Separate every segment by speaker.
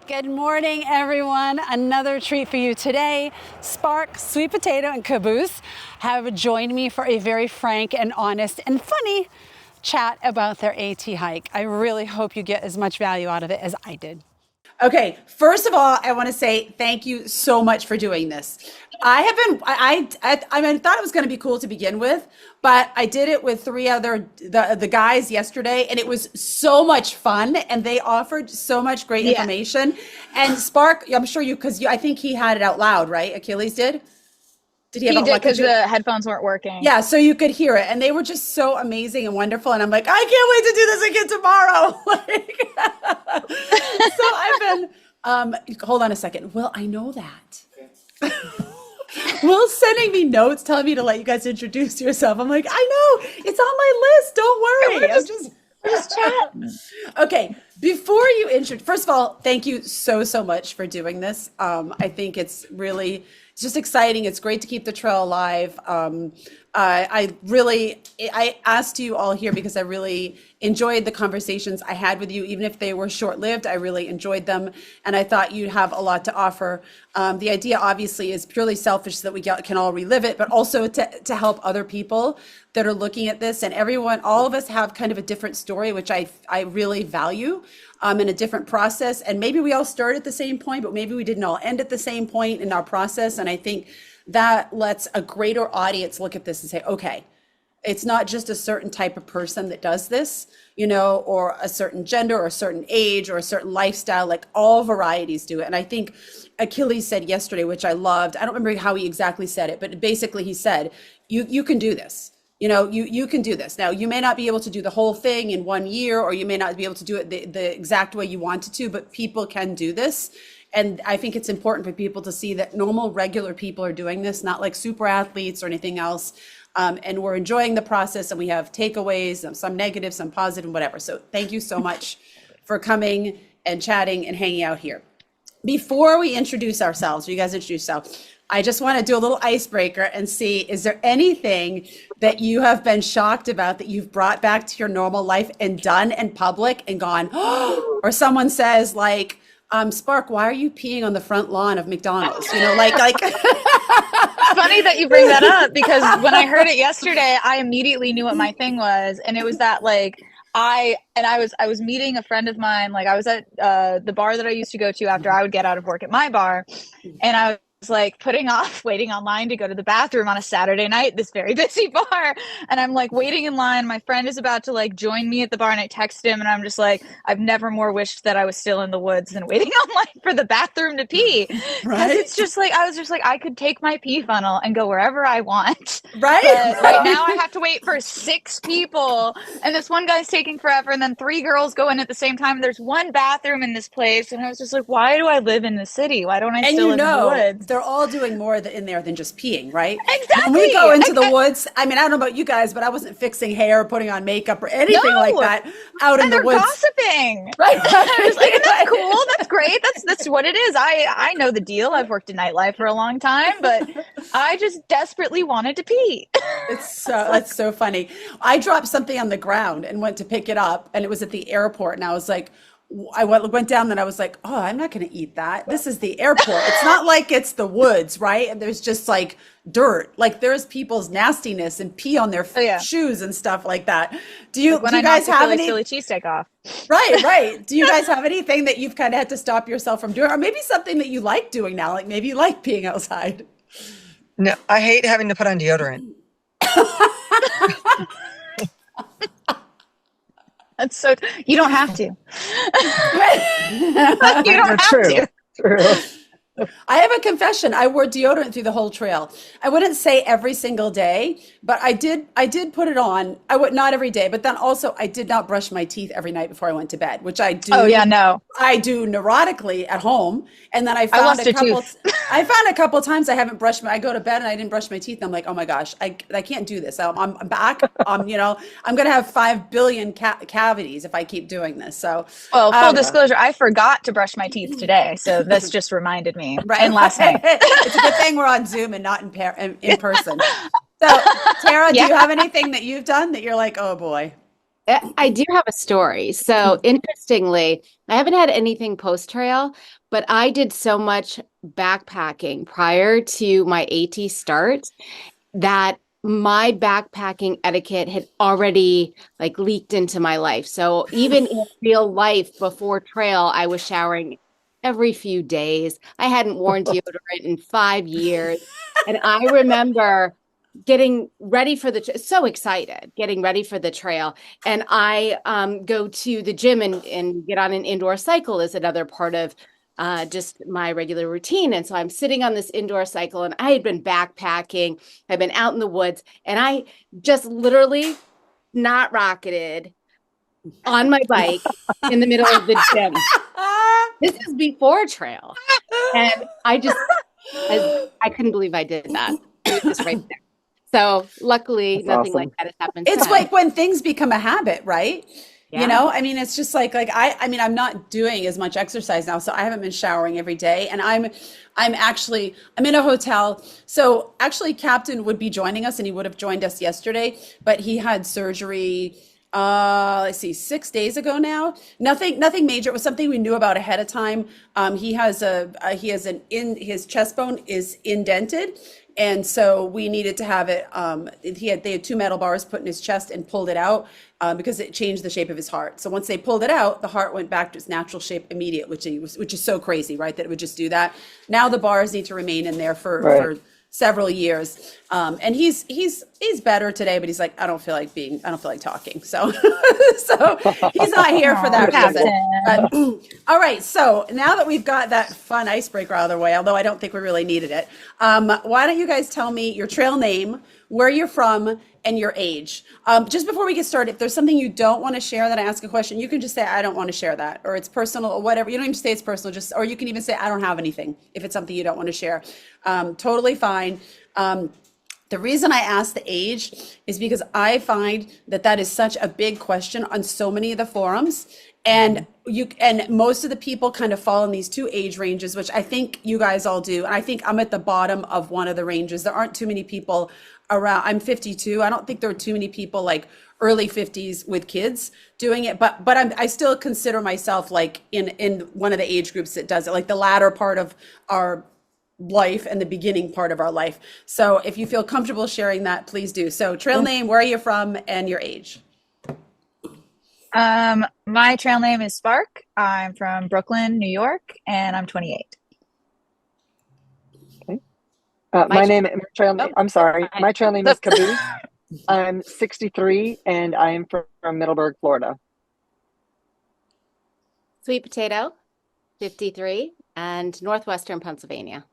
Speaker 1: Good morning, everyone. Another treat for you today. Spark, Sweet Potato, and Caboose have joined me for a very frank and honest and funny chat about their AT hike. I really hope you get as much value out of it as I did. Okay, first of all, I want to say thank you so much for doing this. I thought it was going to be cool to begin with, but I did it with the guys yesterday, and it was so much fun, and they offered so much great information. And Spark, I'm sure I think he had it out loud, right? Achilles did?
Speaker 2: Did he did, because the headphones weren't working.
Speaker 1: Yeah, so you could hear it, and they were just so amazing and wonderful. And I'm like, I can't wait to do this again tomorrow. So I've been. Hold on a second. Well, I know that. Will's sending me notes, telling me to let you guys introduce yourself. I'm like, I know, it's on my list. Don't worry.
Speaker 2: We're just chatting.
Speaker 1: Okay, before you introduce, first of all, thank you so much for doing this. I think it's just exciting. It's great to keep the trail alive. I asked you all here because I really enjoyed the conversations I had with you, even if they were short-lived. I really enjoyed them, and I thought you'd have a lot to offer. The idea, obviously, is purely selfish so that we can all relive it, but also to help other people that are looking at this. And all of us have kind of a different story, which I really value, in a different process. And maybe we all start at the same point, but maybe we didn't all end at the same point in our process. And I think that lets a greater audience look at this and say, okay, it's not just a certain type of person that does this, or a certain gender or a certain age or a certain lifestyle, like all varieties do it. And I think Achilles said yesterday, which I loved, I don't remember how he exactly said it, but basically he said, you can do this. You can do this. Now, you may not be able to do the whole thing in 1 year, or you may not be able to do it the exact way you wanted to, but people can do this. And I think it's important for people to see that normal, regular people are doing this, not like super athletes or anything else. And we're enjoying the process, and we have takeaways, some negative, some positive, whatever. So thank you so much for coming and chatting and hanging out here. Before we introduce ourselves, you guys introduce yourselves, I just want to do a little icebreaker and see, is there anything that you have been shocked about that you've brought back to your normal life and done in public and gone, oh, or someone says like, Spark, why are you peeing on the front lawn of McDonald's? Like.
Speaker 2: Funny that you bring that up, because when I heard it yesterday, I immediately knew what my thing was. And it was that I was meeting a friend of mine. Like I was at the bar that I used to go to after I would get out of work at my bar. And I was like putting off waiting online to go to the bathroom on a Saturday night, this very busy bar. And I'm like waiting in line. My friend is about to join me at the bar, and I text him, and I'm just like, I've never more wished that I was still in the woods than waiting online for the bathroom to pee. Right. It's just I was just like, I could take my pee funnel and go wherever I want.
Speaker 1: Right.
Speaker 2: But right now I have to wait for 6 people, and this one guy's taking forever, and then 3 girls go in at the same time. There's one bathroom in this place. And I was just like, why do I live in the city? Why don't I still live in the woods?
Speaker 1: They're all doing more in there than just peeing, right?
Speaker 2: Exactly.
Speaker 1: When we go into the woods, I mean, I don't know about you guys, but I wasn't fixing hair, putting on makeup, or anything like that out in the woods.
Speaker 2: Gossiping.
Speaker 1: Right.
Speaker 2: I was like, that's cool. That's great. That's what it is. I know the deal. I've worked in nightlife for a long time, but I just desperately wanted to pee.
Speaker 1: It's so funny. I dropped something on the ground and went to pick it up, and it was at the airport, and I was like, I went down and I was like, oh, I'm not going to eat that. This is the airport. It's not like it's the woods, right? And there's just dirt. There's people's nastiness and pee on their shoes and stuff like that. Do you guys have any
Speaker 2: Philly cheesesteak off?
Speaker 1: Right. Do you guys have anything that you've kind of had to stop yourself from doing, or maybe something that you like doing now? Like maybe you like peeing outside.
Speaker 3: No, I hate having to put on deodorant.
Speaker 2: That's so you don't have to. You don't have to.
Speaker 3: True.
Speaker 1: I have a confession. I wore deodorant through the whole trail. I wouldn't say every single day, but I did put it on. I would not every day, but then also I did not brush my teeth every night before I went to bed, which I do.
Speaker 2: Oh yeah, no.
Speaker 1: I do neurotically at home. And then I found a couple times I go to bed and I didn't brush my teeth. And I'm like, oh my gosh, I can't do this. I'm back. I'm going to have 5 billion cavities if I keep doing this. So,
Speaker 2: well, full disclosure, I forgot to brush my teeth today. So this just reminded me. Right. And last night.
Speaker 1: It's a good thing we're on Zoom and not in person. So, Tara, do you have anything that you've done that you're like, oh boy?
Speaker 4: I do have a story. So interestingly, I haven't had anything post-trail, but I did so much backpacking prior to my AT start that my backpacking etiquette had already like leaked into my life. So even in real life before trail, I was showering every few days. I hadn't worn deodorant in 5 years. And I remember getting ready for so excited, getting ready for the trail. And I go to the gym and get on an indoor cycle is another part of just my regular routine. And so I'm sitting on this indoor cycle and I had been backpacking. I've been out in the woods and I just literally not rocketed on my bike in the middle of the gym. This is before trail. And I couldn't believe I did that. It was just right there. So luckily,
Speaker 5: That's
Speaker 4: nothing
Speaker 5: awesome.
Speaker 4: like that has happened.
Speaker 1: It's
Speaker 4: since.
Speaker 1: like when things become a habit, right?
Speaker 4: Yeah.
Speaker 1: You know, I mean, it's just I mean, I'm not doing as much exercise now, so I haven't been showering every day. And I'm in a hotel. So actually Captain would be joining us and he would have joined us yesterday, but he had surgery, let's see, 6 days ago now. Nothing major. It was something we knew about ahead of time. His chest bone is indented. And so we needed to have it. They had two metal bars put in his chest and pulled it out because it changed the shape of his heart. So once they pulled it out, the heart went back to its natural shape immediate, which is so crazy, right? That it would just do that. Now the bars need to remain in there for
Speaker 5: Right.
Speaker 1: several years. And he's better today, but he's like, I don't feel like talking. So so he's not here for that
Speaker 2: Aw,
Speaker 1: reason.
Speaker 2: Captain.
Speaker 1: But, all right. So now that we've got that fun icebreaker out of the way, although I don't think we really needed it, why don't you guys tell me your trail name, where you're from, and your age? Just before we get started, if there's something you don't want to share that I ask a question, you can just say, I don't want to share that, or it's personal or whatever. You don't even say it's personal, or you can even say, I don't have anything if it's something you don't want to share. Totally fine. The reason I ask the age is because I find that is such a big question on so many of the forums. And most of the people kind of fall in these two age ranges, which I think you guys all do. And I think I'm at the bottom of one of the ranges. There aren't too many people around. I'm 52. I don't think there are too many people like early 50s with kids doing it, but I still consider myself like in one of the age groups that does it, like the latter part of our life and the beginning part of our life. So if you feel comfortable sharing that, please do. So trail name, where are you from, and your age?
Speaker 2: My trail name is Spark. I'm from Brooklyn, New York, and I'm 28.
Speaker 5: My trail name, I'm sorry.
Speaker 4: Hi.
Speaker 5: My trail name is Caboose. I'm 63 and I am from Middleburg, Florida.
Speaker 4: Sweet Potato, 53, and Northwestern Pennsylvania.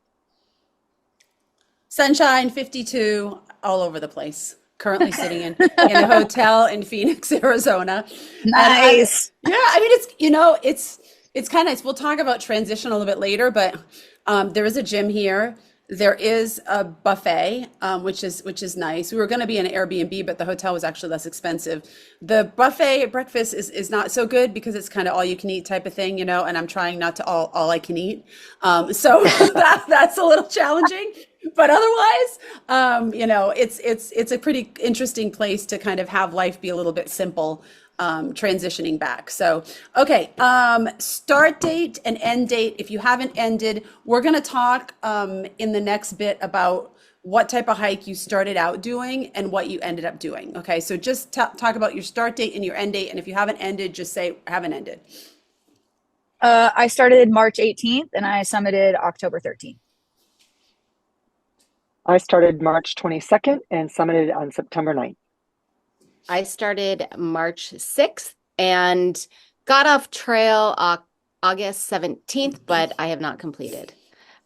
Speaker 1: Sunshine, 52, all over the place. Currently sitting in a hotel in Phoenix, Arizona.
Speaker 2: Nice.
Speaker 1: I mean, it's kind of, we'll talk about transition a little bit later, but there is a gym here. There is a buffet, which is nice. We were going to be in an Airbnb, but the hotel was actually less expensive. The buffet breakfast is not so good because it's kind of all you can eat type of thing, and I'm trying not to all I can eat. So that's a little challenging. But otherwise, it's a pretty interesting place to kind of have life be a little bit simple, transitioning back. So, okay, start date and end date. If you haven't ended, we're going to talk in the next bit about what type of hike you started out doing and what you ended up doing. Okay, so just talk about your start date and your end date. And if you haven't ended, just say haven't ended.
Speaker 2: I started March 18th and I summited October 13th.
Speaker 5: I started March 22nd and summited on September 9th.
Speaker 4: I started March 6th and got off trail August 17th, but I have not completed.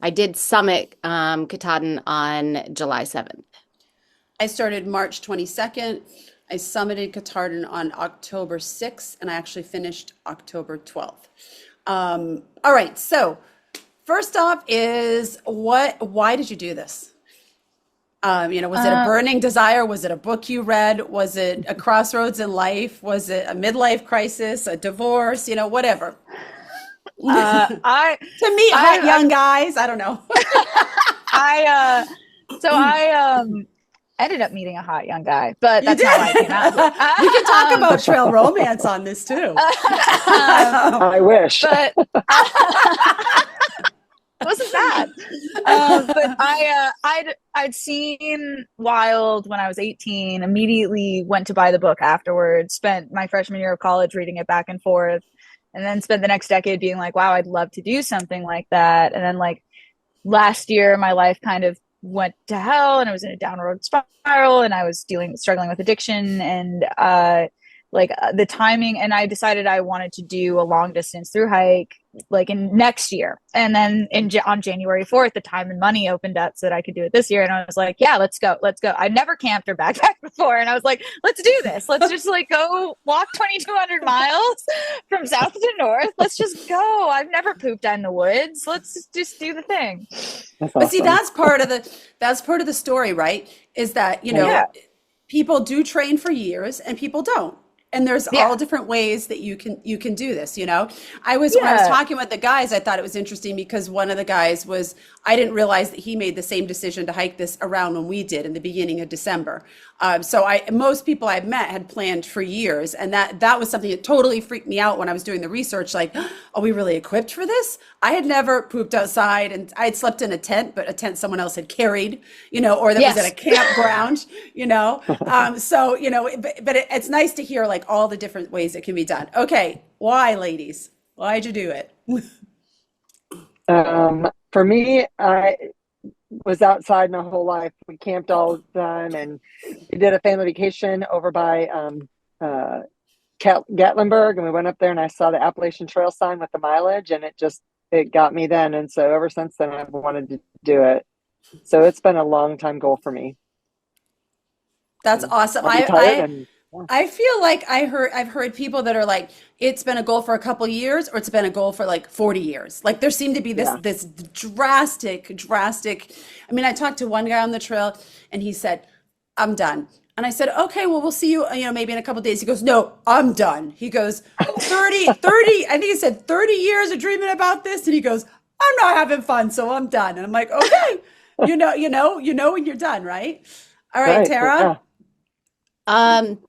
Speaker 4: I did summit Katahdin on July 7th.
Speaker 1: I started March 22nd. I summited Katahdin on October 6th, and I actually finished October 12th. All right, so first off is why did you do this? Was it a burning desire? Was it a book you read? Was it a crossroads in life? Was it a midlife crisis, a divorce, whatever? To meet hot young guys, I don't know.
Speaker 2: I ended up meeting a hot young guy, but
Speaker 1: You
Speaker 2: that's not why I came out.
Speaker 1: we can talk about trail romance on this too.
Speaker 5: I wish.
Speaker 2: But it wasn't bad. But I'd seen Wild when I was 18, immediately went to buy the book afterwards, spent my freshman year of college reading it back and forth, and then spent the next decade being like, wow, I'd love to do something like that. And then like last year, my life kind of went to hell and I was in a downward spiral and I was struggling with addiction and the timing, and I decided I wanted to do a long distance through hike like in next year. And then on January 4th, the time and money opened up so that I could do it this year. And I was like, yeah, let's go. I'd never camped or backpacked before. And I was like, let's do this. Let's just like go walk 2,200 miles from south to north. Let's just go. I've never pooped in the woods. Let's just do the thing.
Speaker 5: That's
Speaker 1: But see,
Speaker 5: awesome.
Speaker 1: that's part of the story, right? Is that,
Speaker 2: Yeah.
Speaker 1: people do train for years and people don't. And there's
Speaker 2: Yeah.
Speaker 1: all different ways that you can do this, When I was talking with the guys, I thought it was interesting because one of the guys I didn't realize that he made the same decision to hike this around when we did in the beginning of December. So most people I've met had planned for years, and that was something that totally freaked me out when I was doing the research. Like, are we really equipped for this? I had never pooped outside, and I had slept in a tent, but a tent someone else had carried, or that
Speaker 2: Yes.
Speaker 1: was at a campground, but it's nice to hear like all the different ways it can be done. Okay, why, ladies? Why'd you do it?
Speaker 5: For me, I was outside my whole life. We camped all the time, and we did a family vacation over by Gatlinburg, and we went up there, and I saw the Appalachian Trail sign with the mileage, and it got me then. And so ever since then, I've wanted to do it. So it's been a long time goal for me.
Speaker 1: That's awesome.
Speaker 5: I'm retired and
Speaker 1: I feel like I've heard people that are like, it's been a goal for a couple years, or it's been a goal for like 40 years. Like there seemed to be this drastic. I mean, I talked to one guy on the trail and he said, I'm done. And I said, okay, well, we'll see you, maybe in a couple of days. He goes, no, I'm done. He goes, 30, I think he said 30 years of dreaming about this. And he goes, I'm not having fun, so I'm done. And I'm like, okay, you know when you're done, right? All right,
Speaker 5: right,
Speaker 1: Tara.
Speaker 5: yeah.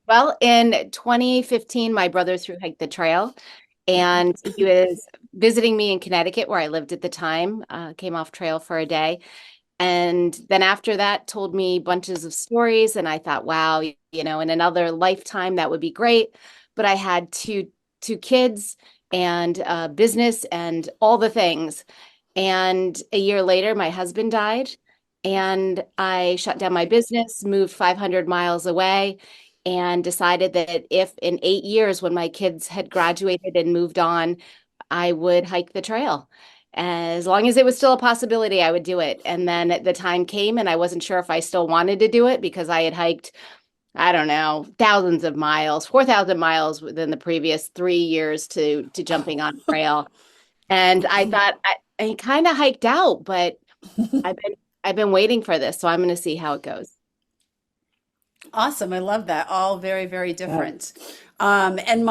Speaker 4: Well, in 2015, my brother thru hiked the trail, and he was visiting me in Connecticut, where I lived at the time, came off trail for a day. And then after that, told me bunches of stories. And I thought, wow, in another lifetime, that would be great. But I had two kids and business and all the things. And a year later, my husband died. And I shut down my business, moved 500 miles away, and decided that if in 8 years, when my kids had graduated and moved on, I would hike the trail. As long as it was still a possibility, I would do it. And then the time came, and I wasn't sure if I still wanted to do it because I had hiked, I don't know, thousands of miles, 4,000 miles within the previous 3 years to jumping on trail. And I thought I kind of hiked out, but I've been waiting for this, so I'm going to see how it goes.
Speaker 1: Awesome. I love that. All very, very different. And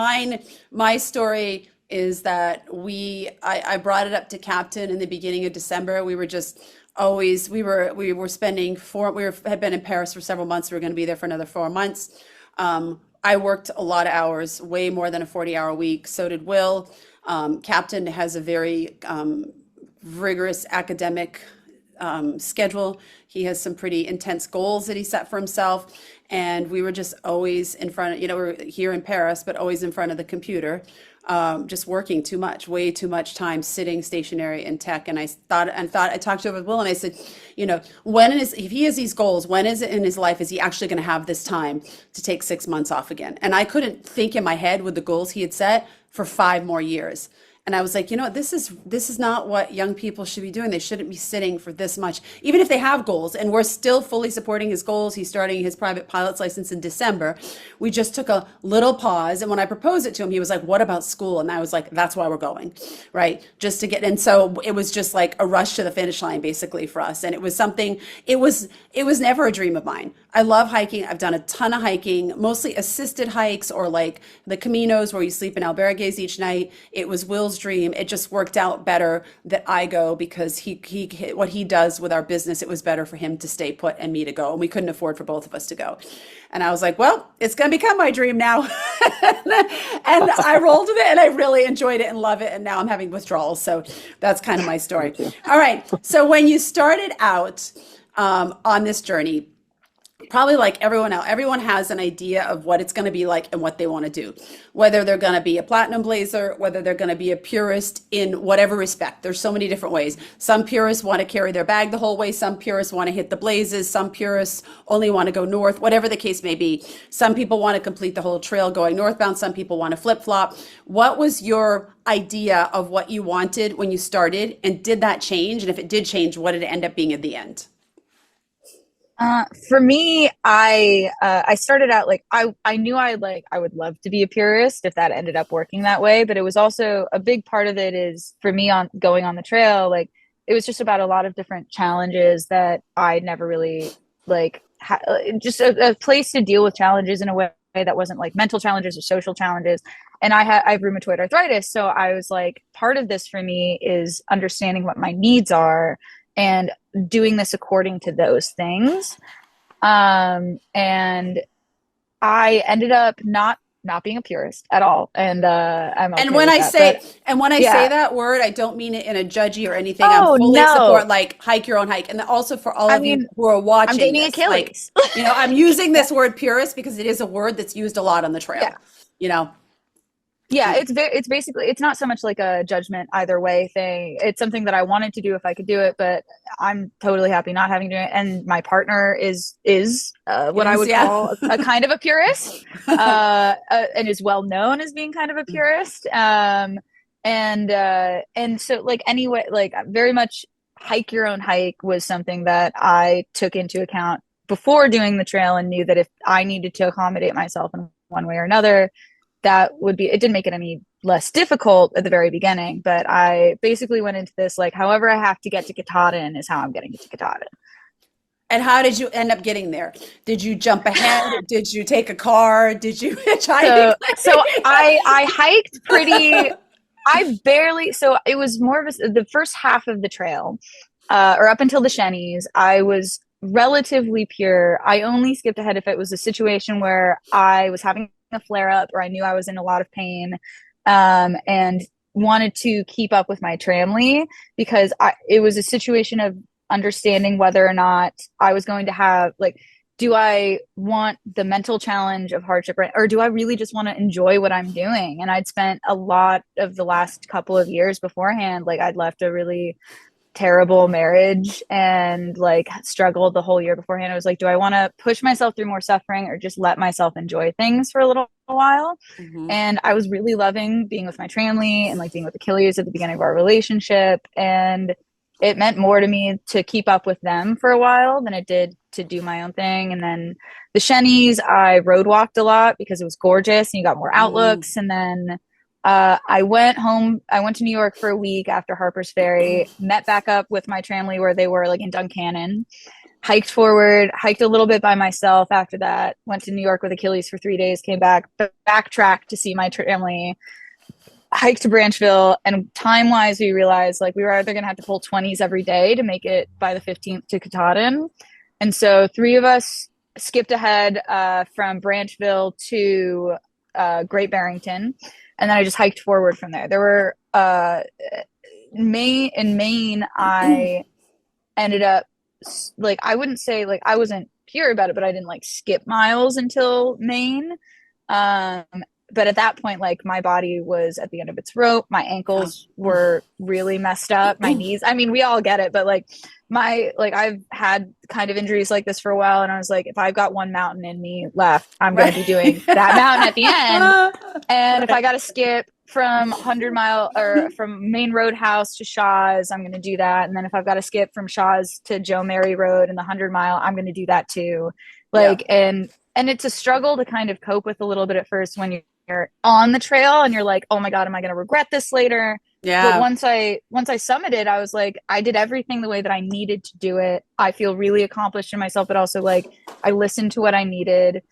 Speaker 1: my story is that I brought it up to Captain in the beginning of December. We were just always, we were spending had been in Paris for several months. We were going to be there for another 4 months. I worked a lot of hours, way more than a 40-hour week. So did Will. Captain has a very rigorous academic schedule. He has some pretty intense goals that he set for himself. And we were just always in front of, we're here in Paris, but always in front of the computer, just working too much, way too much time sitting stationary in tech. And I talked over with Will and I said, if he has these goals, when is it in his life is he actually going to have this time to take 6 months off again? And I couldn't think in my head with the goals he had set for 5 more years. And I was like, this is not what young people should be doing. They shouldn't be sitting for this much, even if they have goals. And we're still fully supporting his goals. He's starting his private pilot's license in December. We just took a little pause. And when I proposed it to him, he was like, what about school? And I was like, that's why we're going, right? Just to get, and so it was just like a rush to the finish line basically for us. And it was something, it was never a dream of mine. I love hiking. I've done a ton of hiking, mostly assisted hikes or like the Caminos where you sleep in albergues each night. It was Will's Bill's dream. It just worked out better that I go because he what he does with our business, it was better for him to stay put and me to go. And we couldn't afford for both of us to go. And I was like, well, it's going to become my dream now. And I rolled with it and I really enjoyed it and love it. And now I'm having withdrawals. So that's kind of my story. All right. So when you started out on this journey, probably like everyone else, everyone has an idea of what it's going to be like and what they want to do, whether they're going to be a platinum blazer, whether they're going to be a purist in whatever respect. There's so many different ways. Some purists want to carry their bag the whole way. Some purists want to hit the blazes. Some purists only want to go north, whatever the case may be. Some people want to complete the whole trail going northbound. Some people want to flip flop. What was your idea of what you wanted when you started? And did that change? And if it did change, what did it end up being at the end?
Speaker 2: For me, I started out like I knew I would love to be a purist if that ended up working that way, but it was also a big part of it is for me on going on the trail, like it was just about a lot of different challenges that I never really like just a place to deal with challenges in a way that wasn't like mental challenges or social challenges. And I have rheumatoid arthritis, so I was like, part of this for me is understanding what my needs are and doing this according to those things. And I ended up not being a purist at all. And I'm okay
Speaker 1: and when
Speaker 2: with
Speaker 1: I
Speaker 2: that,
Speaker 1: say
Speaker 2: but,
Speaker 1: and when I
Speaker 2: yeah.
Speaker 1: say that word, I don't mean it in a judgy or anything.
Speaker 2: Oh,
Speaker 1: I'm fully
Speaker 2: no.
Speaker 1: support like hike your own hike. And also for all of you who are watching,
Speaker 2: I'm dating
Speaker 1: this,
Speaker 2: Achilles.
Speaker 1: like, I'm using this word purist because it is a word that's used a lot on the trail.
Speaker 2: Yeah. Yeah, it's basically, it's not so much like a judgment either way thing. It's something that I wanted to do if I could do it, but I'm totally happy not having to do it. And my partner is what I would call a kind of a purist, and is well known as being kind of a purist. And so like anyway, like very much hike your own hike was something that I took into account before doing the trail and knew that if I needed to accommodate myself in one way or another, that would be, it didn't make it any less difficult at the very beginning, but I basically went into this like, however I have to get to Katahdin is how I'm getting to Katahdin.
Speaker 1: And how did you end up getting there? Did you jump ahead? Did you take a car? Did you hitchhike?
Speaker 2: So I hiked pretty, so it was more of the first half of the trail, or up until the Shenies, I was relatively pure. I only skipped ahead if it was a situation where I was having a flare up or I knew I was in a lot of pain, and wanted to keep up with my tramily because it was a situation of understanding whether or not I was going to have like, do I want the mental challenge of hardship or do I really just want to enjoy what I'm doing? And I'd spent a lot of the last couple of years beforehand, like I'd left a really terrible marriage and like struggled the whole year beforehand. I was like, do I want to push myself through more suffering or just let myself enjoy things for a little while? Mm-hmm. And I was really loving being with my tramily and like being with Achilles at the beginning of our relationship. And it meant more to me to keep up with them for a while than it did to do my own thing. And then the Shenies, I road walked a lot because it was gorgeous and you got more outlooks. And then I went home. I went to New York for a week after Harper's Ferry, met back up with my tramily where they were like in Duncannon, hiked forward, hiked a little bit by myself after that, went to New York with Achilles for 3 days, came back, backtracked to see my tramily, hiked to Branchville. And time-wise, we realized like we were either going to have to pull 20s every day to make it by the 15th to Katahdin. And so 3 of us skipped ahead from Branchville to Great Barrington. And then I just hiked forward from there. There were in Maine, I ended up like, I wouldn't say like I wasn't pure about it, but I didn't like skip miles until Maine. But at that point, like my body was at the end of its rope. My ankles were really messed up. My knees, I mean, we all get it, but like I've had kind of injuries like this for a while. And I was like, if I've got one mountain in me left, I'm going to be doing that mountain at the end. And if I got to skip from 100 mile or from Main Roadhouse to Shaw's, I'm going to do that. And then if I've got to skip from Shaw's to Joe Mary Road and the 100 mile, I'm going to do that too. Like, and it's a struggle to kind of cope with a little bit at first when you're on the trail and you're like, oh my God, am I going to regret this later? Yeah. But once I summited, I was like, I did everything the way that I needed to do it. I feel really accomplished in myself, but also like I listened to what I needed,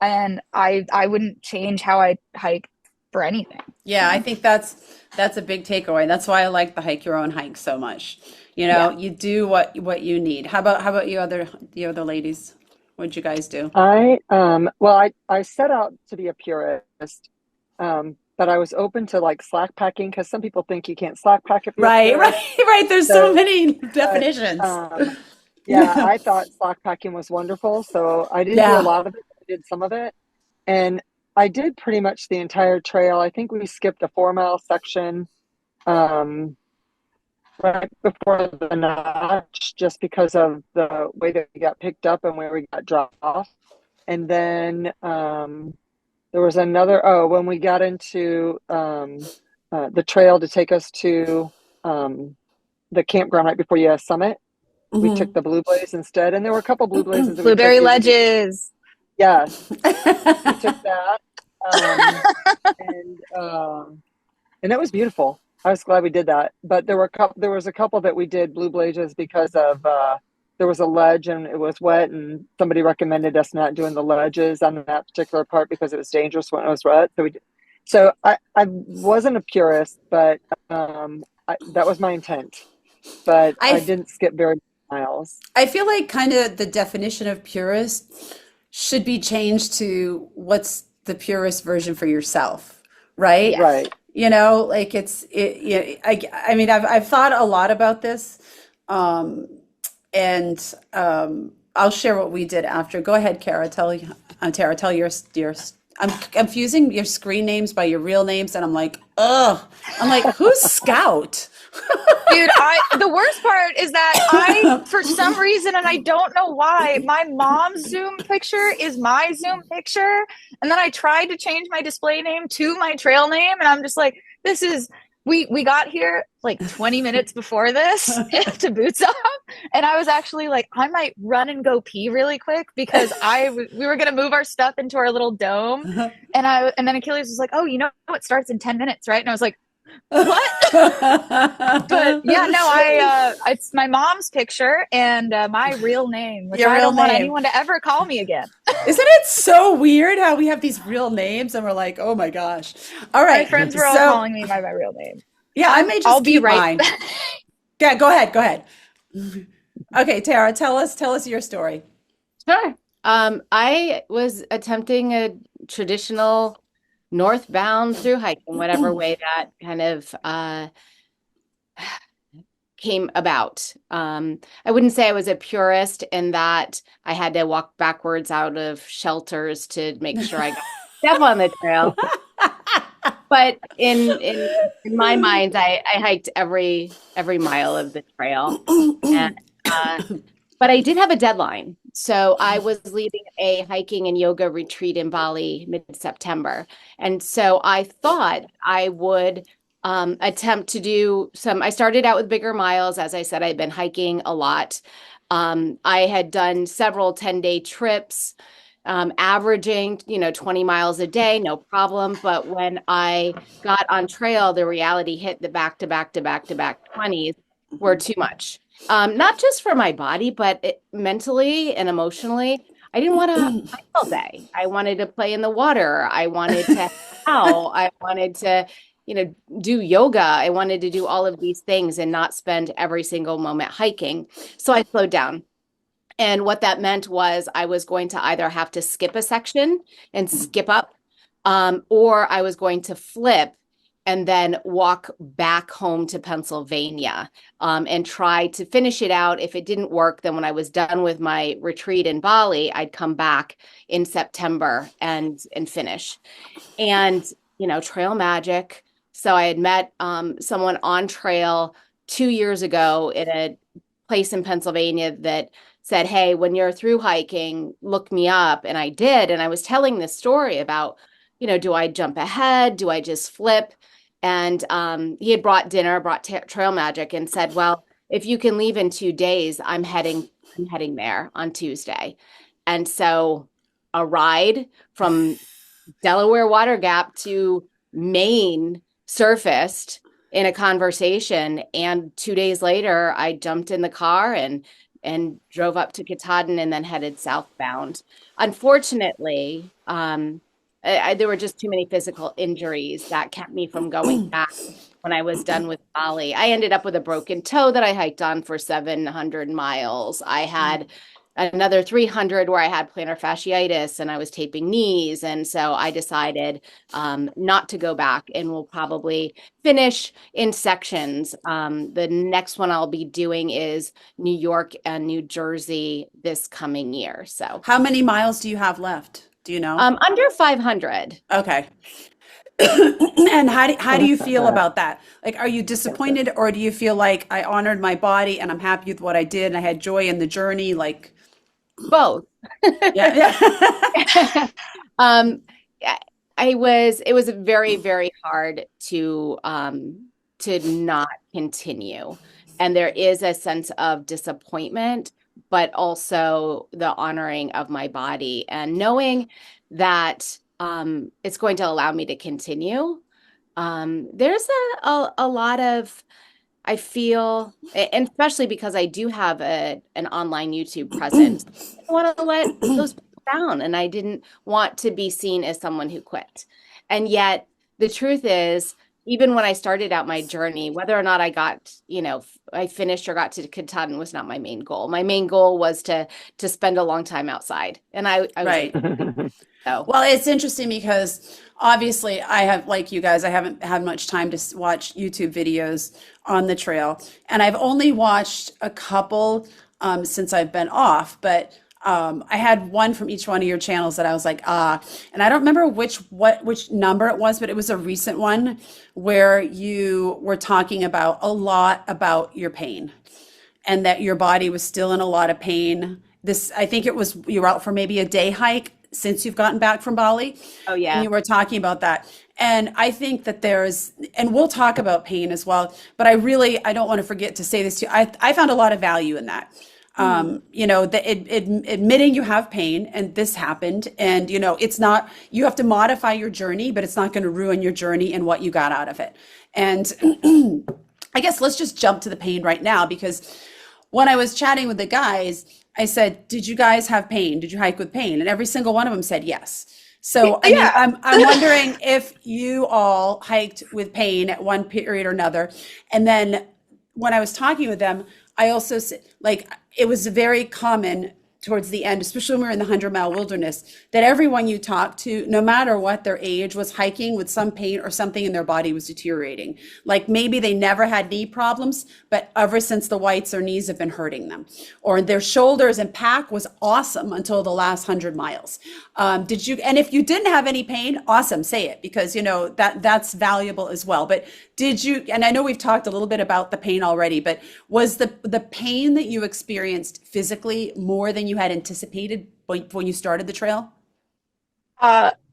Speaker 2: and I wouldn't change how I hike for anything.
Speaker 1: Yeah, I think that's a big takeaway. That's why I like the hike your own hike so much. You know, you do what you need. How about the other ladies? What'd you guys do?
Speaker 5: I set out to be a purist, but I was open to like slack packing because some people think you can't slack pack if you're a
Speaker 1: Right,
Speaker 5: purist.
Speaker 1: right. There's so
Speaker 5: So,
Speaker 1: many
Speaker 5: but
Speaker 1: definitions.
Speaker 5: yeah, I thought slack packing was wonderful. So I didn't do a
Speaker 1: Yeah.
Speaker 5: lot of it. I did some of it, and I did pretty much the entire trail. I think we skipped a 4 mile section. Um, right before the notch just because of the way that we got picked up and where we got dropped off. And then there was another, when we got into the trail to take us to the campground right before you summit, we took the Blue Blaze instead. And there were a couple Blue Blazes that we took.
Speaker 2: Blueberry ledges.
Speaker 5: Yes, we took that. And it was beautiful. I was glad we did that. But there was a couple that we did Blue Blazes because of there was a ledge and it was wet, and somebody recommended us not doing the ledges on that particular part because it was dangerous when it was wet. So I wasn't a purist, but that was my intent. But I didn't skip very many miles.
Speaker 1: I feel like kind of the definition of purist should be changed to what's the purest version for yourself, right?
Speaker 2: Yes.
Speaker 5: Right.
Speaker 1: You know, like I mean, I've thought a lot about this, and I'll share what we did after. Go ahead, Tara. Tell your. I'm confusing your screen names by your real names, and I'm like, ugh. I'm like, who's Scout?
Speaker 2: Dude, the worst part is that for some reason, and I don't know why, my mom's Zoom picture is my Zoom picture. And then I tried to change my display name to my trail name. And I'm just like, we got here like 20 minutes before this to Boots Off. And I was actually like, I might run and go pee really quick because we were going to move our stuff into our little dome. And then Achilles was like, oh, you know, it starts in 10 minutes, right? And I was like, what? But yeah, no, it's my mom's picture and my real name, which I don't want anyone to ever call me again.
Speaker 1: Isn't it so weird how we have these real names and we're like, oh my gosh. All right.
Speaker 2: My friends were all calling me by my real name.
Speaker 1: Yeah, I may just
Speaker 2: I'll be
Speaker 1: keep
Speaker 2: right
Speaker 1: mine. Yeah, go ahead. Okay, Tara, tell us your story.
Speaker 4: Sure. I was attempting a traditional northbound through hiking, whatever way that kind of came about. I wouldn't say I was a purist in that I had to walk backwards out of shelters to make sure I got step on the trail. But in my mind, I hiked every mile of the trail. And, but I did have a deadline. So I was leading a hiking and yoga retreat in Bali mid-September. And so I thought I would attempt to do I started out with bigger miles. As I said, I'd been hiking a lot. I had done several 10-day trips, averaging, 20 miles a day, no problem. But when I got on trail, the reality hit the back-to-back 20s were too much. Not just for my body, but mentally and emotionally. I didn't want to hike all day. I wanted to play in the water. I wanted to I wanted to, do yoga. I wanted to do all of these things and not spend every single moment hiking. So I slowed down. And what that meant was I was going to either have to skip a section and skip up, or I was going to flip and then walk back home to Pennsylvania and try to finish it out. If it didn't work, then when I was done with my retreat in Bali, I'd come back in September and finish. And, trail magic. So I had met someone on trail 2 years ago in a place in Pennsylvania that said, hey, when you're through hiking, look me up. And I did. And I was telling this story about, do I jump ahead? Do I just flip? And he had brought trail magic and said, well, if you can leave in 2 days, I'm heading there on Tuesday. And so a ride from Delaware Water Gap to Maine surfaced in a conversation. And 2 days later, I jumped in the car and drove up to Katahdin and then headed southbound. Unfortunately, there were just too many physical injuries that kept me from going back when I was done with Bali. I ended up with a broken toe that I hiked on for 700 miles. I had another 300 where I had plantar fasciitis and I was taping knees. And so I decided not to go back, and will probably finish in sections. The next one I'll be doing is New York and New Jersey this coming year. So
Speaker 1: How many miles do you have left? Do you know?
Speaker 4: under 500.
Speaker 1: Okay. And how do you feel
Speaker 5: that.
Speaker 1: about that? Like, are you disappointed, or do you feel like I honored my body and I'm happy with what I did and I had joy in the journey? Like,
Speaker 4: Both.
Speaker 1: yeah, yeah.
Speaker 4: It was very, very hard to not continue. And there is a sense of disappointment, but also the honoring of my body and knowing that it's going to allow me to continue. There's a lot of, I feel, and especially because I do have an online YouTube presence, I want to let those people down, and I didn't want to be seen as someone who quit. And yet the truth is, even when I started out my journey, whether or not I got, I finished or got to Katahdin was not my main goal. My main goal was to spend a long time outside. And I was
Speaker 1: Right.
Speaker 4: so.
Speaker 1: Well, it's interesting because obviously I have, like you guys, I haven't had much time to watch YouTube videos on the trail. And I've only watched a couple since I've been off, but I had one from each one of your channels that I was like, and I don't remember which number it was, but it was a recent one where you were talking about a lot about your pain and that your body was still in a lot of pain. I think it was, you were out for maybe a day hike since you've gotten back from Bali.
Speaker 4: Oh, yeah.
Speaker 1: And you were talking about that. And I think that and we'll talk about pain as well, but I don't want to forget to say this too. I found a lot of value in that. Admitting you have pain and this happened, and it's not, you have to modify your journey, but it's not going to ruin your journey and what you got out of it. And I guess let's just jump to the pain right now, because when I was chatting with the guys, I said, did you guys have pain? Did you hike with pain? And every single one of them said yes. So I mean, I'm wondering if you all hiked with pain at one period or another. And then when I was talking with them, I also said, like, it was very common towards the end, especially when we were in the 100-mile wilderness, that everyone you talked to, no matter what their age, was hiking with some pain or something in their body was deteriorating. Like maybe they never had knee problems, but ever since the whites, their knees have been hurting them. Or their shoulders and pack was awesome until the last 100 miles. And if you didn't have any pain, awesome, say it, because that's valuable as well. But did you, and I know we've talked a little bit about the pain already, but was the pain that you experienced physically more than you had anticipated when you started the trail?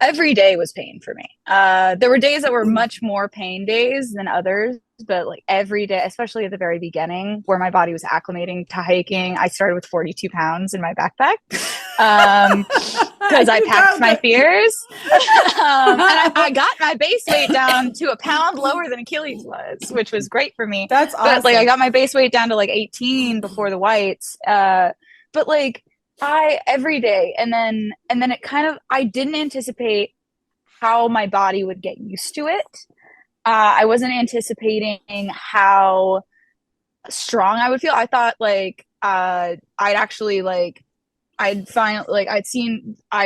Speaker 2: Every day was pain for me. There were days that were much more pain days than others, but like every day, especially at the very beginning where my body was acclimating to hiking, I started with 42 pounds in my backpack because I packed my fears. And I got my base weight down to a pound lower than Achilles was, which was great for me.
Speaker 1: That's awesome.
Speaker 2: But like I got my base weight down to like 18 before the whites. But like every day, and then it kind of, I didn't anticipate how my body would get used to it. I wasn't anticipating how strong I would feel. I thought like I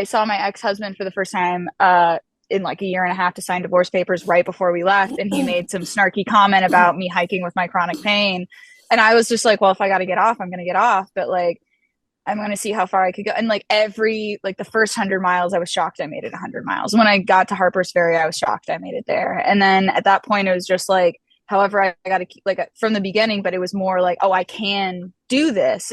Speaker 2: saw my ex-husband for the first time in like a year and a half to sign divorce papers right before we left, and he made some snarky comment about me hiking with my chronic pain, and I was just like, well, if I got to get off, I'm going to get off, but like I'm going to see how far I could go. And like the first 100 miles, I was shocked I made it 100 miles. When I got to Harper's Ferry, I was shocked I made it there. And then at that point, it was just like, however, I got to keep, like, from the beginning, but it was more like, oh, I can do this.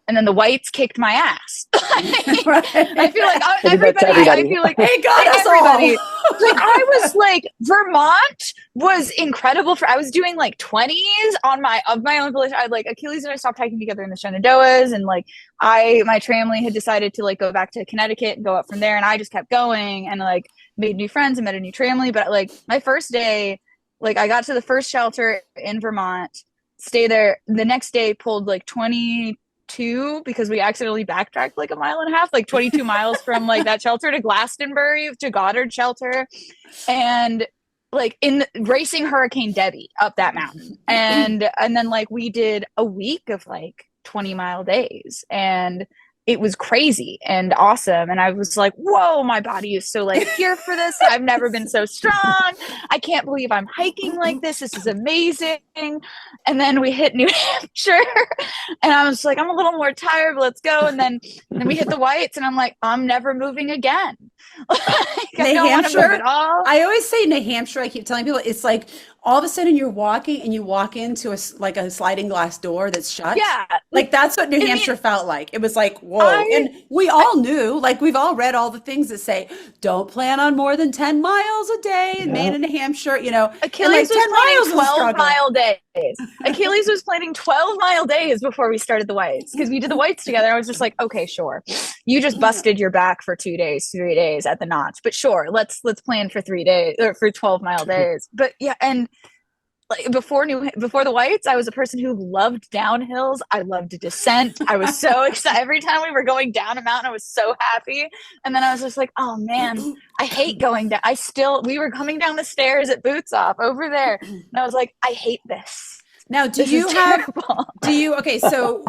Speaker 2: And then the whites kicked my ass. I feel like everybody. I feel like
Speaker 1: they got us
Speaker 2: everybody.
Speaker 1: all.
Speaker 2: Like I was like, Vermont was incredible. I was doing like 20s of my own village. I like Achilles and I stopped hiking together in the Shenandoahs, and like my family had decided to like go back to Connecticut and go up from there, and I just kept going and like made new friends and met a new family. But like my first day, like I got to the first shelter in Vermont, stay there. The next day pulled like 20 22 because we accidentally backtracked like a mile and a half, like 22 miles from like that shelter to Glastonbury to Goddard shelter, and like in racing Hurricane Debbie up that mountain. And then like we did a week of like 20-mile days, and it was crazy and awesome. And I was like, whoa, my body is so like here for this. I've never been so strong. I can't believe I'm hiking like this. This is amazing. And then we hit New Hampshire and I was like, I'm a little more tired, but let's go. And then we hit the Whites and I'm like, I'm never moving again. Like, I don't want to move at all.
Speaker 1: I always say New Hampshire, I keep telling people, it's like all of a sudden you're walking and you walk into like a sliding glass door that's shut.
Speaker 2: Yeah.
Speaker 1: Like that's what New Hampshire felt like. It was like, whoa. And we all knew, like we've all read all the things that say, don't plan on more than 10 miles a day in Maine and New Hampshire, you know.
Speaker 2: Achilles
Speaker 1: like
Speaker 2: was planning 12-mile days. Achilles was planning 12-mile days before we started the Whites, because we did the Whites together. I was just like, okay, sure. You just busted your back for 2 days, 3 days at the notch, but sure, let's plan for 3 days or for 12-mile days. But yeah, and like before the Whites, I was a person who loved downhills. I loved descent. I was so excited every time we were going down a mountain. I was so happy. And then I was just like, oh man, I hate going down. We were coming down the stairs at Boots Off over there, and I was like, I hate this.
Speaker 1: Now, okay, so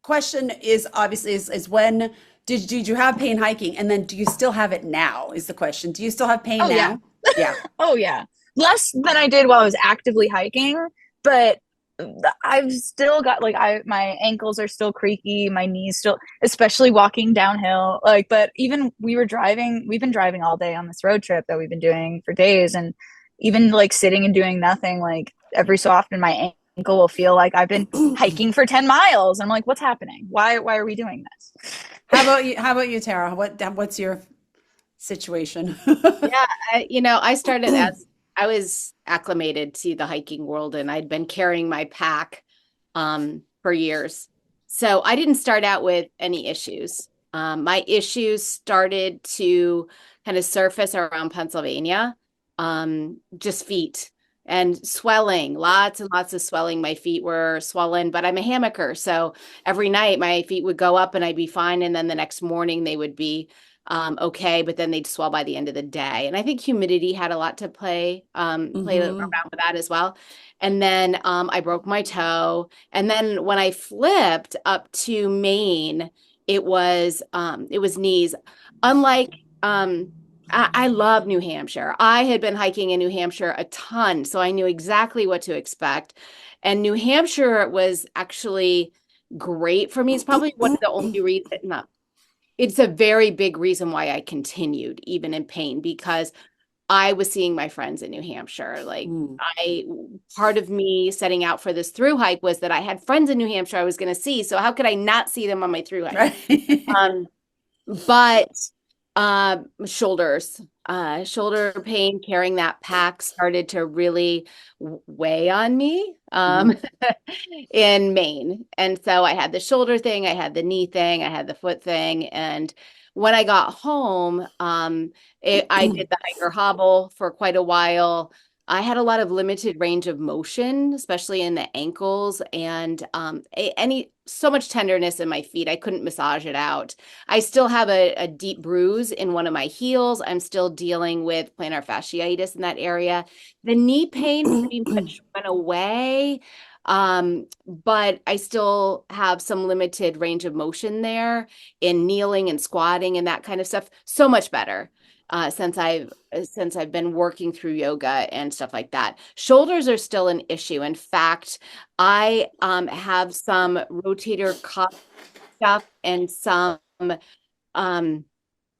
Speaker 1: question is obviously is when did you have pain hiking, and then do you still have it now is the question. Do you still have pain now? Yeah.
Speaker 2: Oh yeah. Less than I did while I was actively hiking, but I've still got like my ankles are still creaky, my knees still, especially walking downhill. Like, but even we've been driving all day on this road trip that we've been doing for days, and even like sitting and doing nothing, like every so often my ankle will feel like I've been hiking for 10 miles. I'm like, what's happening? Why are we doing this?
Speaker 1: How about you, Tara? What's your situation?
Speaker 4: Yeah, I started as I was acclimated to the hiking world, and I'd been carrying my pack for years. So I didn't start out with any issues. My issues started to kind of surface around Pennsylvania, just feet and swelling, lots and lots of swelling. My feet were swollen, but I'm a hammocker. So every night my feet would go up and I'd be fine. And then the next morning they would be okay, but then they'd swell by the end of the day. And I think humidity had a lot to play around with that as well. And then I broke my toe. And then when I flipped up to Maine, it was knees. Unlike I love New Hampshire. I had been hiking in New Hampshire a ton, so I knew exactly what to expect. And New Hampshire was actually great for me. It's probably one of the only reasons. No, it's a very big reason why I continued, even in pain, because I was seeing my friends in New Hampshire. Like part of me setting out for this thru hike was that I had friends in New Hampshire I was going to see. So how could I not see them on my thru hike? Right. But shoulder pain, carrying that pack started to really weigh on me in Maine. And so I had the shoulder thing, I had the knee thing, I had the foot thing. And when I got home, I did the hiker hobble for quite a while. I had a lot of limited range of motion, especially in the ankles, and so much tenderness in my feet. I couldn't massage it out. I still have a deep bruise in one of my heels. I'm still dealing with plantar fasciitis in that area. The knee pain pretty much went away, but I still have some limited range of motion there in kneeling and squatting and that kind of stuff. So much better. Since I've been working through yoga and stuff like that. Shoulders are still an issue. In fact, I have some rotator cuff stuff and some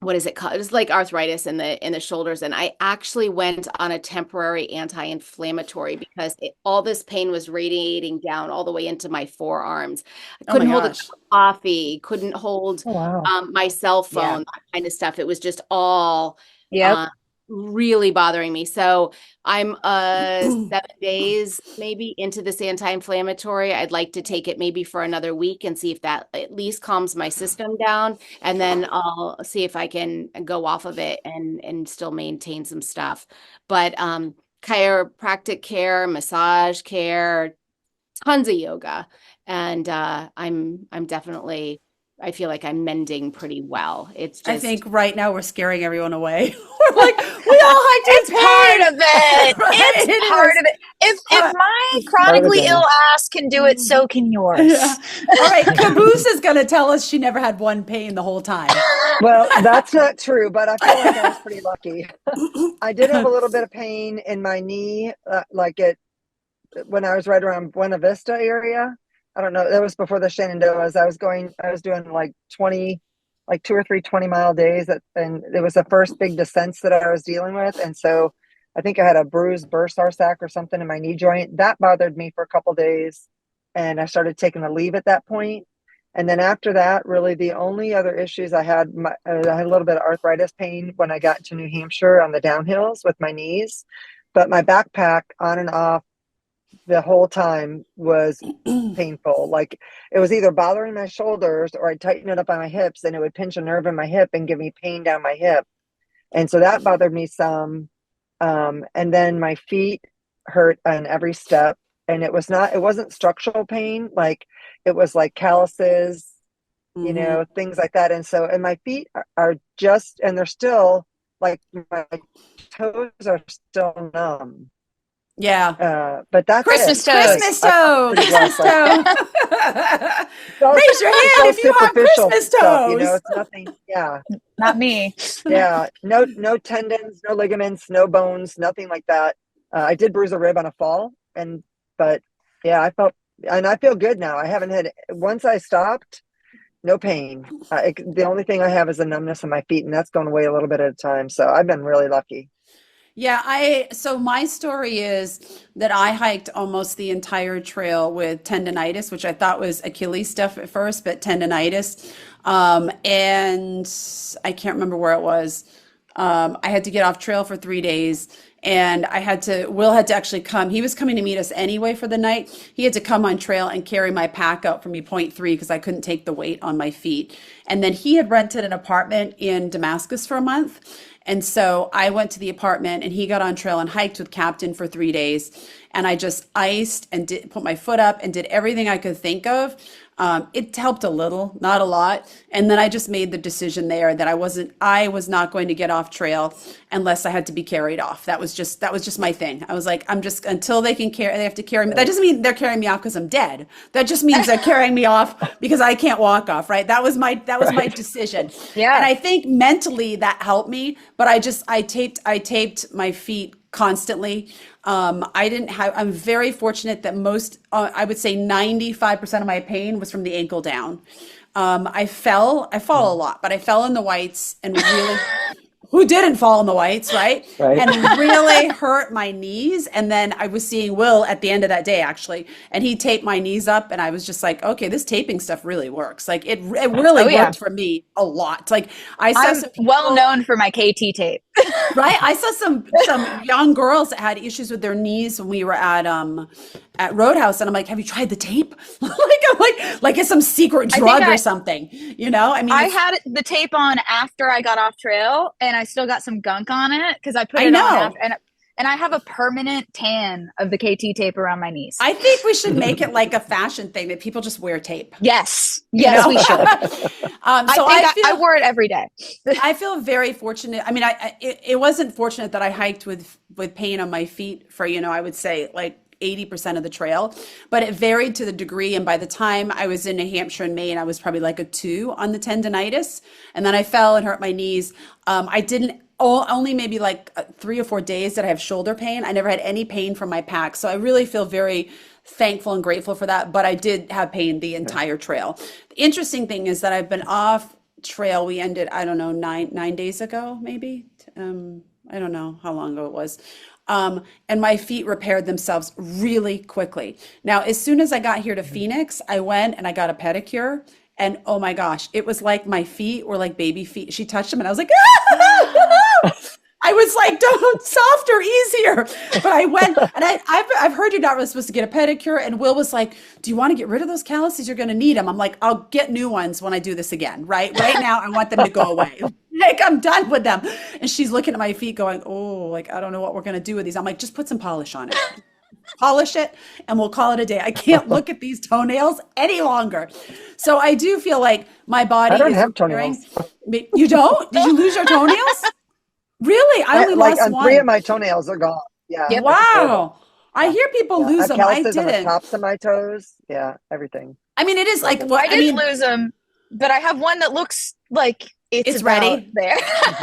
Speaker 4: what is it called? It's like arthritis in the shoulders. And I actually went on a temporary anti-inflammatory because all this pain was radiating down all the way into my forearms. I couldn't hold a cup of coffee, couldn't hold my cell phone, that kind of stuff. It was just all really bothering me. So I'm 7 days maybe into this anti-inflammatory. I'd like to take it maybe for another week and see if that at least calms my system down. And then I'll see if I can go off of it and still maintain some stuff. But chiropractic care, massage care, tons of yoga, and I'm definitely, I feel like I'm mending pretty well. It's
Speaker 1: I
Speaker 4: just
Speaker 1: think right now we're scaring everyone away. We're like, we all hiked in
Speaker 2: It's part
Speaker 1: pain.
Speaker 2: of it.
Speaker 1: Right?
Speaker 2: It's
Speaker 1: It
Speaker 2: part
Speaker 1: is.
Speaker 2: of it. If my
Speaker 5: Part of the
Speaker 2: chronically
Speaker 5: game.
Speaker 2: ill ass can do it, so can
Speaker 1: Yeah.
Speaker 2: yours.
Speaker 1: All right, Caboose is going to tell us she never had one pain the whole time.
Speaker 3: Well, that's not true, but I feel like I was pretty lucky. I did have a little bit of pain in my knee, when I was right around Buena Vista area. I don't know. That was before the Shenandoahs. I was doing like 2 or 3 20-mile days, and it was the first big descents that I was dealing with. And so I think I had a bruised bursar sac or something in my knee joint. That bothered me for a couple days. And I started taking a leave at that point. And then after that, really the only other issues I had, I had a little bit of arthritis pain when I got to New Hampshire on the downhills with my knees. But my backpack on and off the whole time was painful. Like it was either bothering my shoulders or I'd tighten it up on my hips and it would pinch a nerve in my hip and give me pain down my hip. And so that bothered me some. And then my feet hurt on every step. And it wasn't structural pain. Like it was like calluses, things like that. And so, and my feet are just, and they're still like, my toes are still numb.
Speaker 1: Yeah.
Speaker 3: But that's
Speaker 2: Christmas
Speaker 3: it.
Speaker 2: toes.
Speaker 1: Christmas toe.
Speaker 3: pretty
Speaker 1: Christmas
Speaker 3: blessed.
Speaker 1: toe. Raise your hand if you have
Speaker 3: superficial
Speaker 1: Christmas
Speaker 3: stuff,
Speaker 1: toes.
Speaker 3: it's nothing. Yeah.
Speaker 2: Not me.
Speaker 3: Yeah. No tendons, no ligaments, no bones, nothing like that. I did bruise a rib on a fall, but yeah, I feel good now. I haven't had, once I stopped, no pain. The only thing I have is a numbness in my feet, and that's going away a little bit at a time. So I've been really lucky.
Speaker 1: Yeah, so my story is that I hiked almost the entire trail with tendonitis, which I thought was Achilles stuff at first, but tendonitis. And I can't remember where it was. I had to get off trail for 3 days, and Will had to actually come. He was coming to meet us anyway for the night. He had to come on trail and carry my pack up for me, point 3, because I couldn't take the weight on my feet. And then he had rented an apartment in Damascus for a month. And so I went to the apartment and he got on trail and hiked with Captain for 3 days. And I just iced and put my foot up and did everything I could think of. It helped a little, not a lot. And then I just made the decision there that I was not going to get off trail unless I had to be carried off. That was just my thing. I was like, until they have to carry me. That doesn't mean they're carrying me off because I'm dead. That just means they're carrying me off because I can't walk off, right? That was my decision.
Speaker 2: Yeah.
Speaker 1: And I think mentally that helped me, but I taped my feet constantly. I'm very fortunate that I would say 95% of my pain was from the ankle down. I fall a lot, but I fell in the whites and really, who didn't fall in the whites, right?
Speaker 5: Right.
Speaker 1: And really hurt my knees. And then I was seeing Will at the end of that day, actually, and he taped my knees up. And I was just like, okay, this taping stuff really works. Like it really
Speaker 2: Oh, yeah.
Speaker 1: worked for me a lot. Like I saw
Speaker 2: I'm
Speaker 1: some people,
Speaker 2: well known for my KT tape.
Speaker 1: right? I saw some young girls that had issues with their knees when we were at Roadhouse, and I'm like, have you tried the tape? like it's some secret drug or something, I mean,
Speaker 2: I had the tape on after I got off trail, and I still got some gunk on it because I put
Speaker 1: I
Speaker 2: it
Speaker 1: know.
Speaker 2: on after, and I have a permanent tan of the KT tape around my knees.
Speaker 1: I think we should make it like a fashion thing that people just wear tape.
Speaker 2: Yes,
Speaker 1: You know?
Speaker 2: we should.
Speaker 1: So
Speaker 2: I wore it every day.
Speaker 1: I feel very fortunate. I mean, it wasn't fortunate that I hiked with pain on my feet for, I would say like 80% of the trail, but it varied to the degree. And by the time I was in New Hampshire and Maine, I was probably like a 2 on the tendonitis. And then I fell and hurt my knees. I didn't only maybe like 3 or 4 days that I have shoulder pain. I never had any pain from my pack. So I really feel very thankful and grateful for that. But I did have pain the entire trail. The interesting thing is that I've been off trail. We ended, I don't know, 9 days ago, maybe. I don't know how long ago it was. And my feet repaired themselves really quickly. Now, as soon as I got here to Phoenix, I went and I got a pedicure. And oh my gosh, it was like my feet were like baby feet. She touched them and I was like, I was like, don't, softer, easier. But I went and I've heard you're not really supposed to get a pedicure. And Will was like, do you want to get rid of those calluses? You're going to need them. I'm like, I'll get new ones when I do this again. Right now, I want them to go away. Like, I'm done with them. And she's looking at my feet going, oh, like, I don't know what we're going to do with these. I'm like, just put some polish on it. polish it, and we'll call it a day. I can't look at these toenails any longer. So I do feel like my body
Speaker 3: I don't
Speaker 1: is
Speaker 3: have
Speaker 1: repairing.
Speaker 3: toenails.
Speaker 1: You don't? Did you lose your toenails? Really? I only
Speaker 3: Like
Speaker 1: lost
Speaker 3: on 3 of
Speaker 1: one.
Speaker 3: my toenails are gone. Yeah,
Speaker 2: Yep.
Speaker 3: it's horrible.
Speaker 1: Wow. I
Speaker 3: Yeah,
Speaker 1: hear people
Speaker 3: yeah. I
Speaker 1: lose
Speaker 3: have
Speaker 1: them. I
Speaker 3: calluses on the
Speaker 1: didn't.
Speaker 3: tops of my toes. Yeah, everything.
Speaker 1: I mean, it is like,
Speaker 3: Broken.
Speaker 1: well,
Speaker 2: I
Speaker 1: I
Speaker 2: didn't
Speaker 1: mean,
Speaker 2: lose them, but I have one that looks like it's
Speaker 1: it's
Speaker 2: about
Speaker 1: ready.
Speaker 2: there.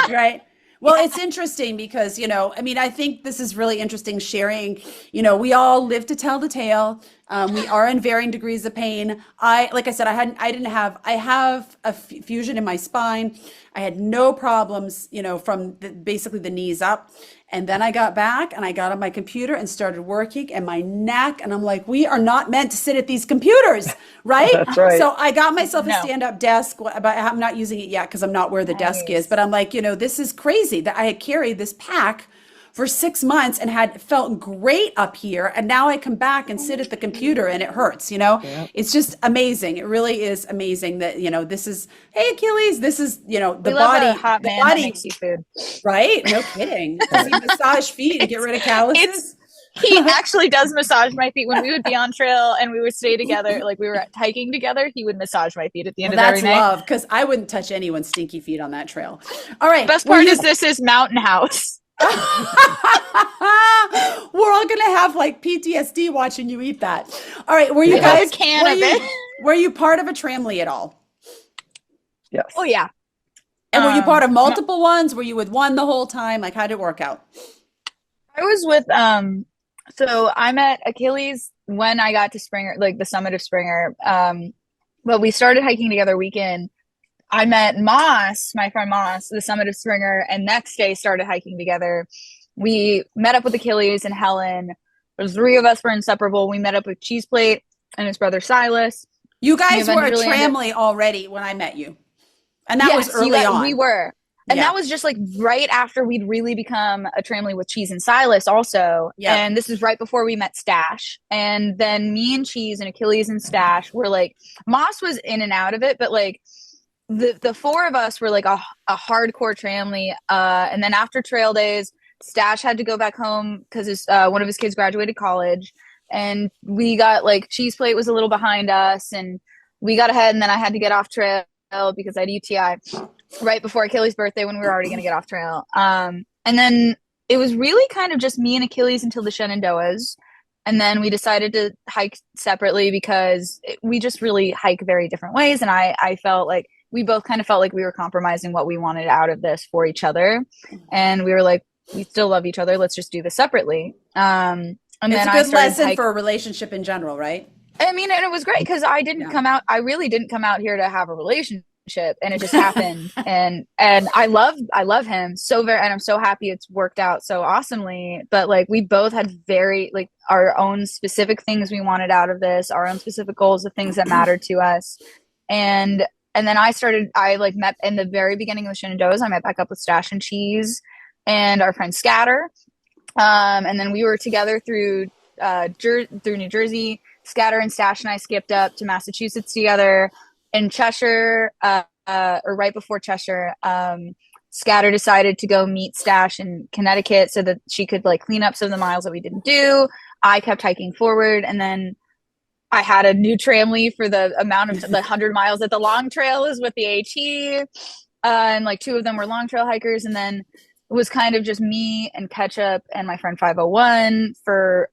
Speaker 1: Right. Well, it's interesting because, I mean, I think this is really interesting sharing. We all live to tell the tale. We are in varying degrees of pain. Like I said, I have a fusion in my spine. I had no problems, from basically the knees up. And then I got back and I got on my computer and started working and my neck. And I'm like, we are not meant to sit at these computers, right?
Speaker 3: That's right.
Speaker 1: So I got myself a
Speaker 2: No.
Speaker 1: stand-up desk, but I'm not using it yet because I'm not where the desk is.
Speaker 2: Nice.
Speaker 1: But I'm like, this is crazy that I had carried this pack for 6 months and had felt great up here. And now I come back and sit at the computer and it hurts,
Speaker 3: Yeah.
Speaker 1: It's just amazing. It really is amazing that, this is, hey, Achilles, this is,
Speaker 2: We
Speaker 1: the
Speaker 2: love
Speaker 1: body,
Speaker 2: a hot
Speaker 1: the
Speaker 2: man that
Speaker 1: body,
Speaker 2: makes you food.
Speaker 1: right? No kidding. Does he massage feet and get rid of calluses?
Speaker 2: He actually does massage my feet when we would be on trail and we would stay together, like we were hiking together. He would massage my feet at the end
Speaker 1: Well,
Speaker 2: of
Speaker 1: that's
Speaker 2: every night.
Speaker 1: love because I wouldn't touch anyone's stinky feet on that trail. All right.
Speaker 2: Best
Speaker 1: were
Speaker 2: part
Speaker 1: you-
Speaker 2: is this is mountain house.
Speaker 1: We're all gonna have like PTSD watching you eat that. All right. Were you
Speaker 2: We have a
Speaker 1: guys
Speaker 2: can
Speaker 1: were
Speaker 2: of
Speaker 1: you,
Speaker 2: it.
Speaker 1: were you part of a tramley at all?
Speaker 3: Yes.
Speaker 2: Oh yeah.
Speaker 1: And were you part of
Speaker 2: Um,
Speaker 1: multiple ones? Were you with one the whole time? Like, how did it work out?
Speaker 2: I was with so I met Achilles when I got to Springer, like the summit of Springer. But we started hiking together weekend. I met Moss, my friend Moss, the summit of Springer, and next day started hiking together. We met up with Achilles and Helen. There's 3 of us were inseparable. We met up with Cheese Plate and his brother Silas.
Speaker 1: You guys
Speaker 2: We
Speaker 1: were a
Speaker 2: eventually ended-
Speaker 1: tramley already when I met you, and that
Speaker 2: Yes,
Speaker 1: was early on.
Speaker 2: We were. And
Speaker 1: Yeah.
Speaker 2: that was just like right after we'd really become a tramley with Cheese and Silas also.
Speaker 1: Yeah.
Speaker 2: And this is right before we met Stash. And then me and Cheese and Achilles and Stash were like, Moss was in and out of it, but like the 4 of us were like a hardcore tramley. And then after trail days, Stash had to go back home because one of his kids graduated college. And we got like Cheese Plate was a little behind us and we got ahead, and then I had to get off trail because I had UTI right before Achilles' birthday when we were already going to get off trail. And then it was really kind of just me and Achilles until the Shenandoahs. And then we decided to hike separately because we just really hike very different ways. And I felt like we both kind of felt like we were compromising what we wanted out of this for each other. And we were like, we still love each other. Let's just do this separately. And
Speaker 1: It's
Speaker 2: then
Speaker 1: a
Speaker 2: I
Speaker 1: good
Speaker 2: started
Speaker 1: lesson
Speaker 2: hiking.
Speaker 1: for a relationship in general, right?
Speaker 2: I mean, and it was great because I didn't
Speaker 1: Yeah.
Speaker 2: come out. I really didn't come out here to have a relationship, and it just happened. and I love him so very, and I'm so happy it's worked out so awesomely. But like we both had very like our own specific things we wanted out of this, our own specific goals, the things that mattered to us, and then I like met in the very beginning of the Shenandoahs. I met back up with Stash and Cheese and our friend Scatter, and then we were together through New Jersey. Scatter and Stash and I skipped up to Massachusetts together. In Cheshire, or right before Cheshire, Scatter decided to go meet Stash in Connecticut so that she could like clean up some of the miles that we didn't do. I kept hiking forward, and then I had a new tramley for the amount of the 100 miles that the long trail is with the AT, and like 2 of them were long trail hikers, and then it was kind of just me and Ketchup and my friend 501 for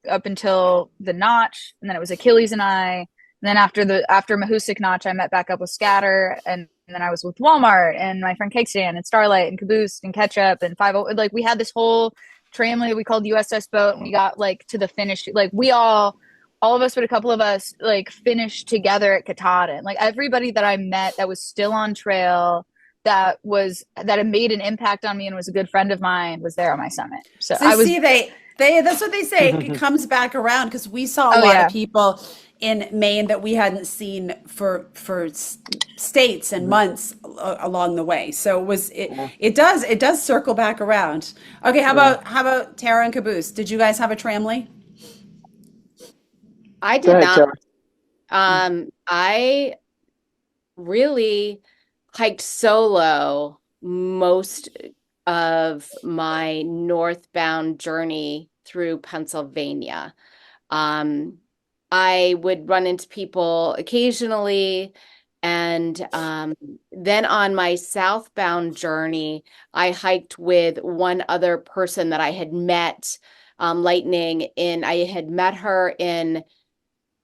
Speaker 2: up until the Notch, and then it was Achilles and I. And then after Mahusik Notch, I met back up with Scatter, and then I was with Walmart and my friend Cake Stand and Starlight and Caboose and Ketchup and 50. Like we had this whole tramley we called USS Boat, and we got like to the finish. Like we all of us, but a couple of us like finished together at Katahdin. Like everybody that I met that was still on trail that had made an impact on me and was a good friend of mine was there on my summit. So
Speaker 1: So
Speaker 2: I was
Speaker 1: see, they that's what they say. It comes back around because we saw a
Speaker 2: Oh,
Speaker 1: lot
Speaker 2: yeah.
Speaker 1: of people in Maine that we hadn't seen for states and months along the way. So it does circle back around. Okay, how about Tara and Caboose? Did you guys have a tramley?
Speaker 4: I
Speaker 5: Go
Speaker 4: did
Speaker 5: ahead,
Speaker 4: not.
Speaker 5: Tara.
Speaker 4: I really hiked solo most of my northbound journey through Pennsylvania. I would run into people occasionally. And then on my southbound journey, I hiked with one other person that I had met, Lightning, I had met her in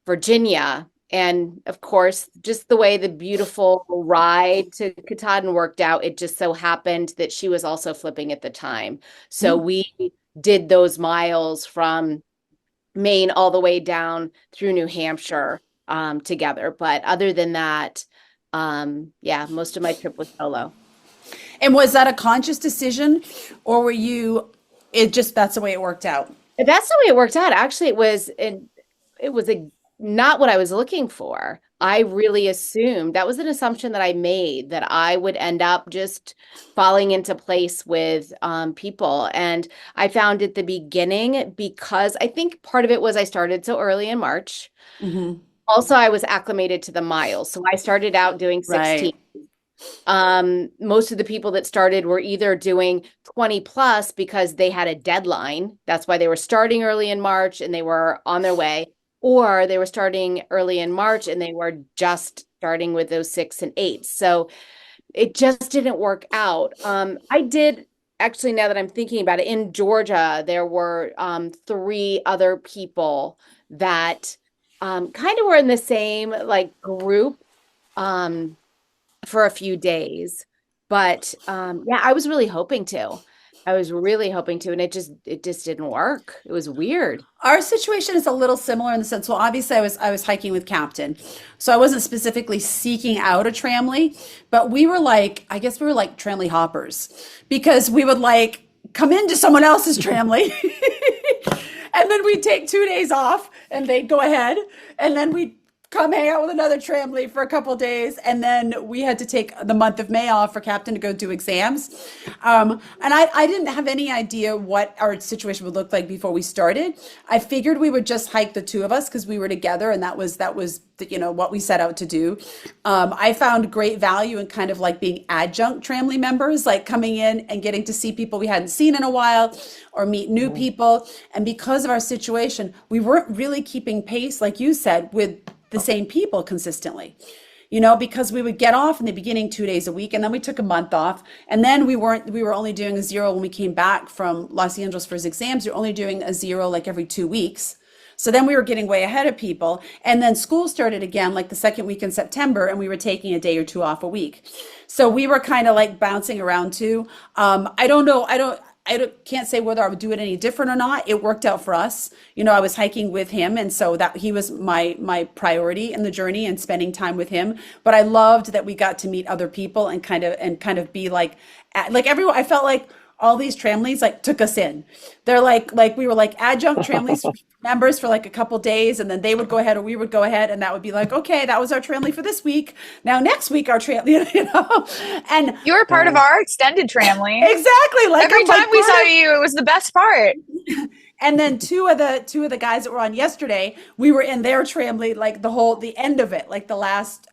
Speaker 4: Virginia. And of course, just the way the beautiful ride to Katahdin worked out, it just so happened that she was also flipping at the time. So we did those miles from Maine all the way down through New Hampshire together. But other than that, yeah, most of my trip was solo.
Speaker 1: And was that a conscious decision, or were you, that's the way it worked out?
Speaker 4: That's the way it worked out. Actually, it was not what I was looking for. I really assumed that was an assumption that I made, that I would end up just falling into place with people. And I found at the beginning, because I think part of it was I started so early in March.
Speaker 1: Mm-hmm.
Speaker 4: Also, I was acclimated to the miles. So I started out doing 16.
Speaker 1: Right.
Speaker 4: Most of the people that started were either doing 20 plus because they had a deadline. That's why they were starting early in March and they were on their way, or they were starting early in March and they were just starting with those 6 and 8. So it just didn't work out. I did actually, now that I'm thinking about it, in Georgia, there were 3 other people that kind of were in the same like group. For a few days. But yeah, I was really hoping to. I was really hoping to, and it just didn't work. It was weird.
Speaker 1: Our situation is a little similar in the sense, well, obviously I was hiking with Captain. So I wasn't specifically seeking out a tramley, but we were like, I guess we were like tramley hoppers, because we would like come into someone else's tramley and then we'd take 2 days off and they'd go ahead, and then we'd come hang out with another tramley for a couple days, and then we had to take the month of May off for Captain to go do exams. And I didn't have any idea what our situation would look like before we started. I figured we would just hike the 2 of us because we were together, and that was what we set out to do. I found great value in kind of like being adjunct tramley members, like coming in and getting to see people we hadn't seen in a while or meet new people. And because of our situation, we weren't really keeping pace, like you said, with the same people consistently, because we would get off in the beginning 2 days a week, and then we took a month off, and then we were only doing a 0 when we came back from Los Angeles for his exams. We were only doing a 0 like every 2 weeks. So then we were getting way ahead of people, and then school started again like the second week in September, and we were taking a day or 2 off a week. So we were kind of like bouncing around too. I don't know. Can't say whether I would do it any different or not. It worked out for us. I was hiking with him, and so that he was my priority in the journey and spending time with him. But I loved that we got to meet other people and kind of be like everyone. I felt like all these tramleys like took us in. They're like we were like adjunct tramleys members for like a couple days, and then they would go ahead or we would go ahead, and that would be like, okay, that was our tramley for this week. Now next week our tramley, and
Speaker 2: You were part of our extended tramley.
Speaker 1: exactly, like
Speaker 2: Every
Speaker 1: I'm like
Speaker 2: time we
Speaker 1: part
Speaker 2: saw
Speaker 1: of-
Speaker 2: you, it was the best part.
Speaker 1: And then two of the guys that were on yesterday, we were in their tramley like the end of it, like the last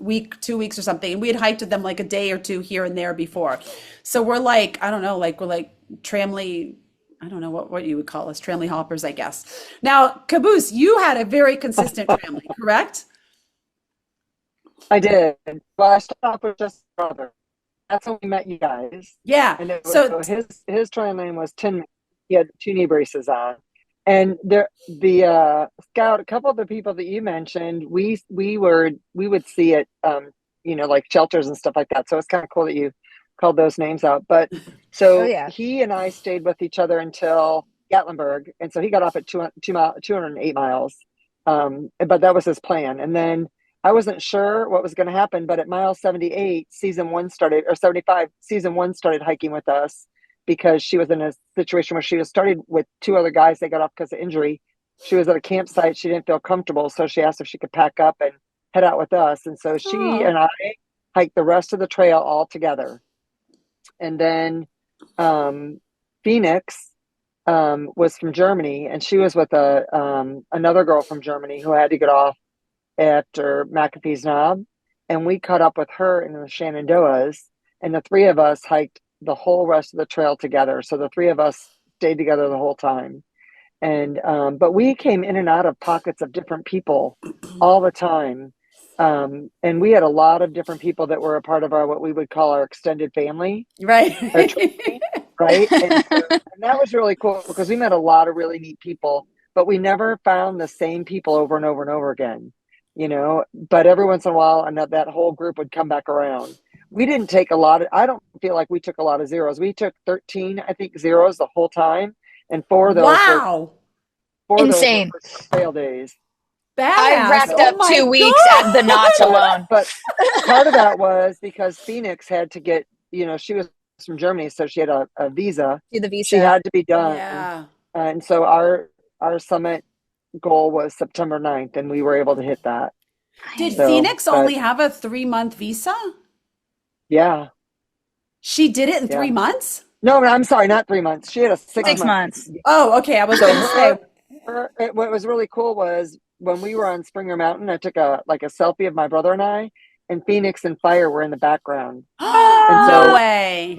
Speaker 1: week, 2 weeks or something. And we had hiked with them like a day or 2 here and there before. So we're like, I don't know, like we're like tramley, I don't know what you would call us, tramley hoppers, I guess. Now, Caboose, you had a very consistent tramley, correct?
Speaker 5: I did. Well, I stopped with just brother. That's when we met you guys.
Speaker 1: Yeah.
Speaker 5: And it was,
Speaker 1: So
Speaker 5: so his trail name was Tin. He had 2 knee braces on, and the scout, a couple of the people that you mentioned, we would see it, like shelters and stuff like that. So it's kind of cool that you called those names out. But so
Speaker 2: Oh, yeah.
Speaker 5: he and I stayed with each other until Gatlinburg, and so he got off at 208 miles. But that was his plan, and then I wasn't sure what was going to happen. But at mile 78, season 1 started, or 75, season 1 started hiking with us, because she was in a situation where she was started with 2 other guys. They got off because of injury. She was at a campsite. She didn't feel comfortable. So she asked if she could pack up and head out with us. And so she and I hiked the rest of the trail all together. And then Phoenix was from Germany, and she was with another girl from Germany who had to get off after McAfee's Knob. And we caught up with her in the Shenandoahs, and the 3 of us hiked the whole rest of the trail together. So the 3 of us stayed together the whole time. And but we came in and out of pockets of different people all the time. And we had a lot of different people that were a part of our what we would call our extended family,
Speaker 1: Right.
Speaker 5: our tribe, right? And that was really cool because we met a lot of really neat people, but we never found the same people over and over and over again, you know. But every once in a while, and that whole group would come back around. We didn't take a lot of, I don't feel like we took a lot of zeros. We took 13, I think, zeros the whole time. And four of those
Speaker 1: Wow.
Speaker 2: Insane.
Speaker 5: were trail days.
Speaker 1: Badass.
Speaker 2: I racked
Speaker 1: Oh
Speaker 2: up
Speaker 1: my
Speaker 2: 2 weeks at the notch alone.
Speaker 5: But part of that was because Phoenix had to get, you know, she was from Germany, so she had a visa.
Speaker 2: Do the visa.
Speaker 5: She had to be done.
Speaker 1: Yeah.
Speaker 5: And so our summit goal was September 9th, and we were able to hit that.
Speaker 1: Did
Speaker 5: So,
Speaker 1: Phoenix
Speaker 5: but-
Speaker 1: only have a 3-month visa?
Speaker 5: Yeah.
Speaker 1: She did it in
Speaker 5: Yeah.
Speaker 1: 3 months?
Speaker 5: No, I'm sorry, not 3 months. She had a 6
Speaker 2: 6
Speaker 5: month.
Speaker 2: months.
Speaker 1: Oh, okay. I was
Speaker 5: So
Speaker 1: going to say.
Speaker 5: what was really cool was when we were on Springer Mountain, I took a selfie of my brother and I, and Phoenix and Fire were in the background.
Speaker 1: No
Speaker 5: so-
Speaker 1: way.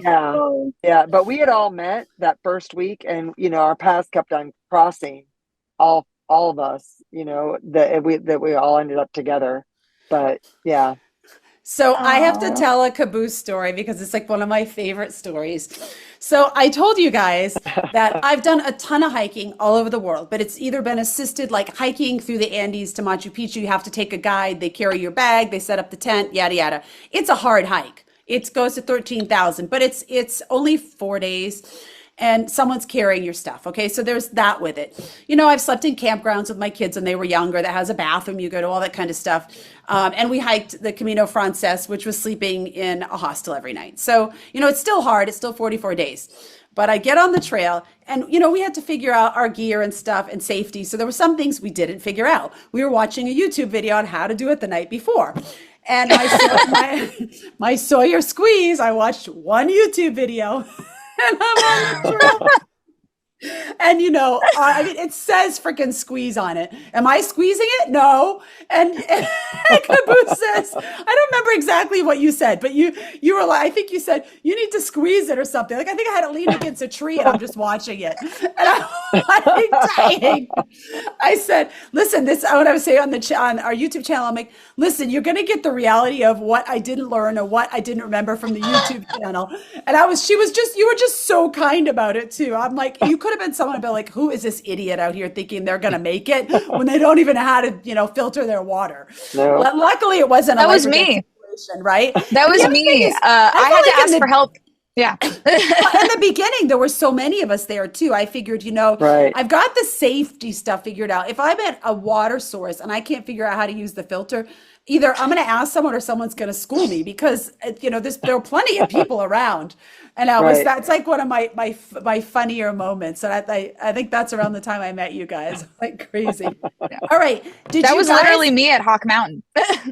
Speaker 5: Yeah. But we had all met that first week, and you know, our paths kept on crossing. All of us, you know, that we all ended up together. But yeah.
Speaker 1: So I have to
Speaker 2: Aw.
Speaker 1: tell a caboose story because it's like one of my favorite stories. So I told you guys that I've done a ton of hiking all over the world, but it's either been assisted, like hiking through the Andes to Machu Picchu. You have to take a guide. They carry your bag. They set up the tent, yada, yada. It's a hard hike. It goes to 13,000, but it's only 4 days. And someone's carrying your stuff. Okay. So there's that with it. You know, I've slept in campgrounds with my kids when they were younger that has a bathroom, you go to all that kind of stuff. And we hiked the Camino Frances, which was sleeping in a hostel every night. So, you know, it's still hard. It's still 44 days. But I get on the trail and, you know, we had to figure out our gear and stuff and safety. So there were some things we didn't figure out. We were watching a YouTube video on how to do it the night before. And my Sawyer squeeze, I watched one YouTube video. And I'm on the trail. And you know, I mean, it says freaking squeeze on it. Am I squeezing it? No. And Caboose says, I don't remember exactly what you said, but you were like, I think you said you need to squeeze it or something. Like I think I had it leaned against a tree and I'm just watching it. And I'm like dying. I said, listen, this what I was saying on our YouTube channel. I'm like, listen, you're gonna get the reality of what I didn't learn or what I didn't remember from the YouTube channel. And you were just so kind about it too. I'm like, you could have been someone about like, who is this idiot out here thinking they're going to make it when they don't even know how to, you know, filter their water.
Speaker 5: No.
Speaker 1: Luckily it wasn't
Speaker 2: That was me.
Speaker 1: situation, right?
Speaker 2: That was me. I had to ask for help. Yeah.
Speaker 1: In the beginning, there were so many of us there too. I figured, you know,
Speaker 5: Right.
Speaker 1: I've got the safety stuff figured out. If I'm at a water source and I can't figure out how to use the filter, either I'm going to ask someone or someone's going to school me because, you know, there are plenty of people around. And that's like one of my funnier moments. And I think that's around the time I met you guys. Like crazy. All right.
Speaker 2: That was literally me at Hawk Mountain.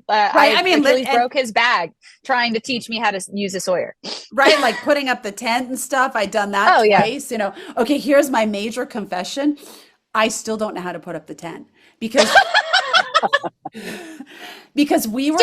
Speaker 2: I mean, Achilles
Speaker 1: and-
Speaker 2: broke his bag trying to teach me how to use a Sawyer.
Speaker 1: Right, like putting up the tent and stuff. I'd done that twice, you know. Okay, here's my major confession. I still don't know how to put up the tent because we were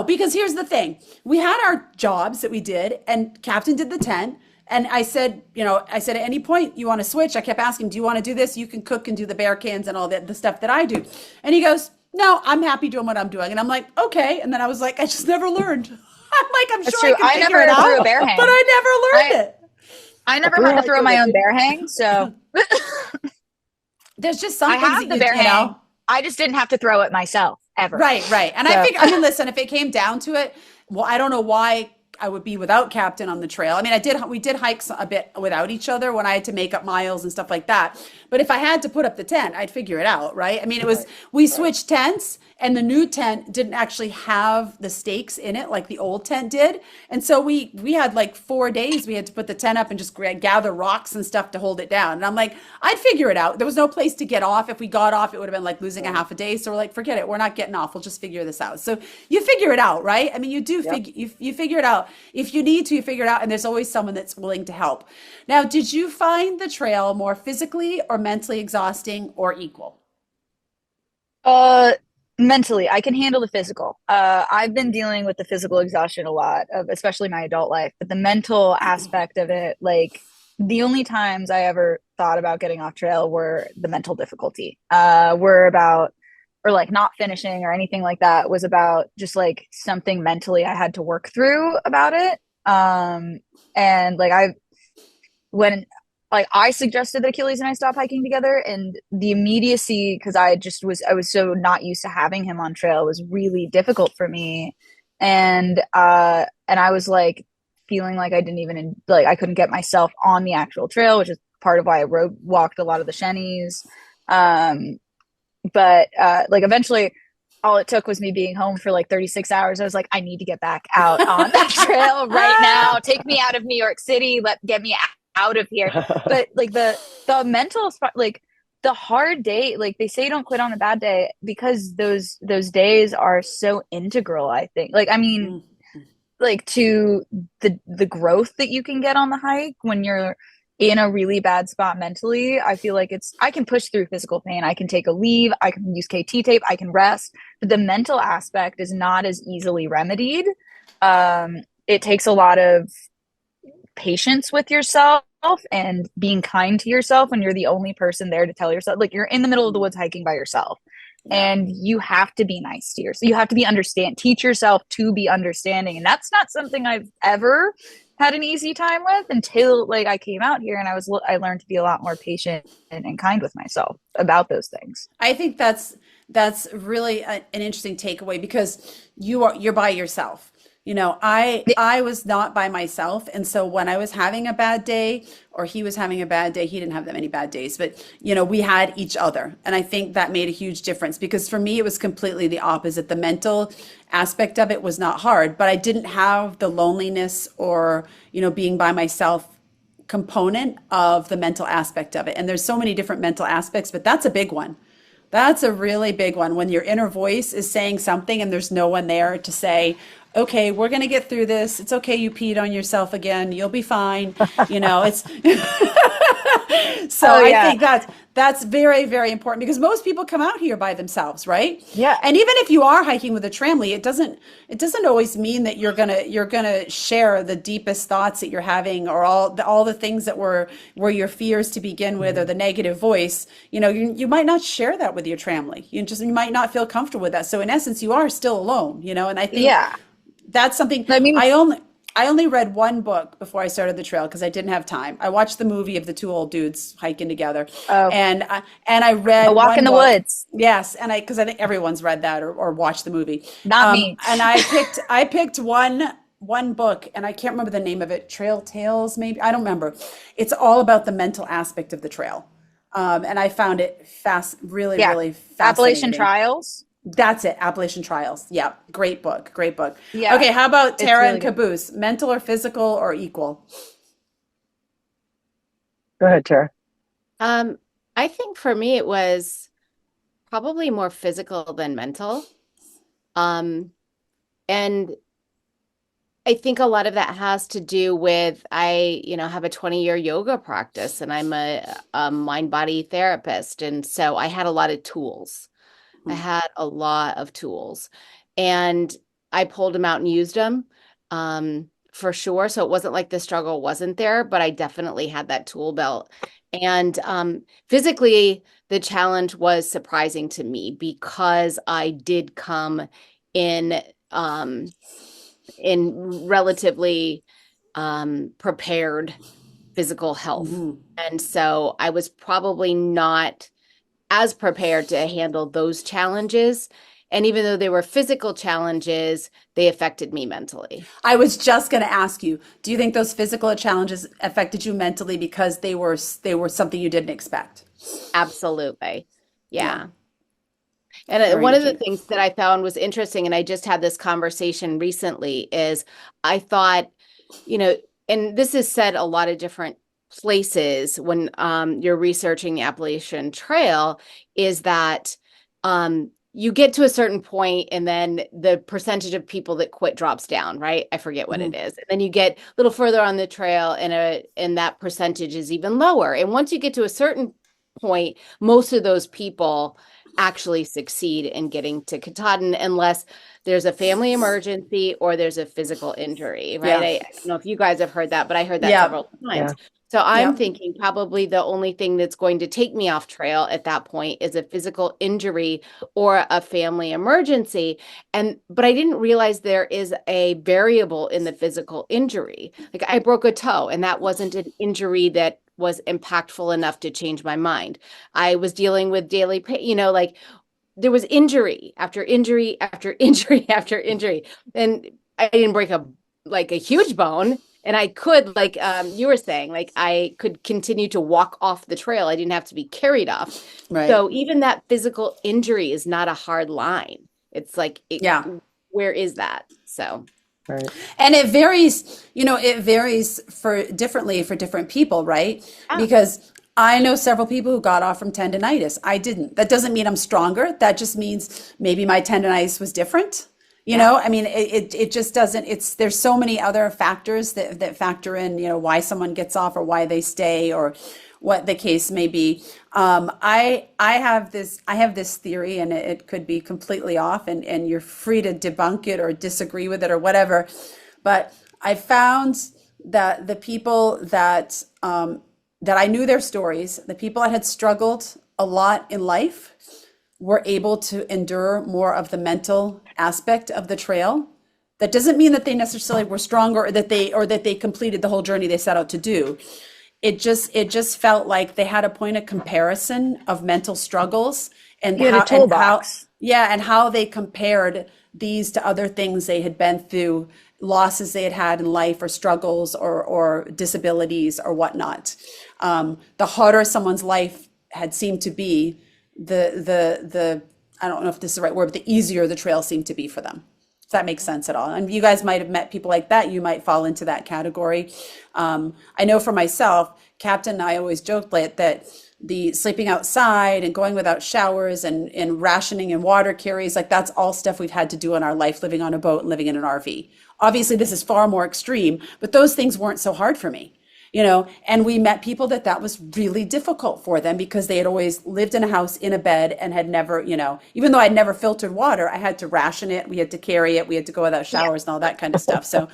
Speaker 1: because here's the thing. We had our jobs that we did and Captain did the tent. And I said, at any point you want to switch? I kept asking, do you want to do this? You can cook and do the bear cans and all the stuff that I do. And he goes, no, I'm happy doing what I'm doing. And I'm like, okay. And then I was like, I just never learned. I'm like, I'm
Speaker 2: That's
Speaker 1: sure
Speaker 2: true.
Speaker 1: I can
Speaker 2: I
Speaker 1: figure
Speaker 2: never
Speaker 1: it
Speaker 2: threw
Speaker 1: out,
Speaker 2: a bear hang.
Speaker 1: but I never learned it.
Speaker 2: I never had to throw my own bear hang, so
Speaker 1: There's just some
Speaker 2: I
Speaker 1: things
Speaker 2: have
Speaker 1: that
Speaker 2: the bear hang. I just didn't have to throw it myself ever.
Speaker 1: Right. And
Speaker 2: So-
Speaker 1: I figure, listen, if it came down to it, well, I don't know why I would be without Captain on the trail. I mean, we did hike a bit without each other when I had to make up miles and stuff like that. But if I had to put up the tent, I'd figure it out, right? I mean, we switched tents and the new tent didn't actually have the stakes in it like the old tent did. And so we had like 4 days we had to put the tent up and just gather rocks and stuff to hold it down. And I'm like, I'd figure it out. There was no place to get off. If we got off, it would have been like losing a half a day. So we're like, forget it. We're not getting off. We'll just figure this out. So you figure it out, right? I mean, you do you figure it out. If you need to, you figure it out. And there's always someone that's willing to help. Now, did you find the trail more physically or mentally exhausting or equal?
Speaker 2: Mentally, I can handle the physical. I've been dealing with the physical exhaustion a lot, especially my adult life, but the mental aspect of it, like the only times I ever thought about getting off trail were the mental difficulty. Or like not finishing or anything like that, was about just like something mentally I had to work through about it. And like when like I suggested that Achilles and I stop hiking together, and the immediacy, because I was so not used to having him on trail, was really difficult for me. And I was like feeling like I didn't even like I couldn't get myself on the actual trail, which is part of why I walked a lot of the shennies. But like eventually all it took was me being home for like 36 hours. I was like, I need to get back out on that trail right now. Take me out of New York City. Get me out of here. But like the mental spot, like the hard day, like they say don't quit on a bad day, because those days are so integral, I think. Like, I mean, like to the growth that you can get on the hike when you're in a really bad spot mentally. I feel like I can push through physical pain. I can take a leave. I can use KT tape. I can rest. But the mental aspect is not as easily remedied. It takes a lot of patience with yourself and being kind to yourself when you're the only person there to tell yourself, like you're in the middle of the woods hiking by yourself. And you have to be nice to yourself. You have to teach yourself to be understanding. And that's not something I've ever had an easy time with until like I came out here, and I learned to be a lot more patient and kind with myself about those things.
Speaker 1: I think that's really an interesting takeaway, because you're by yourself. You know, I was not by myself. And so when I was having a bad day, or he was having a bad day, he didn't have that many bad days, but you know, we had each other. And I think that made a huge difference, because for me, it was completely the opposite. The mental aspect of it was not hard, but I didn't have the loneliness or, you know, being by myself component of the mental aspect of it. And there's so many different mental aspects, but that's a big one. That's a really big one, when your inner voice is saying something and there's no one there to say, okay, we're going to get through this. It's okay. You peed on yourself again. You'll be fine. You know, it's so I think that's very, very important, because most people come out here by themselves, right?
Speaker 2: Yeah.
Speaker 1: And even if you are hiking with a tramily, it doesn't always mean that you're gonna share the deepest thoughts that you're having, or all the things that were your fears to begin with, or the negative voice. You know, you might not share that with your tramily. You might not feel comfortable with that. So in essence, you are still alone. You know, and I think that's something. I mean, I only read one book before I started the trail, because I didn't have time. I watched the movie of the two old dudes hiking together, and I read
Speaker 2: A Walk in the Woods.
Speaker 1: Yes, and because I think everyone's read that or watched the movie.
Speaker 2: Not me.
Speaker 1: And I picked one book, and I can't remember the name of it. Trail Tales, maybe, I don't remember. It's all about the mental aspect of the trail, and I found it really fascinating.
Speaker 2: Appalachian Trails.
Speaker 1: That's it. Appalachian Trials. Yeah. Great book. Great book.
Speaker 2: Yeah.
Speaker 1: Okay. How about Tara
Speaker 2: really
Speaker 1: and Caboose? Mental or physical or equal?
Speaker 3: Go ahead, Tara.
Speaker 4: I think for me it was probably more physical than mental. And I think a lot of that has to do with I have a 20-year yoga practice, and I'm a mind-body therapist. And so I had a lot of tools. I had a lot of tools, and I pulled them out and used them for sure. So it wasn't like the struggle wasn't there, but I definitely had that tool belt. And physically, the challenge was surprising to me, because I did come in relatively prepared physical health. And so I was probably not as prepared to handle those challenges. And even though they were physical challenges, they affected me mentally.
Speaker 1: I was just going to ask you, do you think those physical challenges affected you mentally because they were something you didn't expect?
Speaker 4: Absolutely. Yeah. And one of the things that I found was interesting, and I just had this conversation recently, is I thought, and this is said a lot of different places when you're researching the Appalachian Trail, is that you get to a certain point and then the percentage of people that quit drops down, right? I forget what it is. And then you get a little further on the trail and that percentage is even lower. And once you get to a certain point, most of those people actually succeed in getting to Katahdin, unless there's a family emergency or there's a physical injury, right? I don't know if you guys have heard that, but I heard that several times. So I'm
Speaker 1: Yep.
Speaker 4: thinking probably the only thing that's going to take me off trail at that point is a physical injury or a family emergency. But I didn't realize there is a variable in the physical injury. Like I broke a toe, and that wasn't an injury that was impactful enough to change my mind. I was dealing with daily pain, like there was injury after injury after injury after injury. And I didn't break a huge bone. And I could, like you were saying, like I could continue to walk off the trail. I didn't have to be carried off.
Speaker 1: Right.
Speaker 4: So even that physical injury is not a hard line. It's like,
Speaker 1: Yeah.
Speaker 4: where is that? So.
Speaker 5: Right.
Speaker 1: And it varies, it varies differently for different people, right?
Speaker 2: Yeah.
Speaker 1: Because I know several people who got off from tendonitis. I didn't. That doesn't mean I'm stronger. That just means maybe my tendonitis was different. I mean, it just doesn't, there's so many other factors that factor in, why someone gets off or why they stay or what the case may be. I have this theory, and it could be completely off, and you're free to debunk it or disagree with it or whatever. But I found that the people that I knew their stories, the people that had struggled a lot in life, were able to endure more of the mental aspect of the trail. That doesn't mean that they necessarily were stronger or that they completed the whole journey they set out to do. It just felt like they had a point of comparison of mental struggles and
Speaker 2: You had a toolbox.
Speaker 1: and how they compared these to other things they had been through, losses they had in life or struggles or disabilities or whatnot. The harder someone's life had seemed to be, the I don't know if this is the right word, but the easier the trail seemed to be for them. If that makes sense at all. And you guys might have met people like that. You might fall into that category. I know for myself, Captain and I always joked that the sleeping outside and going without showers and rationing and water carries, like that's all stuff we've had to do in our life, living on a boat and living in an RV. Obviously, this is far more extreme, but those things weren't so hard for me. And we met people that was really difficult for them because they had always lived in a house in a bed and had never, even though I'd never filtered water, I had to ration it. We had to carry it. We had to go without showers and all that kind of stuff. So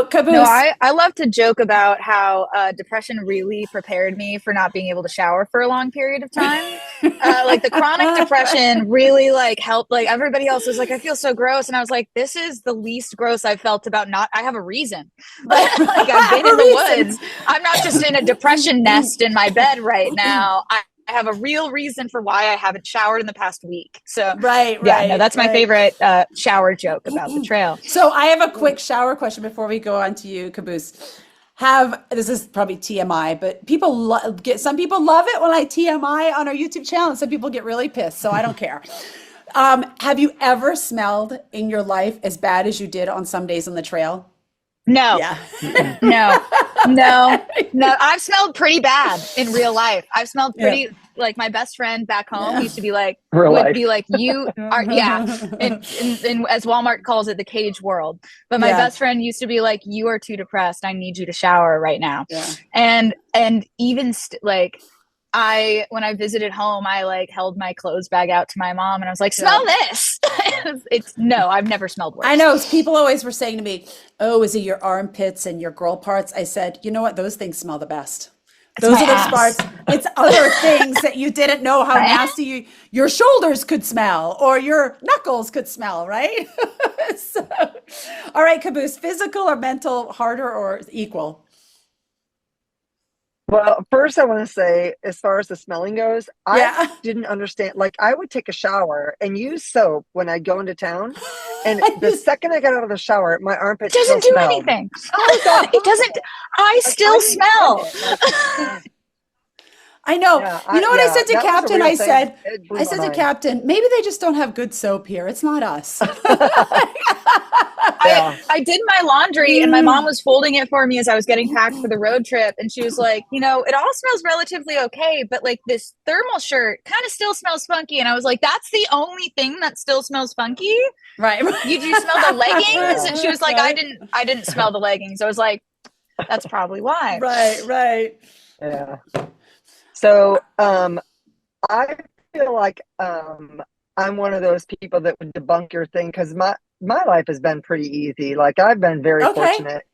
Speaker 1: Caboose.
Speaker 2: No, I love to joke about how depression really prepared me for not being able to shower for a long period of time. Like the chronic depression really helped. Like everybody else was like, I feel so gross. And I was like, this is the least gross I've felt about I have a reason. Like I've been in the woods. I'm not just in a depression nest in my bed right now. I have a real reason for why I haven't showered in the past week. So that's my favorite shower joke about the trail.
Speaker 1: So I have a quick shower question before we go on to you, Caboose. This is probably TMI, but some people love it when I TMI on our YouTube channel, and some people get really pissed. So I don't care. Have you ever smelled in your life as bad as you did on some days on the trail?
Speaker 2: No.
Speaker 1: Yeah.
Speaker 2: No. I've smelled pretty bad in real life. I've smelled pretty, like my best friend back home used to be like, you are, and as Walmart calls it, the cage world. But my best friend used to be like, you are too depressed. I need you to shower right now. Yeah. And even when I visited home, I held my clothes bag out to my mom and I was like, smell this. I've never smelled worse.
Speaker 1: I know people always were saying to me, oh, is it your armpits and your girl parts? I said, you know what? Those things smell the best. Those are the parts. It's other things that you didn't know how nasty your shoulders could smell or your knuckles could smell, right? All right, Caboose, physical or mental, harder or equal?
Speaker 3: Well, first I want to say, as far as the smelling goes, I didn't understand. Like, I would take a shower and use soap when I'd go into town. And the second I got out of the shower, my armpit
Speaker 2: doesn't do anything. Oh, it doesn't. I still smell.
Speaker 1: I know. You know what I said to Captain? I said to Captain, maybe they just don't have good soap here. It's not us.
Speaker 2: I did my laundry and my mom was folding it for me as I was getting packed for the road trip. And she was like, it all smells relatively okay, but this thermal shirt kind of still smells funky. And I was like, that's the only thing that still smells funky.
Speaker 1: Right.
Speaker 2: Did you smell the leggings? And she was like, I didn't smell the leggings. I was like, that's probably why.
Speaker 1: Right.
Speaker 3: Yeah. So, I feel like, I'm one of those people that would debunk your thing because my life has been pretty easy. Like I've been very fortunate,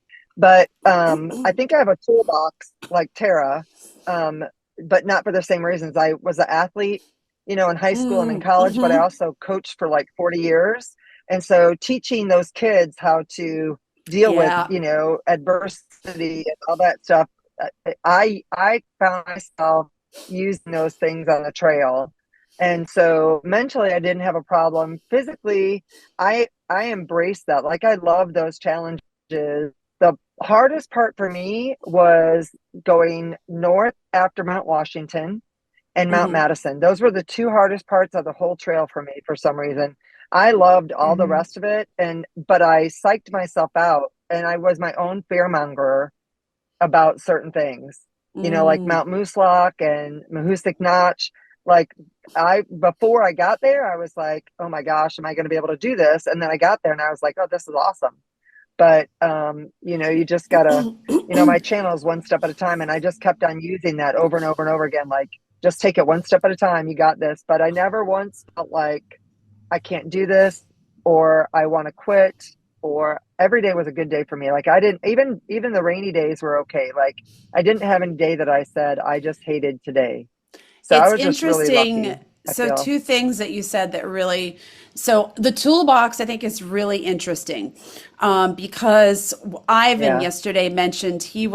Speaker 3: But I think I have a toolbox like Tara, but not for the same reasons. I was an athlete, in high school and in college, but I also coached for like 40 years. And so teaching those kids how to deal with,
Speaker 1: Yeah.
Speaker 3: adversity and all that stuff, I found myself using those things on the trail. And so mentally, I didn't have a problem. Physically, I embraced that. Like, I love those challenges. The hardest part for me was going north after Mount Washington and Mount Madison. Those were the two hardest parts of the whole trail for me for some reason. I loved all the rest of it, but I psyched myself out, and I was my own fearmonger about certain things. Like Mount Mooselock and Mahoosuc Notch. Like, before I got there, I was like, oh my gosh, am I going to be able to do this? And then I got there and I was like, oh, this is awesome. But, you just gotta, my channel is one step at a time. And I just kept on using that over and over and over again. Like, just take it one step at a time. You got this. But I never once felt like I can't do this, or I want to quit, or every day was a good day for me. Like, I didn't, even the rainy days were okay. Like, I didn't have any day that I said, I just hated today. So I was just really lucky.
Speaker 1: So two things that you said that really, so the toolbox I think is really interesting, because Ivan yesterday mentioned he's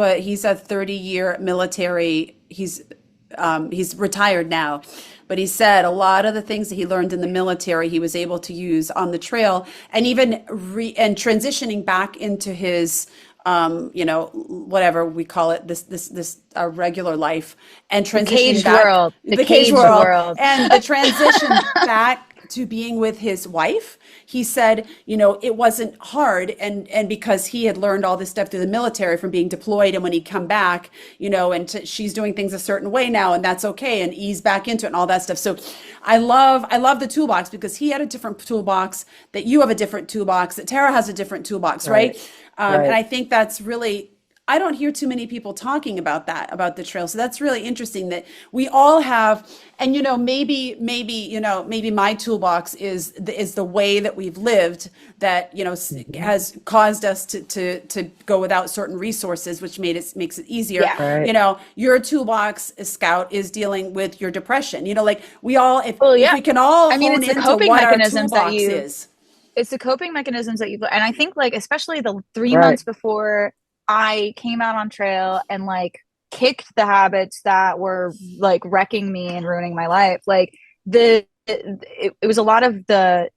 Speaker 1: a 30-year military. He's retired now, but he said a lot of the things that he learned in the military he was able to use on the trail, and even and transitioning back into his whatever we call it, this regular life, and transitioning back
Speaker 2: the cage world,
Speaker 1: and the transition back to being with his wife. He said, it wasn't hard, and because he had learned all this stuff through the military from being deployed, and when he come back, she's doing things a certain way now, and that's okay, and ease back into it and all that stuff. So I love the toolbox, because he had a different toolbox, that you have a different toolbox, that Tara has a different toolbox, right? And I think that's really, I don't hear too many people talking about that, about the trail. So that's really interesting that we all have, and maybe my toolbox is the way that we've lived that, has caused us to go without certain resources, which makes it easier.
Speaker 2: Yeah.
Speaker 3: Right.
Speaker 1: Your toolbox, Scout, is dealing with your depression. Like, we all, if we can all hone
Speaker 2: it's the
Speaker 1: into
Speaker 2: coping
Speaker 1: what our
Speaker 2: mechanisms
Speaker 1: toolbox
Speaker 2: that
Speaker 1: is.
Speaker 2: it's the coping mechanisms that and I think, like, especially the 3 months before I came out on trail and like kicked the habits that were like wrecking me and ruining my life, like it was a lot of the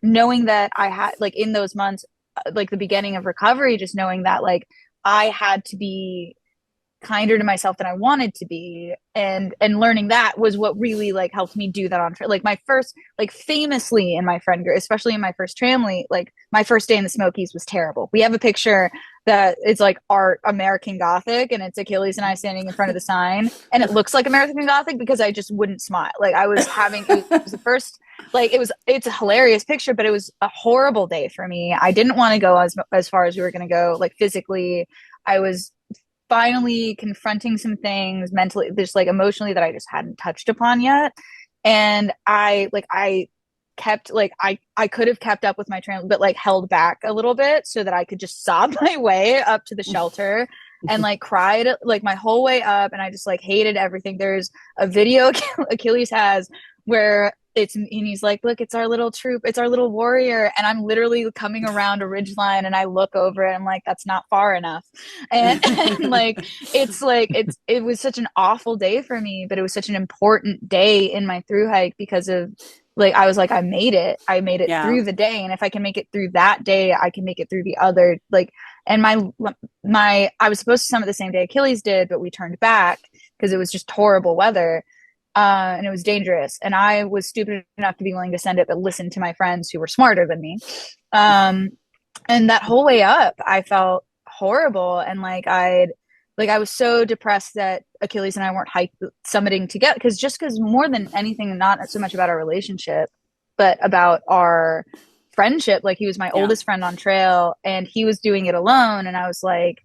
Speaker 2: knowing that I had, like, in those months, like the beginning of recovery, just knowing that like I had to be kinder to myself than I wanted to be, and learning that was what really like helped me do that on trail. Like, my first, like, famously in my friend group, especially in my first tramily, like my first day in the Smokies was terrible. We have a picture that it's like art American Gothic, and it's Achilles and I standing in front of the sign, and it looks like American Gothic because I just wouldn't smile. Like, I was having, it was the first, like, it's a hilarious picture, but it was a horrible day for me. I didn't want to go as far as we were going to go, like, physically. I was finally confronting some things mentally, just like emotionally, that I just hadn't touched upon yet. And I kept, like, I could have kept up with my train, but like held back a little bit so that I could just sob my way up to the shelter and like cried like my whole way up. And I just like hated everything. There's a video Achilles has where and he's like, look, it's our little troop, it's our little warrior, and I'm literally coming around a ridge line, and I look over it and I'm like, that's not far enough. And like, it was such an awful day for me, but it was such an important day in my thru hike, because of, like, I was like, I made it through the day, and if I can make it through that day, I can make it through the other. Like, and my I was supposed to summit the same day Achilles did, but we turned back because it was just horrible weather. And it was dangerous, and I was stupid enough to be willing to send it, but listen to my friends who were smarter than me. And that whole way up, I felt horrible, and like I was so depressed that Achilles and I weren't summiting together, because more than anything, not so much about our relationship, but about our friendship. Like, he was my oldest friend on trail, and he was doing it alone, and I was like,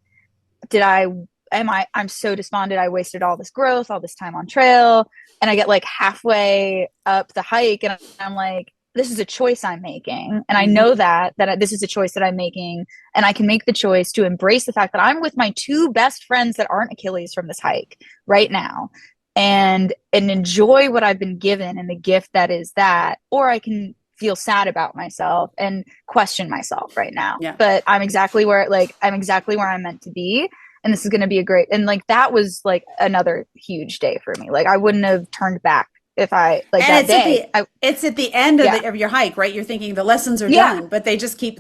Speaker 2: I'm so despondent. I wasted all this growth, all this time on trail. And I get like halfway up the hike, and I'm like, this is a choice I'm making, and I know that this is a choice that I'm making, and I can make the choice to embrace the fact that I'm with my two best friends that aren't Achilles from this hike right now, and enjoy what I've been given and the gift that is that, or I can feel sad about myself and question myself right now.
Speaker 1: Yeah.
Speaker 2: But I'm exactly where I'm meant to be. And this is going to be a great, and like, that was like another huge day for me. Like, I wouldn't have turned back if I, like,
Speaker 1: And
Speaker 2: that day.
Speaker 1: it's at the end of,
Speaker 2: Yeah.
Speaker 1: of your hike, right? You're thinking the lessons are
Speaker 2: Yeah.
Speaker 1: done, but they just keep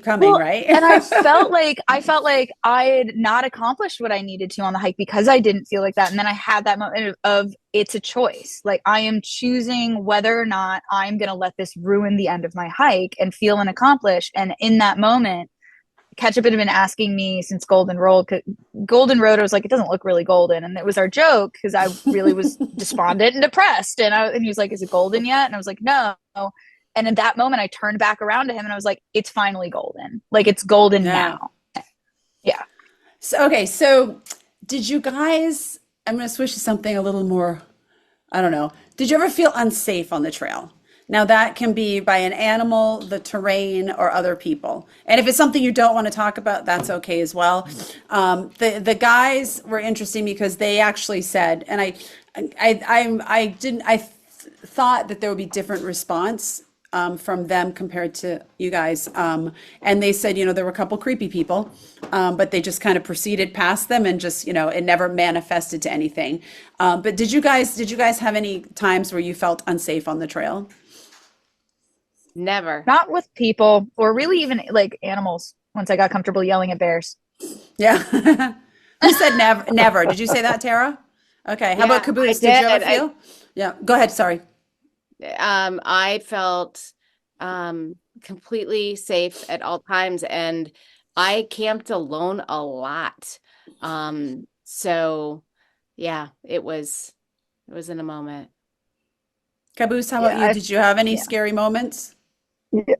Speaker 1: coming,
Speaker 2: Well,
Speaker 1: right?
Speaker 2: and I felt like I had not accomplished what I needed to on the hike because I didn't feel like that. And then I had that moment of it's a choice. Like, I am choosing whether or not I'm going to let this ruin the end of my hike and feel unaccomplished. And in that moment, Ketchup had been asking me since Golden Road, I was like, it doesn't look really golden. And it was our joke because I really was despondent and depressed. And he was like, is it golden yet? And I was like, no. And in that moment, I turned back around to him and I was like, it's finally golden. Like, it's golden now. Yeah.
Speaker 1: So, okay. So did you guys, I'm going to switch to something a little more, I don't know. Did you ever feel unsafe on the trail? Now that can be by an animal, the terrain, or other people. And if it's something you don't want to talk about, that's okay as well. The guys were interesting because they actually said, and I thought that there would be different response from them compared to you guys. And they said, there were a couple creepy people, but they just kind of proceeded past them and just, it never manifested to anything. But did you guys have any times where you felt unsafe on the trail?
Speaker 4: Never.
Speaker 2: Not with people or really even like animals once I got comfortable yelling at bears.
Speaker 1: Yeah. Who said never? Never. Did you say that, Tara? Okay. How about Caboose? Did you ever feel? Yeah. Go ahead. Sorry.
Speaker 4: I felt completely safe at all times, and I camped alone a lot. So yeah, it was in a moment.
Speaker 1: Caboose, how about you? Did you have any scary moments?
Speaker 5: Yeah.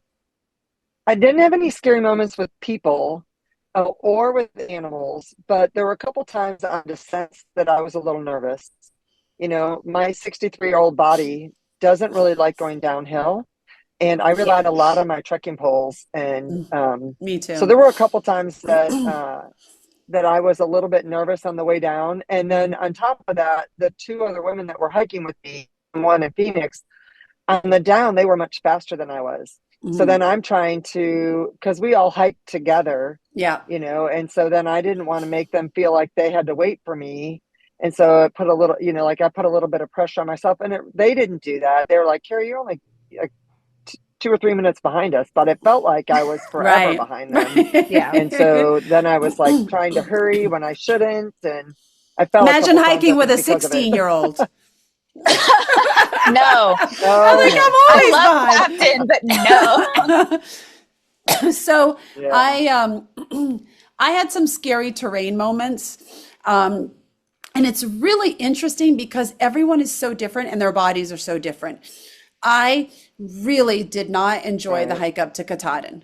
Speaker 5: I didn't have any scary moments with people or with animals, but there were a couple times on descents that I was a little nervous. My 63-year-old body doesn't really like going downhill, and I relied a lot on my trekking poles. And
Speaker 1: Me too.
Speaker 5: so there were a couple times that that I was a little bit nervous on the way down. And then on top of that, the two other women that were hiking with me, one in Phoenix, on the down, they were much faster than I was. So then I'm trying to, because we all hiked together, and so then I didn't want to make them feel like they had to wait for me. And so it put a little, I put a little bit of pressure on myself, and they didn't do that. They were like, Carrie, you're only 2 or 3 minutes behind us, but it felt like I was forever behind them.
Speaker 2: Yeah.
Speaker 5: And so then I was like trying to hurry when I shouldn't. And I felt
Speaker 1: Imagine hiking with a 16-year-old.
Speaker 2: No.
Speaker 1: I think I'm always
Speaker 2: I love
Speaker 1: behind.
Speaker 2: Captain, but no.
Speaker 1: So I had some scary terrain moments. And it's really interesting because everyone is so different and their bodies are so different. I really did not enjoy the hike up to Katahdin.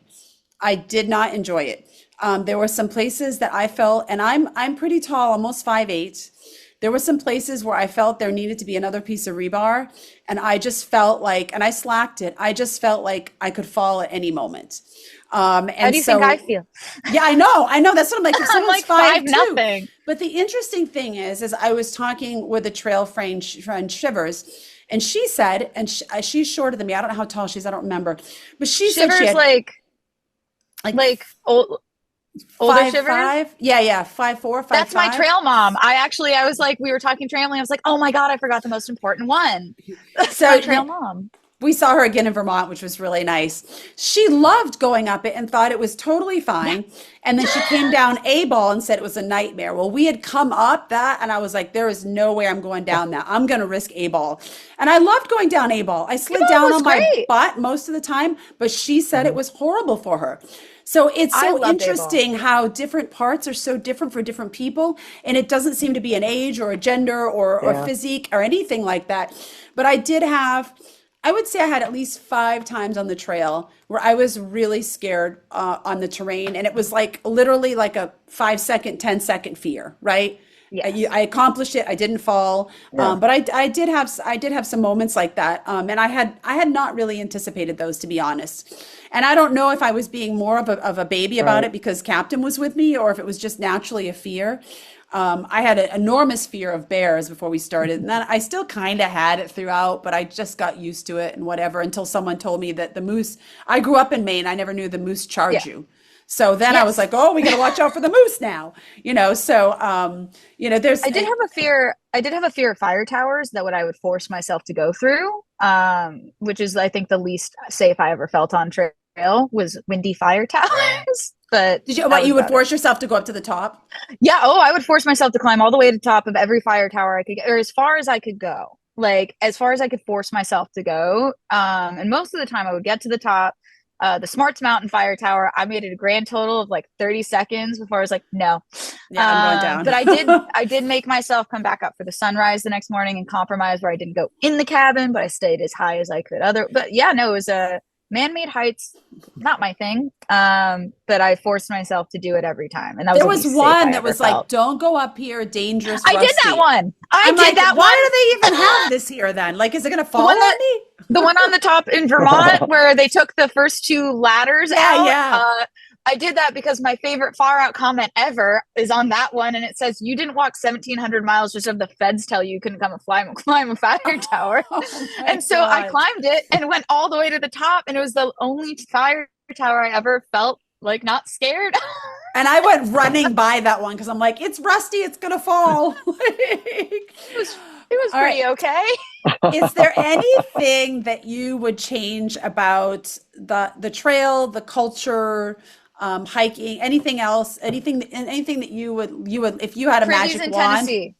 Speaker 1: I did not enjoy it. There were some places that I felt, and I'm pretty tall, almost 5'8". There were some places where I felt there needed to be another piece of rebar, and I just felt like, and I slacked it. I just felt like I could fall at any moment.
Speaker 2: How do you think I feel?
Speaker 1: Yeah, I know. That's what I'm like. If someone's
Speaker 2: like
Speaker 1: 5'2".
Speaker 2: 5'0".
Speaker 1: But the interesting thing is I was talking with a trail friend Shivers, and she said, and she's shorter than me. I don't know how tall she is. I don't remember. But she said she
Speaker 2: Shivers
Speaker 1: had
Speaker 2: like old. Older Shivers?
Speaker 1: 5'5". Yeah, 5'4", 5'5".
Speaker 2: That's my trail mom. I was like, we were talking trailing. I was like, oh my God, I forgot the most important one. That's my trail mom.
Speaker 1: We saw her again in Vermont, which was really nice. She loved going up it and thought it was totally fine. And then she came down A-ball and said it was a nightmare. Well, we had come up that, and I was like, there is no way I'm going down that. I'm going to risk A-ball. And I loved going down A-ball. I slid down on my butt most of the time, but she said it was horrible for her. So it's so interesting how different parts are so different for different people. And it doesn't seem to be an age or a gender or physique or anything like that. But I would say I had at least 5 times on the trail where I was really scared on the terrain. And it was like literally like a 5-second, 10-second fear, right?
Speaker 2: Yes.
Speaker 1: I accomplished it. I didn't fall,
Speaker 3: Yeah.
Speaker 1: but I did have some moments like that, and I had not really anticipated those, to be honest. And I don't know if I was being more of a baby about
Speaker 3: Right.
Speaker 1: it because Captain was with me, or if it was just naturally a fear. I had an enormous fear of bears before we started, and then I still kind of had it throughout, but I just got used to it and whatever until someone told me that the moose. I grew up in Maine. I never knew the moose charge
Speaker 2: Yeah.
Speaker 1: you. So then I was
Speaker 2: Yes.
Speaker 1: like, oh, we got to watch out for the moose now, So, there's,
Speaker 2: I did have a fear. I did have a fear of fire towers that I would force myself to go through, which is, I think, the least safe I ever felt on trail was windy fire towers. But
Speaker 1: did you,
Speaker 2: that
Speaker 1: what,
Speaker 2: was
Speaker 1: you would
Speaker 2: about it.
Speaker 1: force yourself to go up to the top?
Speaker 2: Yeah. Oh, I would force myself to climb all the way to the top of every fire tower I could get, or as far as I could go, like as far as I could force myself to go. And most of the time, I would get to the top. The Smarts Mountain Fire Tower, I made it a grand total of like 30 seconds before I was like, no.
Speaker 1: Yeah, I'm going down.
Speaker 2: But I did make myself come back up for the sunrise the next morning and compromise where I didn't go in the cabin, but I stayed as high as I could. But yeah, no, it was a man-made heights, not my thing. But I forced myself to do it every time, and that was
Speaker 1: There
Speaker 2: the
Speaker 1: was
Speaker 2: least safe
Speaker 1: one
Speaker 2: I
Speaker 1: that
Speaker 2: ever
Speaker 1: was like,
Speaker 2: felt.
Speaker 1: don't go up here, dangerous,
Speaker 2: I did that
Speaker 1: rusty.
Speaker 2: one. I
Speaker 1: I'm
Speaker 2: did
Speaker 1: like,
Speaker 2: that one.
Speaker 1: why do they even have this here then? Like, is it going to fall
Speaker 2: one
Speaker 1: on
Speaker 2: that-
Speaker 1: me?
Speaker 2: The one on the top in Vermont where they took the first two ladders out.
Speaker 1: Yeah.
Speaker 2: I did that because my favorite far out comment ever is on that one, and it says, "You didn't walk 1,700 miles just so the feds tell you couldn't come and climb a fire tower."
Speaker 1: Oh my
Speaker 2: And so I
Speaker 1: God.
Speaker 2: climbed it and went all the way to the top, and it was the only fire tower I ever felt like not scared.
Speaker 1: And I went running by that one because I'm like, it's rusty, it's going to fall.
Speaker 2: It was
Speaker 1: All
Speaker 2: pretty
Speaker 1: right.
Speaker 2: okay.
Speaker 1: Is there anything that you would change about the trail, the culture, hiking, anything else, anything that you would if you had a
Speaker 2: Privies
Speaker 1: magic
Speaker 2: in
Speaker 1: wand?
Speaker 2: Tennessee.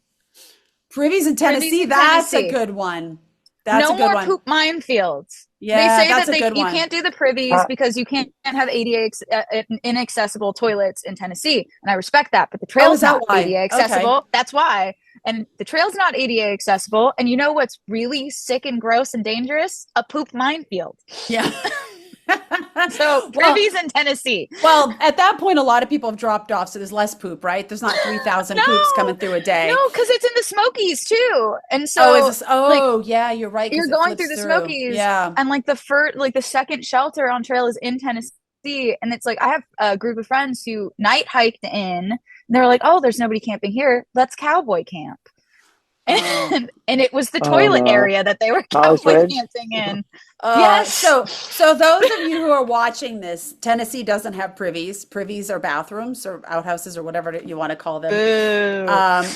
Speaker 1: Privies in Tennessee,
Speaker 2: in
Speaker 1: that's
Speaker 2: Tennessee.
Speaker 1: a good one. That's
Speaker 2: No
Speaker 1: a good
Speaker 2: more
Speaker 1: one.
Speaker 2: poop minefields.
Speaker 1: Yeah,
Speaker 2: They say
Speaker 1: that's
Speaker 2: that
Speaker 1: a good
Speaker 2: you
Speaker 1: one.
Speaker 2: can't do the privies because you can't have ADA inaccessible toilets in Tennessee, and I respect that. But the trail's
Speaker 1: is that
Speaker 2: not
Speaker 1: why?
Speaker 2: ADA accessible. That's why. And the trail's not ADA accessible. And you know what's really sick and gross and dangerous? A poop minefield.
Speaker 1: Yeah.
Speaker 2: So privies in Tennessee.
Speaker 1: Well, at that point, a lot of people have dropped off, so there's less poop, right? There's not 3,000 poops coming through a day.
Speaker 2: No, because it's in the Smokies too, and so
Speaker 1: yeah, you're right. 'Cause
Speaker 2: you're
Speaker 1: it
Speaker 2: going
Speaker 1: flips
Speaker 2: through the Smokies,
Speaker 1: Yeah.
Speaker 2: and like the second shelter on trail is in Tennessee, and it's like I have a group of friends who night hiked in, and they were like, "Oh, there's nobody camping here. Let's cowboy camp." And it was the toilet
Speaker 3: no.
Speaker 2: area that they were
Speaker 3: Miles
Speaker 2: cowboy
Speaker 3: Ridge.
Speaker 2: camping in.
Speaker 1: Yes.
Speaker 2: Yes.
Speaker 1: So those of you who are watching this, Tennessee doesn't have privies. Privies are bathrooms or outhouses or whatever you want to call them.
Speaker 2: Boo.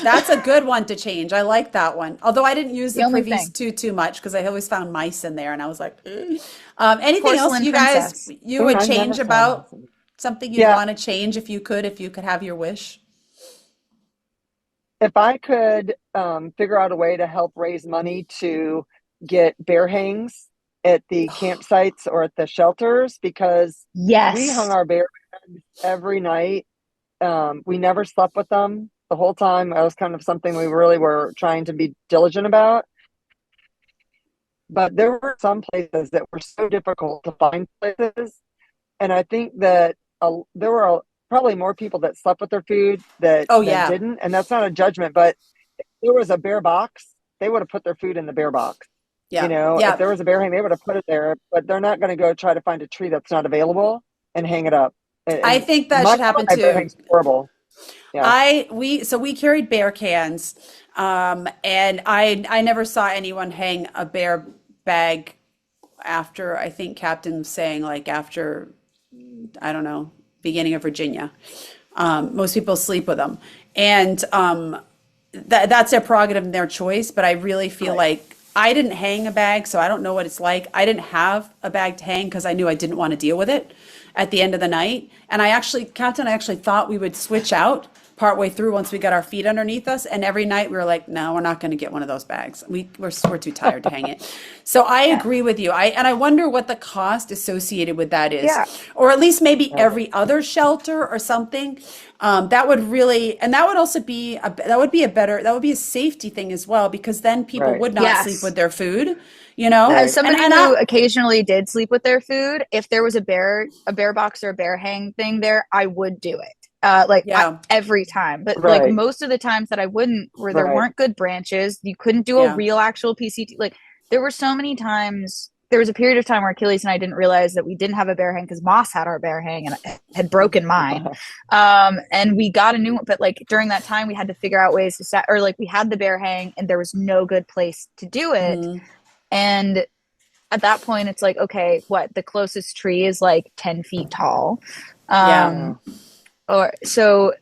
Speaker 1: That's a good one to change. I like that one. Although I didn't use the
Speaker 2: only
Speaker 1: privies
Speaker 2: thing.
Speaker 1: too much because I always found mice in there, and I was like, ugh. Anything else
Speaker 2: Porcelain
Speaker 1: you
Speaker 2: princess.
Speaker 1: guys you would
Speaker 3: I've never
Speaker 1: change
Speaker 3: found
Speaker 1: about
Speaker 3: nothing.
Speaker 1: something you'd
Speaker 3: Yeah.
Speaker 1: want to change if you could have your wish?
Speaker 5: If I could figure out a way to help raise money to get bear hangs at the campsites or at the shelters, because
Speaker 2: Yes.
Speaker 5: we hung our bear bags every night. We never slept with them the whole time. That was kind of something we really were trying to be diligent about. But there were some places that were so difficult to find places. And I think that there were probably more people that slept with their food than didn't. And that's not a judgment, but if there was a bear box, they would have put their food in the bear box.
Speaker 1: Yeah.
Speaker 5: You know,
Speaker 1: Yeah.
Speaker 5: if there was a bear hang, they would have put it there, but they're not going to go try to find a tree that's not available and hang it up.
Speaker 1: I think that should happen
Speaker 5: My bear
Speaker 1: too.
Speaker 5: hang's horrible. Yeah.
Speaker 1: We carried bear cans, and I never saw anyone hang a bear bag after, I think Captain was saying, like after, I don't know, beginning of Virginia. Most people sleep with them, and that's their prerogative and their choice. But I really feel like I didn't hang a bag, so I don't know what it's like. I didn't have a bag to hang because I knew I didn't want to deal with it at the end of the night. And Captain, I actually thought we would switch out partway through once we got our feet underneath us. And every night we were like, no, we're not going to get one of those bags. We're too tired to hang it. So I agree with you. I wonder what the cost associated with that is, or at least maybe every other shelter or something. That would really, and that would also be that would be a safety thing as well, because then people would not sleep with their food. you know?
Speaker 3: Right.
Speaker 2: As somebody
Speaker 1: And
Speaker 2: who occasionally did sleep with their food, if there was a bear box or a bear hang thing there, I would do it.
Speaker 1: Yeah.
Speaker 2: Every time. But like
Speaker 5: Right.
Speaker 2: most of the times that I wouldn't, where there
Speaker 5: Right.
Speaker 2: weren't good branches, you couldn't do a
Speaker 1: Yeah.
Speaker 2: real actual PCT. Like there were so many times. There was a period of time where Achilles and I didn't realize that we didn't have a bear hang because Moss had our bear hang and had broken mine. And we got a new one, but like during that time, we had to figure out ways to set, or like we had the bear hang and there was no good place to do it.
Speaker 1: Mhm.
Speaker 2: And at that point, it's like, okay, what? The closest tree is like 10 feet tall.
Speaker 1: Yeah.
Speaker 2: Or so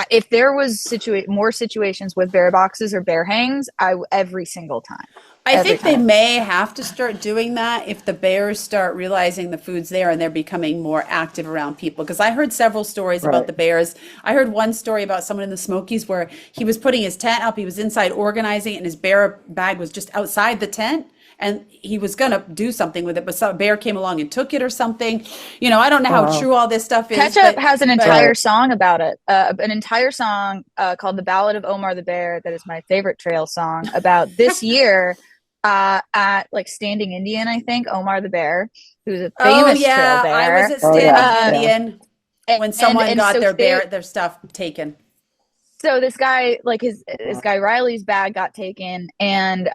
Speaker 2: if there was more situations with bear boxes or bear hangs, every single time.
Speaker 1: I think they may have to start doing that if the bears start realizing the food's there and they're becoming more active around people. Because I heard several stories about
Speaker 5: Right.
Speaker 1: the bears. I heard one story about someone in the Smokies where he was putting his tent up, he was inside organizing, and his bear bag was just outside the tent. And he was going to do something with it, but some bear came along and took it or something. You know, I don't know how
Speaker 5: Wow.
Speaker 1: true all this stuff is.
Speaker 2: Ketchup has an entire
Speaker 5: Right.
Speaker 2: song about it, an entire song called "The Ballad of Omar the Bear." That is my favorite trail song about this year at like Standing Indian. I think Omar the Bear, who's a
Speaker 1: Oh
Speaker 2: famous trail
Speaker 1: yeah, I
Speaker 2: bear.
Speaker 1: was at
Speaker 5: Oh,
Speaker 1: Standing
Speaker 5: yeah.
Speaker 1: Indian when someone got
Speaker 2: so
Speaker 1: their stuff taken.
Speaker 2: So this guy, like this guy Riley's bag got taken, and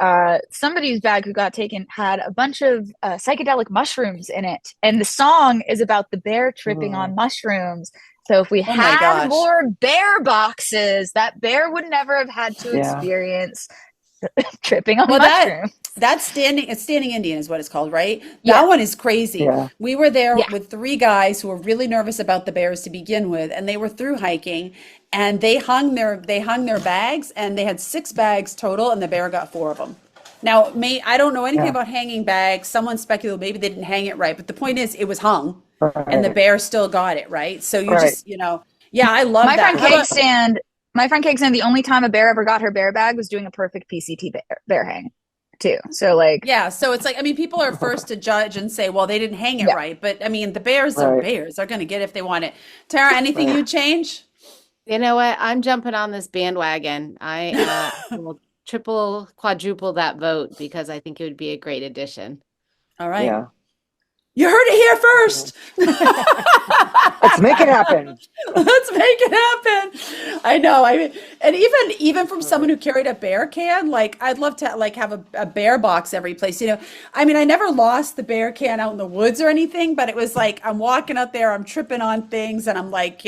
Speaker 2: somebody's bag who got taken had a bunch of psychedelic mushrooms in it, and the song is about the bear tripping on mushrooms. So if we
Speaker 1: Oh my
Speaker 2: had
Speaker 1: gosh.
Speaker 2: more bear boxes, that bear would never have had to
Speaker 5: Yeah.
Speaker 2: experience tripping on
Speaker 1: Well,
Speaker 2: mushrooms.
Speaker 1: that's Standing Indian is what it's called, right?
Speaker 2: Yeah.
Speaker 1: That one is crazy.
Speaker 5: Yeah.
Speaker 1: We were there
Speaker 2: Yeah.
Speaker 1: with three guys who were really nervous about the bears to begin with, and they were through hiking, and they hung their bags, and they had 6 bags total, and the bear got 4 of them. Now, I don't know anything
Speaker 5: Yeah.
Speaker 1: about hanging bags. Someone speculated maybe they didn't hang it right, but the point is, it was hung, and the
Speaker 5: Right.
Speaker 1: bear still got it, right? So you
Speaker 5: Right.
Speaker 1: just, yeah, I love
Speaker 2: My
Speaker 1: that.
Speaker 2: friend
Speaker 1: How
Speaker 2: Cake
Speaker 1: about-
Speaker 2: Stand, the only time a bear ever got her bear bag was doing a perfect PCT bear hang, too. So like,
Speaker 1: Yeah, so it's like, I mean, people are first to judge and say, well, they didn't hang it
Speaker 2: Yeah.
Speaker 1: right. But I mean, the bears are
Speaker 5: Right.
Speaker 1: bears. They're going to get it if they want it. Tara, anything
Speaker 5: Right.
Speaker 1: you change?
Speaker 4: You know what? I'm jumping on this bandwagon. I will triple, quadruple that vote because I think it would be a great addition.
Speaker 1: All right.
Speaker 5: Yeah.
Speaker 1: You heard it here first.
Speaker 5: Let's make it happen.
Speaker 1: Let's make it happen. I know. I mean, and even from someone who carried a bear can, like I'd love to like have a bear box every place. I mean, I never lost the bear can out in the woods or anything, but it was like I'm walking out there, I'm tripping on things, and I'm like,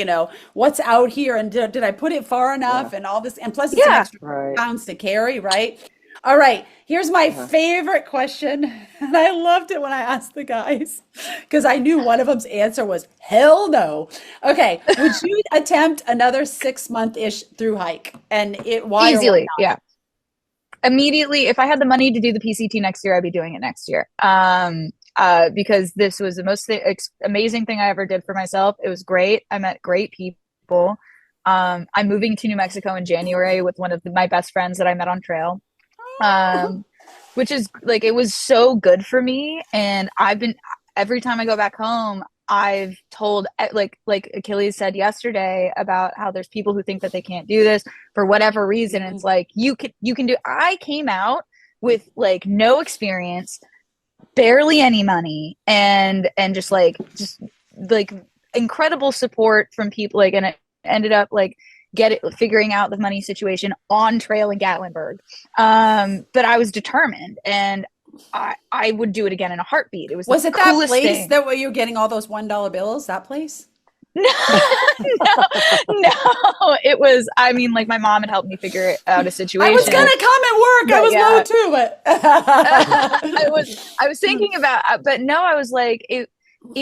Speaker 1: what's out here, and did I put it far enough,
Speaker 5: Yeah.
Speaker 1: and all this, and plus it's an
Speaker 2: Yeah.
Speaker 1: extra
Speaker 5: Right.
Speaker 1: pounds to carry, right? All right, here's my favorite question. And I loved it when I asked the guys because I knew one of them's answer was hell no. Okay, would you attempt another 6-month-ish through hike? And why or why
Speaker 2: easily,
Speaker 1: not?
Speaker 2: yeah. Immediately, if I had the money to do the PCT next year, I'd be doing it next year. Because this was the most amazing thing I ever did for myself. It was great. I met great people. I'm moving to New Mexico in January with one of my best friends that I met on trail. Which is like, it was so good for me. And every time I go back home, I've told, like Achilles said yesterday about how there's people who think that they can't do this for whatever reason. It's like, you can do. I came out with like no experience, barely any money, and just incredible support from people, like, and it ended up like figuring out the money situation on trail in Gatlinburg. But I was determined, and I would do it again in a heartbeat. It was
Speaker 1: Was
Speaker 2: the
Speaker 1: it that
Speaker 2: coolest
Speaker 1: place
Speaker 2: thing.
Speaker 1: that where you're getting all those $1 bills? That place?
Speaker 2: No, it was, I mean, like my mom had helped me figure out a situation.
Speaker 1: I was gonna come and work. I was low too, but
Speaker 2: I was thinking about, but no, I was like, it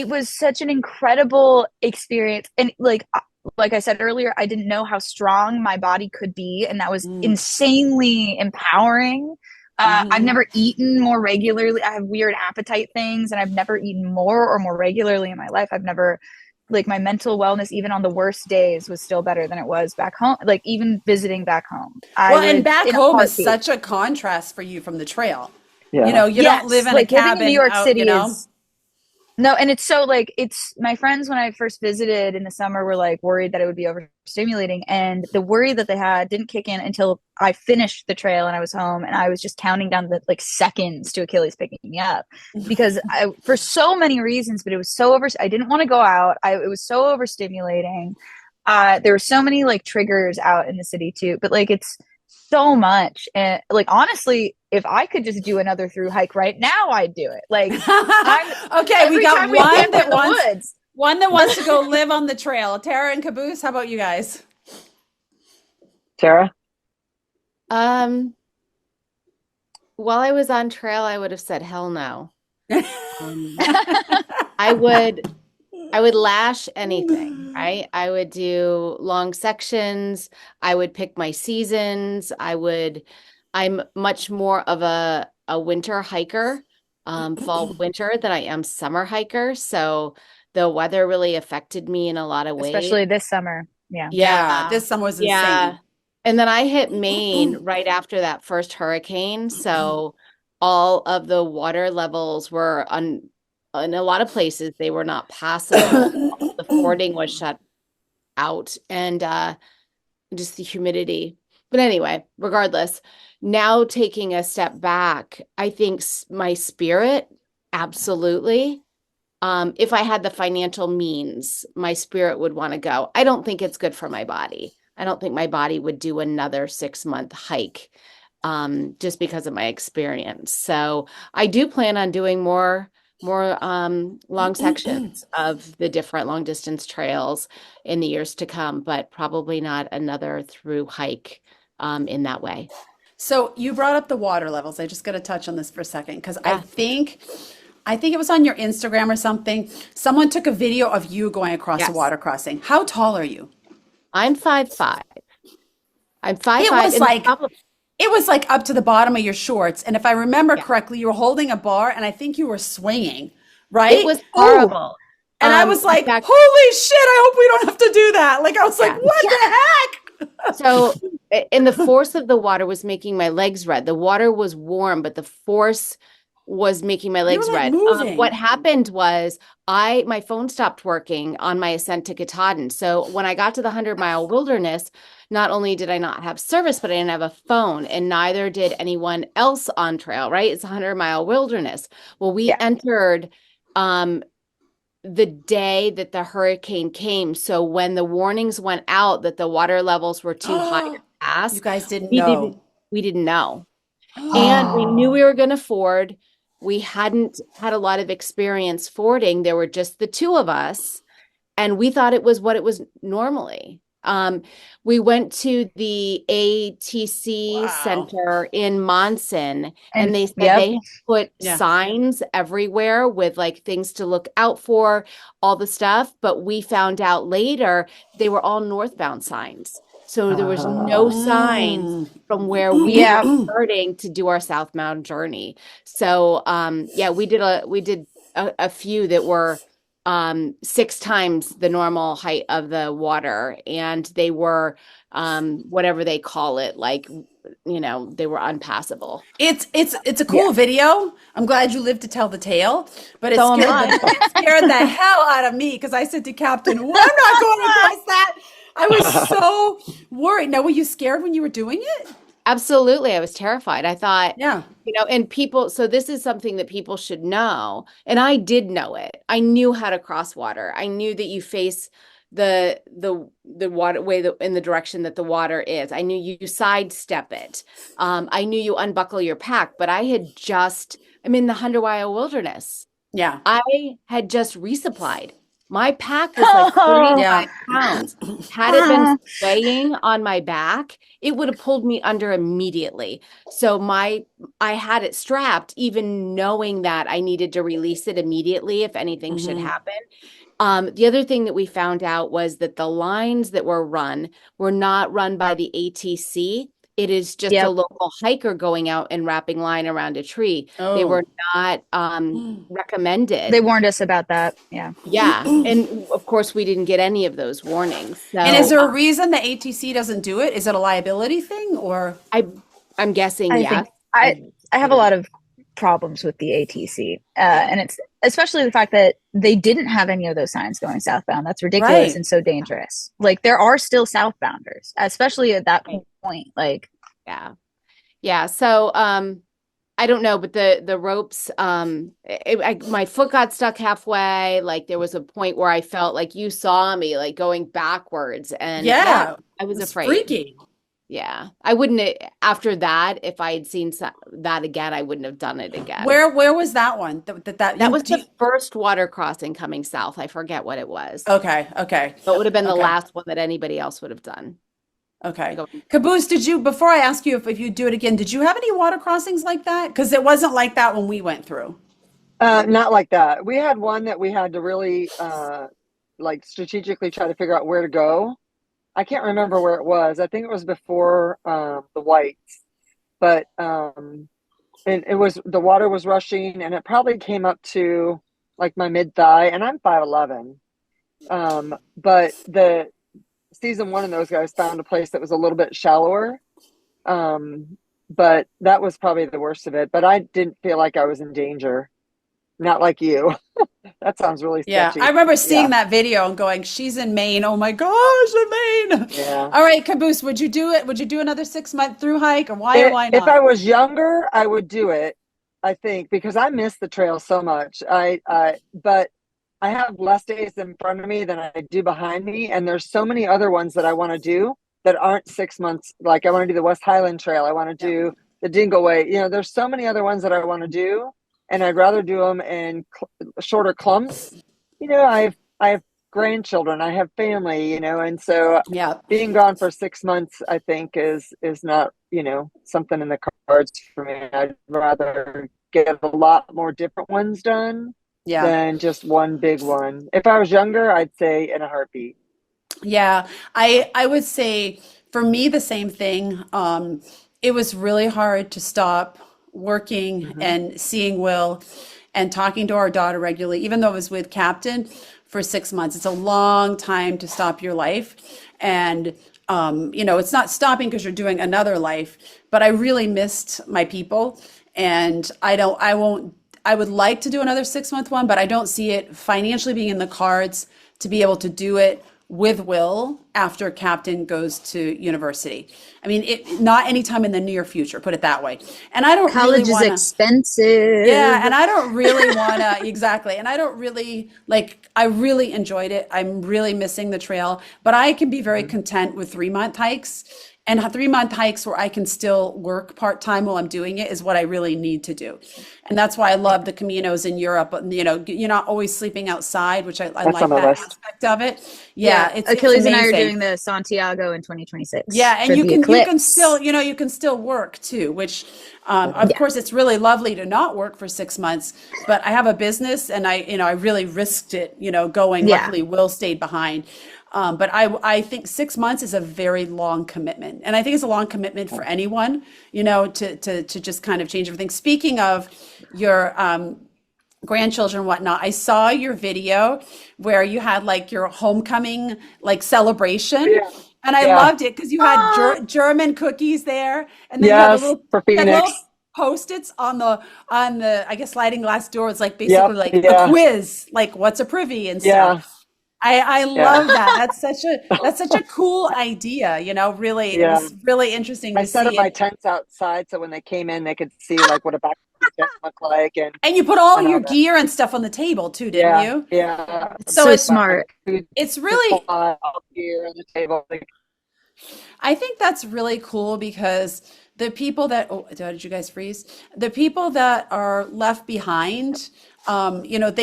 Speaker 2: was such an incredible experience. And like I said earlier, I didn't know how strong my body could be. And that was insanely empowering. I've never eaten more regularly. I have weird appetite things, and I've never eaten more regularly in my life. I've never, like, my mental wellness, even on the worst days, was still better than it was back home. Like, even visiting back home.
Speaker 1: And back home is such a contrast for you from the trail.
Speaker 5: Yeah.
Speaker 1: You don't live in a
Speaker 2: like,
Speaker 1: cabin
Speaker 2: living in New York
Speaker 1: out,
Speaker 2: City is No, and it's so like it's my friends when I first visited in the summer were like worried that it would be overstimulating, and the worry that they had didn't kick in until I finished the trail and I was home, and I was just counting down the like seconds to Achilles picking me up because I for so many reasons, but it was so I didn't want to go out. It was so overstimulating. There were so many like triggers out in the city too, but like it's so much. And like honestly, if I could just do another through hike right now, I'd do it. Like
Speaker 1: okay, we got one that wants to go live on the trail. Tara and Caboose, how about you guys?
Speaker 3: Tara?
Speaker 4: While I was on trail, I would have said hell no. I would lash anything, right? I would do long sections. I would pick my seasons. I'm much more of a winter hiker, fall, winter than I am summer hiker. So the weather really affected me in a lot of ways.
Speaker 2: Especially this summer.
Speaker 1: Yeah, this summer was insane.
Speaker 4: And then I hit Maine right after that first hurricane. So all of the water levels were in a lot of places, they were not passable. The fording was shut out, and just the humidity. But anyway, regardless, now taking a step back, I think my spirit, absolutely. If I had the financial means, my spirit would want to go. I don't think it's good for my body. I don't think my body would do another 6-month hike just because of my experience. So I do plan on doing more long sections of the different long distance trails in the years to come, but probably not another through hike in that way.
Speaker 1: So you brought up the water levels. I just got to touch on this for a second because I think it was on your Instagram or something. Someone took a video of you going across a water crossing. How tall are you?
Speaker 4: I'm 5'5". I'm 5'5".
Speaker 1: It was like up to the bottom of your shorts. And if I remember correctly, you were holding a bar and I think you were swinging, right?
Speaker 4: It was horrible.
Speaker 1: And I was like, holy shit, I hope we don't have to do that. Like, I was like, what the heck?
Speaker 4: So, and the force of the water was making my legs red. The water was warm, but the force was making my legs red. What happened was my phone stopped working on my ascent to Katahdin. So when I got to the 100-mile wilderness, not only did I not have service, but I didn't have a phone, and neither did anyone else on trail, right? It's a 100-mile wilderness. Well, we entered the day that the hurricane came. So when the warnings went out that the water levels were too high to pass,
Speaker 1: you guys didn't know.
Speaker 4: We didn't know. And we knew we were going to ford. We hadn't had a lot of experience fording. There were just the two of us, and we thought it was what it was normally. We went to the ATC Center in Monson, and they said they put signs everywhere with like things to look out for, all the stuff. But we found out later they were all northbound signs. So there was no signs from where we were starting to do our southbound journey. So we did a few that were 6 times the normal height of the water, and they were whatever they call it, like, you know, they were unpassable.
Speaker 1: It's a cool video. I'm glad you lived to tell the tale, but it scared the hell out of me because I said to Captain, well, I'm not going across that. I was so worried. Now, were you scared when you were doing it?
Speaker 4: Absolutely. I was terrified. I thought, you know, and people, so this is something that people should know. And I did know it. I knew how to cross water. I knew that you face the waterway in the direction that the water is. I knew you sidestep it. I knew you unbuckle your pack, but I'm in the 100-mile wilderness.
Speaker 1: Yeah.
Speaker 4: I had just resupplied. My pack was like 35 pounds. Had it been weighing on my back, it would have pulled me under immediately. So I had it strapped, even knowing that I needed to release it immediately if anything should happen. The other thing that we found out was that the lines that were not run by the ATC. It is just a local hiker going out and wrapping line around a tree. They were not recommended.
Speaker 2: They warned us about that. Yeah.
Speaker 4: Yeah. And of course, we didn't get any of those warnings. So,
Speaker 1: and is there a reason the ATC doesn't do it? Is it a liability thing or?
Speaker 4: I'm guessing,
Speaker 2: I have a lot of problems with the ATC. And especially the fact that they didn't have any of those signs going southbound. That's ridiculous
Speaker 1: Right.
Speaker 2: and so dangerous. Like there are still southbounders, especially at that point. Like,
Speaker 4: Yeah. Yeah. So, I don't know, but the ropes, my foot got stuck halfway. Like there was a point where I felt like you saw me like going backwards, and
Speaker 1: Yeah.
Speaker 4: I was
Speaker 1: It's
Speaker 4: afraid.
Speaker 1: freaky.
Speaker 4: Yeah, I wouldn't after that. If I had seen that again, I wouldn't have done it again.
Speaker 1: Where was that one?
Speaker 4: That was the first water crossing coming south. I forget what it was.
Speaker 1: Okay.
Speaker 4: So it would have been the
Speaker 1: Okay.
Speaker 4: last one that anybody else would have done.
Speaker 1: Okay. Caboose, before I ask you if you do it again, did you have any water crossings like that? Because it wasn't like that when we went through.
Speaker 5: Not like that. We had one that we had to really like strategically try to figure out where to go. I can't remember where it was. I think it was before the whites, but and it was, the water was rushing, and it probably came up to like my mid thigh, and I'm 5'11". But the season one of those guys found a place that was a little bit shallower. But that was probably the worst of it. But I didn't feel like I was in danger. Not like you. That sounds really
Speaker 1: Yeah,
Speaker 5: sketchy.
Speaker 1: I remember seeing
Speaker 5: Yeah.
Speaker 1: that video and going, "She's in Maine. Oh my gosh, in Maine."
Speaker 5: Yeah.
Speaker 1: All right, Caboose, would you do it? Would you do another 6-month through hike, or why
Speaker 5: If
Speaker 1: not?
Speaker 5: I was younger, I would do it, I think, because I miss the trail so much. But I have less days in front of me than I do behind me, and there's so many other ones that I want to do that aren't 6 months. Like I want to do the West Highland Trail, I want to do the Dingle Way. You know, there's so many other ones that I want to do, and I'd rather do them in shorter clumps. You know, I have grandchildren, I have family, you know, and so
Speaker 1: Yeah.
Speaker 5: being gone for 6 months, I think is not, you know, something in the cards for me. I'd rather get a lot more different ones done
Speaker 1: Yeah.
Speaker 5: than just one big one. If I was younger, I'd say in a heartbeat.
Speaker 1: Yeah, I would say for me the same thing. It was really hard to stop working
Speaker 5: Mm-hmm.
Speaker 1: and seeing Will and talking to our daughter regularly, even though I was with Captain for 6 months. It's a long time to stop your life, and you know, it's not stopping because you're doing another life. But I really missed my people, and I would like to do another 6-month one, but I don't see it financially being in the cards to be able to do it with Will after Captain goes to university. I mean, not anytime in the near future, put it that way. And I don't
Speaker 2: college
Speaker 1: really
Speaker 2: is
Speaker 1: want to.
Speaker 2: expensive.
Speaker 1: Yeah, and I don't really want to, exactly. And I don't really like, I really enjoyed it. I'm really missing the trail, but I can be very content with 3-month hikes. And 3-month hikes where I can still work part-time while I'm doing it is what I really need to do. And that's why I love the Caminos in Europe. You know, you're not always sleeping outside, which I
Speaker 5: That's
Speaker 1: like
Speaker 5: on my
Speaker 1: that
Speaker 5: list.
Speaker 1: aspect of it. Yeah, it's
Speaker 2: Achilles and I are
Speaker 1: amazing.
Speaker 2: doing the Santiago in 2026.
Speaker 1: Yeah, and
Speaker 2: for
Speaker 1: you
Speaker 2: the
Speaker 1: can
Speaker 2: eclipse.
Speaker 1: still, you know, you can still work too, which of course it's really lovely to not work for 6 months, but I have a business and I really risked it, you know, going.
Speaker 2: Yeah.
Speaker 1: Luckily Will stayed behind. But I think 6 months is a very long commitment. And I think it's a long commitment for anyone, you know, to just kind of change everything. Speaking of your grandchildren and whatnot, I saw your video where you had like your homecoming like celebration.
Speaker 5: Yeah.
Speaker 1: And I
Speaker 5: Yeah.
Speaker 1: loved it because you had German cookies there, and then you had
Speaker 5: Yes, for
Speaker 1: you had
Speaker 5: Phoenix.
Speaker 1: little post-its on the I guess sliding glass door. It's like basically like
Speaker 5: yeah.
Speaker 1: a quiz, like what's a privy and
Speaker 5: Yeah.
Speaker 1: stuff. I love that. That's such a cool idea, you know, really. It was really interesting
Speaker 5: I
Speaker 1: to
Speaker 5: set up
Speaker 1: see
Speaker 5: my
Speaker 1: it.
Speaker 5: tents outside so when they came in, they could see like what a back tent looked like,
Speaker 1: And you put all
Speaker 5: and
Speaker 1: your
Speaker 5: all that.
Speaker 1: gear and stuff on the table too, didn't you?
Speaker 5: Yeah.
Speaker 1: So
Speaker 2: So
Speaker 1: it's
Speaker 2: smart.
Speaker 5: Food
Speaker 1: it's really
Speaker 5: supply, all gear on the table.
Speaker 1: I think that's really cool because the people that, oh, did you guys freeze? The people that are left behind, you know,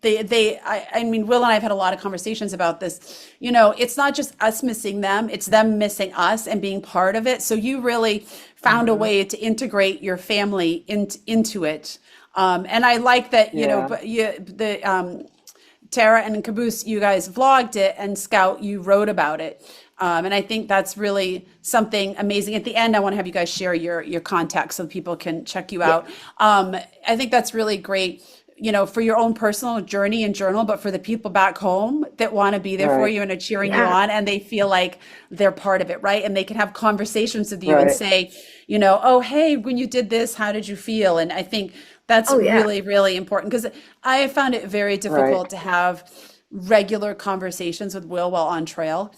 Speaker 1: I mean, Will and I have had a lot of conversations about this. You know, it's not just us missing them, it's them missing us and being part of it. So you really found a way to integrate your family into it. And I like that, you know, but Tara and Caboose, you guys vlogged it, and Scout, you wrote about it. And I think that's really something amazing. At the end, I want to have you guys share your contact so people can check you out. I think that's really great, you know, for your own personal journey and journal, but for the people back home that want to be there for
Speaker 5: Right.
Speaker 1: you and are cheering you on, and they feel like they're part of it, right? And they can have conversations with you and
Speaker 5: Right.
Speaker 1: say, you know, oh, hey, when you did this, how did you feel? And I think That's
Speaker 2: Oh yeah.
Speaker 1: really, really important because I have found it very
Speaker 5: Right.
Speaker 1: difficult to have regular conversations with Will while on trail.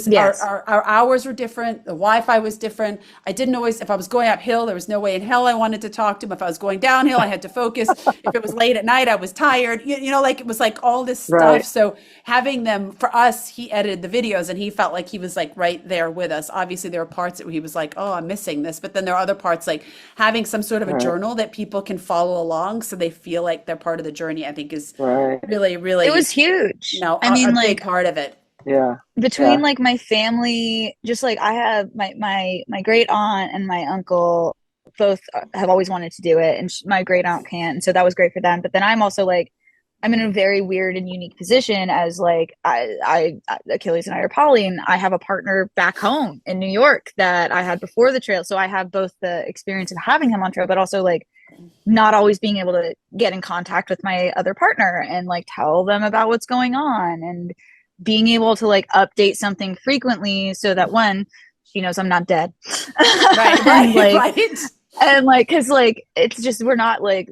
Speaker 2: Yes.
Speaker 1: Our hours were different. The Wi-Fi was different. I didn't always, if I was going uphill, there was no way in hell I wanted to talk to him. If I was going downhill, I had to focus. If it was late at night, I was tired. Like it was like all this stuff.
Speaker 5: Right.
Speaker 1: So having them for us, he edited the videos and he felt like he was like right there with us. Obviously, there were parts that he was like, "Oh, I'm missing this," but then there are other parts like having some sort of a
Speaker 5: Right.
Speaker 1: journal that people can follow along, so they feel like they're part of the journey. I think is
Speaker 5: Right.
Speaker 1: really,
Speaker 2: It
Speaker 1: really,
Speaker 2: was huge. I
Speaker 1: a
Speaker 2: mean,
Speaker 1: big
Speaker 2: like
Speaker 1: part of it.
Speaker 5: Yeah.
Speaker 2: between
Speaker 5: Yeah.
Speaker 2: like my family, just like I have my great aunt and my uncle both have always wanted to do it, and my great aunt can't, and so that was great for them. But then I'm also like I'm in a very weird and unique position as like Achilles and I are poly, and I have a partner back home in New York that I had before the trail, so I have both the experience of having him on trail, but also like not always being able to get in contact with my other partner and like tell them about what's going on, and being able to like update something frequently so that one, she knows I'm not dead.
Speaker 1: Right,
Speaker 2: And
Speaker 1: right,
Speaker 2: like
Speaker 1: right.
Speaker 2: because like it's just we're not like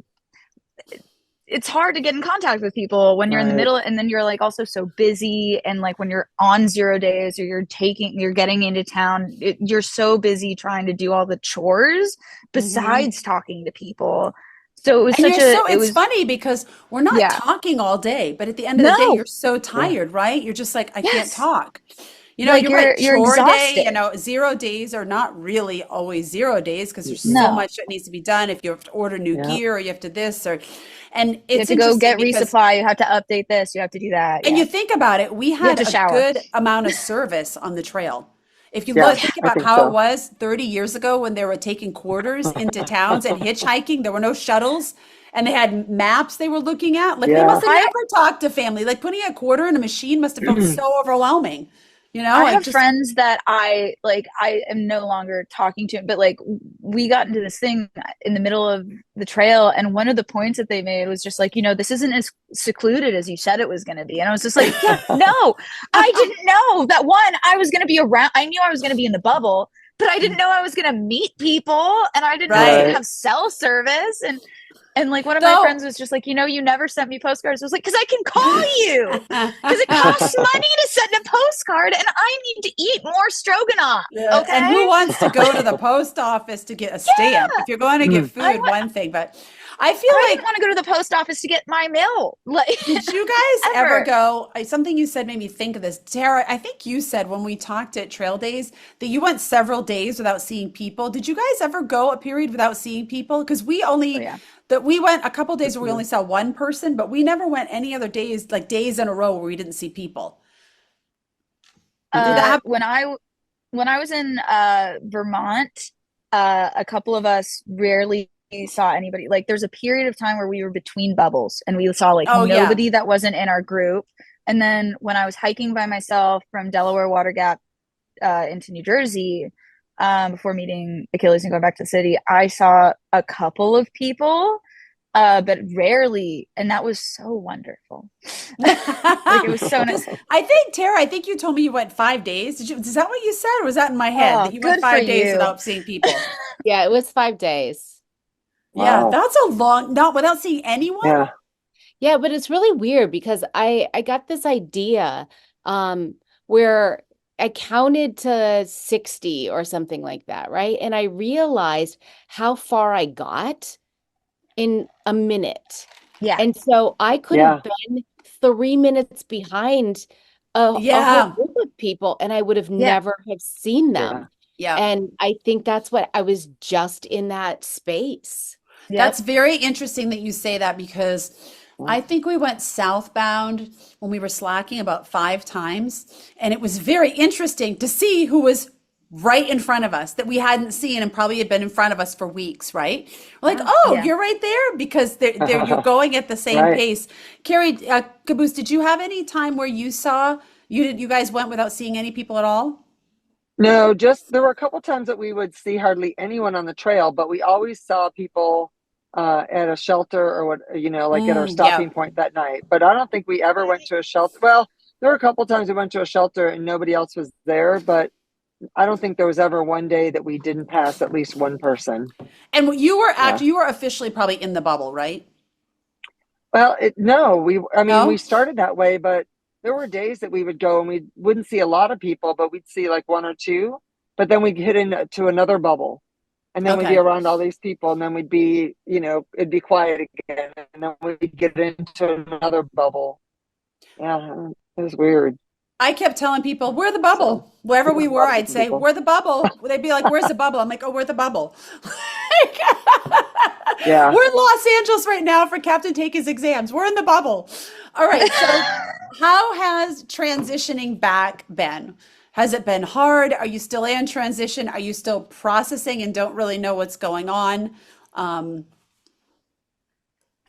Speaker 2: it's hard to get in contact with people when you're in the
Speaker 5: Right.
Speaker 2: middle, and then you're like also so busy, and like when you're on 0 days or you're getting into town, you're so busy trying to do all the chores
Speaker 1: Hmm.
Speaker 2: besides talking to people. So it was
Speaker 1: And
Speaker 2: such it
Speaker 1: it's
Speaker 2: was
Speaker 1: funny because we're not
Speaker 2: yeah.
Speaker 1: talking all day, but at the end of the day,
Speaker 2: No.
Speaker 1: you're so
Speaker 5: Yeah.
Speaker 1: tired, right? You're just like, I can't
Speaker 2: Yes.
Speaker 1: talk.
Speaker 2: Like
Speaker 1: You're right.
Speaker 2: you're
Speaker 1: Chore day,
Speaker 2: exhausted.
Speaker 1: 0 days are not really always 0 days because there's so
Speaker 2: No.
Speaker 1: much that needs to be done. If you have to order new
Speaker 5: Yeah.
Speaker 1: gear or you have to this or, and
Speaker 2: You have
Speaker 1: it's
Speaker 2: to go
Speaker 1: interesting
Speaker 2: get
Speaker 1: because,
Speaker 2: resupply, you have to update this, you have to do that.
Speaker 1: and
Speaker 2: Yeah.
Speaker 1: you think about it, we
Speaker 2: You have
Speaker 1: had
Speaker 2: to
Speaker 1: a
Speaker 2: shower.
Speaker 1: good amount of service on the trail. If you
Speaker 5: Yeah.
Speaker 1: look, think
Speaker 5: I
Speaker 1: about
Speaker 5: think
Speaker 1: how it
Speaker 5: so.
Speaker 1: was 30 years ago when they were taking quarters into towns and hitchhiking, there were no shuttles and they had maps they were looking at. Like they
Speaker 5: Yeah.
Speaker 1: must have
Speaker 2: I
Speaker 1: never talked to family. Like putting a quarter in a machine must have felt so overwhelming.
Speaker 2: I
Speaker 1: Like
Speaker 2: have
Speaker 1: just,
Speaker 2: friends that I am no longer talking to, but like we got into this thing in the middle of the trail, and one of the points that they made was just like, this isn't as secluded as you said it was going to be. And I was just like, yeah, no, I didn't know that one, I was going to be around. I knew I was going to be in the bubble, but I didn't know I was going to meet people, and I didn't know I was going to
Speaker 1: right.
Speaker 5: Right.
Speaker 2: have cell service. And like one of my
Speaker 1: So,
Speaker 2: friends was just like, you never sent me postcards. I was like, because I can call you. Because it costs money to send a postcard, and I need to eat more stroganoff.
Speaker 1: yeah, and
Speaker 2: Okay.
Speaker 1: who wants to go to the post office to get a stamp?
Speaker 2: Yeah.
Speaker 1: If you're going to get
Speaker 2: I
Speaker 1: food,
Speaker 2: want.
Speaker 1: one thing, but I feel
Speaker 2: I didn't
Speaker 1: like
Speaker 2: want to go to the post office to get my mail. Like
Speaker 1: did you guys ever
Speaker 2: ever.
Speaker 1: go? Something you said made me think of this. Tara, I think you said when we talked at Trail Days that you went several days without seeing people. Did you guys ever go a period without seeing people? Because
Speaker 2: Oh yeah.
Speaker 1: we went a couple days where we only saw one person, but we never went any other days, like days in a row where we didn't see people. Did that happen?
Speaker 2: When I was in Vermont, a couple of us rarely saw anybody. Like there's a period of time where we were between bubbles and we saw like
Speaker 1: Oh yeah.
Speaker 2: nobody that wasn't in our group. And then when I was hiking by myself from Delaware Water Gap into New Jersey, before meeting Achilles and going back to the city, I saw a couple of people, but rarely, and that was so wonderful. Like it was so nice.
Speaker 1: Because I think, Tara, I think you told me you went 5 days. Is that what you said, or was that in my head
Speaker 2: Oh,
Speaker 1: that you went
Speaker 2: good for
Speaker 1: 5 days
Speaker 2: you.
Speaker 1: without seeing people?
Speaker 4: Yeah, it was 5 days.
Speaker 1: Yeah,
Speaker 5: Wow.
Speaker 1: that's a long, not without seeing anyone.
Speaker 5: Yeah.
Speaker 4: Yeah, but it's really weird because I got this idea where I counted to 60 or something like that, right? And I realized how far I got in a minute.
Speaker 2: Yeah.
Speaker 4: And so I could
Speaker 5: Yeah.
Speaker 4: have been 3 minutes behind a whole
Speaker 1: Yeah,
Speaker 4: group of people and I would have
Speaker 2: Yeah.
Speaker 4: never have seen
Speaker 5: Yeah.
Speaker 4: them.
Speaker 1: yeah.
Speaker 4: And I think that's what I was just in that space.
Speaker 1: That's very interesting that you say that because I think we went southbound when we were slacking about 5 times, and it was very interesting to see who was right in front of us that we hadn't seen and probably had been in front of us for weeks, right? We're like, oh,
Speaker 2: Yeah.
Speaker 1: you're right there because you're going at the same
Speaker 5: Right.
Speaker 1: pace. Carrie, Caboose, did you have any time where you guys went without seeing any people at all?
Speaker 5: No, just there were a couple times that we would see hardly anyone on the trail, but we always saw people at a shelter or what, like at our
Speaker 1: Yeah.
Speaker 5: stopping point that night. But I don't think we ever went to a shelter. Well, there were a couple times we went to a shelter and nobody else was there, but I don't think there was ever one day that we didn't pass at least one person.
Speaker 1: And you were
Speaker 5: Yeah.
Speaker 1: you were officially probably in the bubble, right?
Speaker 5: Well, I mean, we
Speaker 1: No?
Speaker 5: started that way, but there were days that we would go and we wouldn't see a lot of people, but we'd see like one or two. But then we'd hit into another bubble, and then we'd be
Speaker 1: Okay.
Speaker 5: around all these people, and then we'd be, it'd be quiet again, and then we'd get into another bubble. Yeah, it was weird.
Speaker 1: I kept telling people, we're the
Speaker 5: So,
Speaker 1: bubble. Wherever
Speaker 5: with
Speaker 1: we
Speaker 5: a
Speaker 1: were,
Speaker 5: lot of
Speaker 1: I'd
Speaker 5: different
Speaker 1: say,
Speaker 5: people.
Speaker 1: we're the bubble. They'd be like, where's the bubble? I'm like, oh, we're the bubble.
Speaker 5: Yeah.
Speaker 1: We're in Los Angeles right now for Captain Take his exams. We're in the bubble. All right. So, how has transitioning back been? Has it been hard? Are you still in transition? Are you still processing and don't really know what's going on? Um,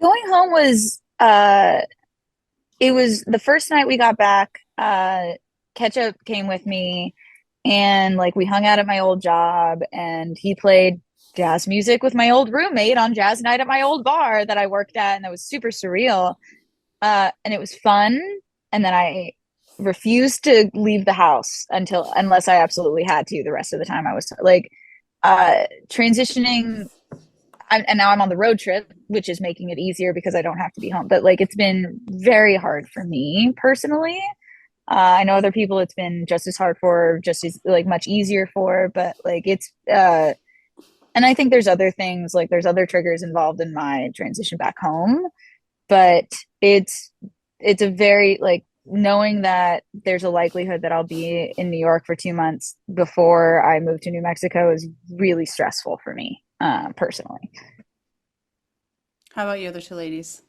Speaker 2: Going home was it was the first night we got back, Ketchup came with me and like we hung out at my old job and he played jazz music with my old roommate on jazz night at my old bar that I worked at, and that was super surreal. And it was fun. And then I refused to leave the house unless I absolutely had to. The rest of the time I was like transitioning. And now I'm on the road trip, which is making it easier because I don't have to be home. But like, it's been very hard for me personally. I know other people it's been just as hard for, just as like much easier for, but like it's, and I think there's other things, like there's other triggers involved in my transition back home, but it's a very like knowing that there's a likelihood that I'll be in New York for 2 months before I move to New Mexico is really stressful for me, personally.
Speaker 1: how about you other two ladies?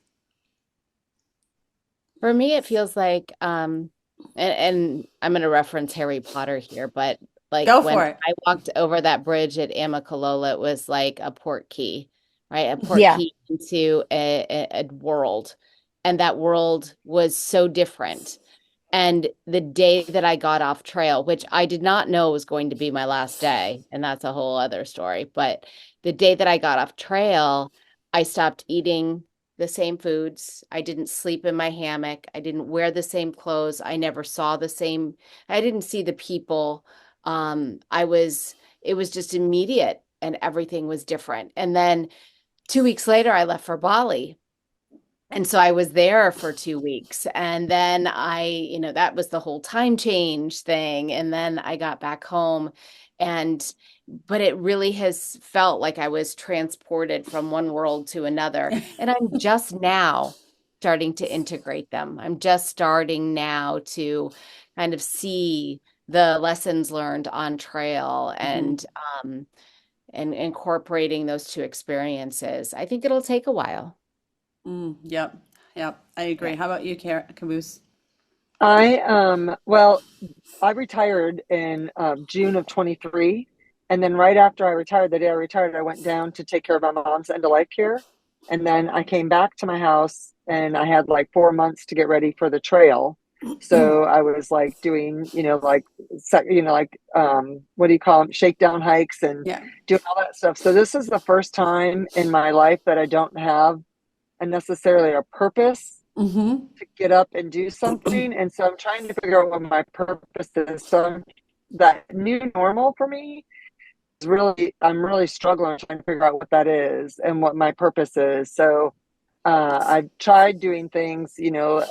Speaker 4: For me, it feels like, and I'm going to reference Harry Potter here, but like
Speaker 1: Go
Speaker 4: when
Speaker 1: for it.
Speaker 4: I walked over that bridge at Amicalola, it was like a port key, right? A port
Speaker 2: Yeah.
Speaker 4: key into a world. And that world was so different. And the day that I got off trail, which I did not know was going to be my last day, and that's a whole other story, but the day that I got off trail, I stopped eating the same foods. I didn't sleep in my hammock. I didn't wear the same clothes. I never saw I didn't see the people. It was just immediate and everything was different. And then 2 weeks later, I left for Bali. And so I was there for 2 weeks. And then that was the whole time change thing. And then I got back home but it really has felt like I was transported from one world to another. And I'm just now starting to integrate them. I'm just starting now to kind of see the lessons learned on trail and incorporating those two experiences. I think it'll take a while.
Speaker 1: Yep. Yep. I agree.
Speaker 4: Yeah.
Speaker 1: How about you, Caboose?
Speaker 5: Well, I retired in June of 23. And then right after I retired, the day I retired, I went down to take care of my mom's end of life care. And then I came back to my house and I had like 4 months to get ready for the trail. So I was like doing, what do you call them? Shakedown hikes and
Speaker 1: Yeah.
Speaker 5: doing all that stuff. So this is the first time in my life that I don't have necessarily a purpose
Speaker 1: Mm-hmm.
Speaker 5: to get up and do something. And so I'm trying to figure out what my purpose is. So that new normal for me is I'm really struggling trying to figure out what that is and what my purpose is. So I've tried doing things,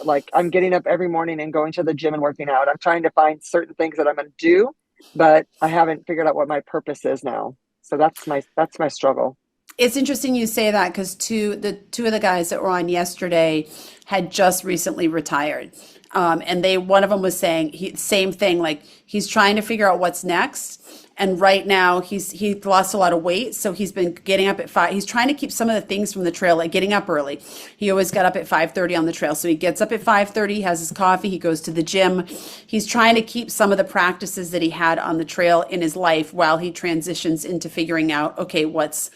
Speaker 5: like I'm getting up every morning and going to the gym and working out. I'm trying to find certain things that I'm going to do, but I haven't figured out what my purpose is now. So that's my struggle.
Speaker 1: It's interesting you say that because two of the guys that were on yesterday had just recently retired. And one of them was saying same thing, like he's trying to figure out what's next. And right now he lost a lot of weight. So he's been getting up at 5. He's trying to keep some of the things from the trail, like getting up early. He always got up at 5:30 on the trail. So he gets up at 5:30, he has his coffee, he goes to the gym. He's trying to keep some of the practices that he had on the trail in his life while he transitions into figuring out, okay, what's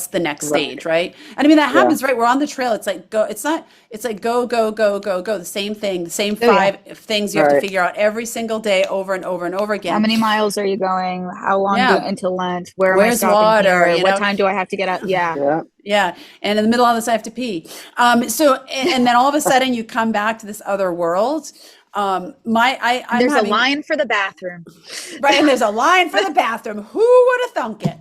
Speaker 1: the next stage, right? And I mean, that happens, right? We're on the trail. It's like it's like go, go, go, go, go. The same thing, the same 5 things you have to figure out every single day over and over and over again.
Speaker 2: How many miles are you going? How long until lunch? Where
Speaker 1: Where's
Speaker 2: am I stopping
Speaker 1: water?
Speaker 2: here? What time do I have to get up? Yeah.
Speaker 5: Yeah.
Speaker 1: Yeah. And in the middle of this, I have to pee. And then all of a sudden you come back to this other world. I'm
Speaker 2: There's
Speaker 1: having,
Speaker 2: a line for the bathroom.
Speaker 1: right, and there's a line for the bathroom. Who would have thunk it?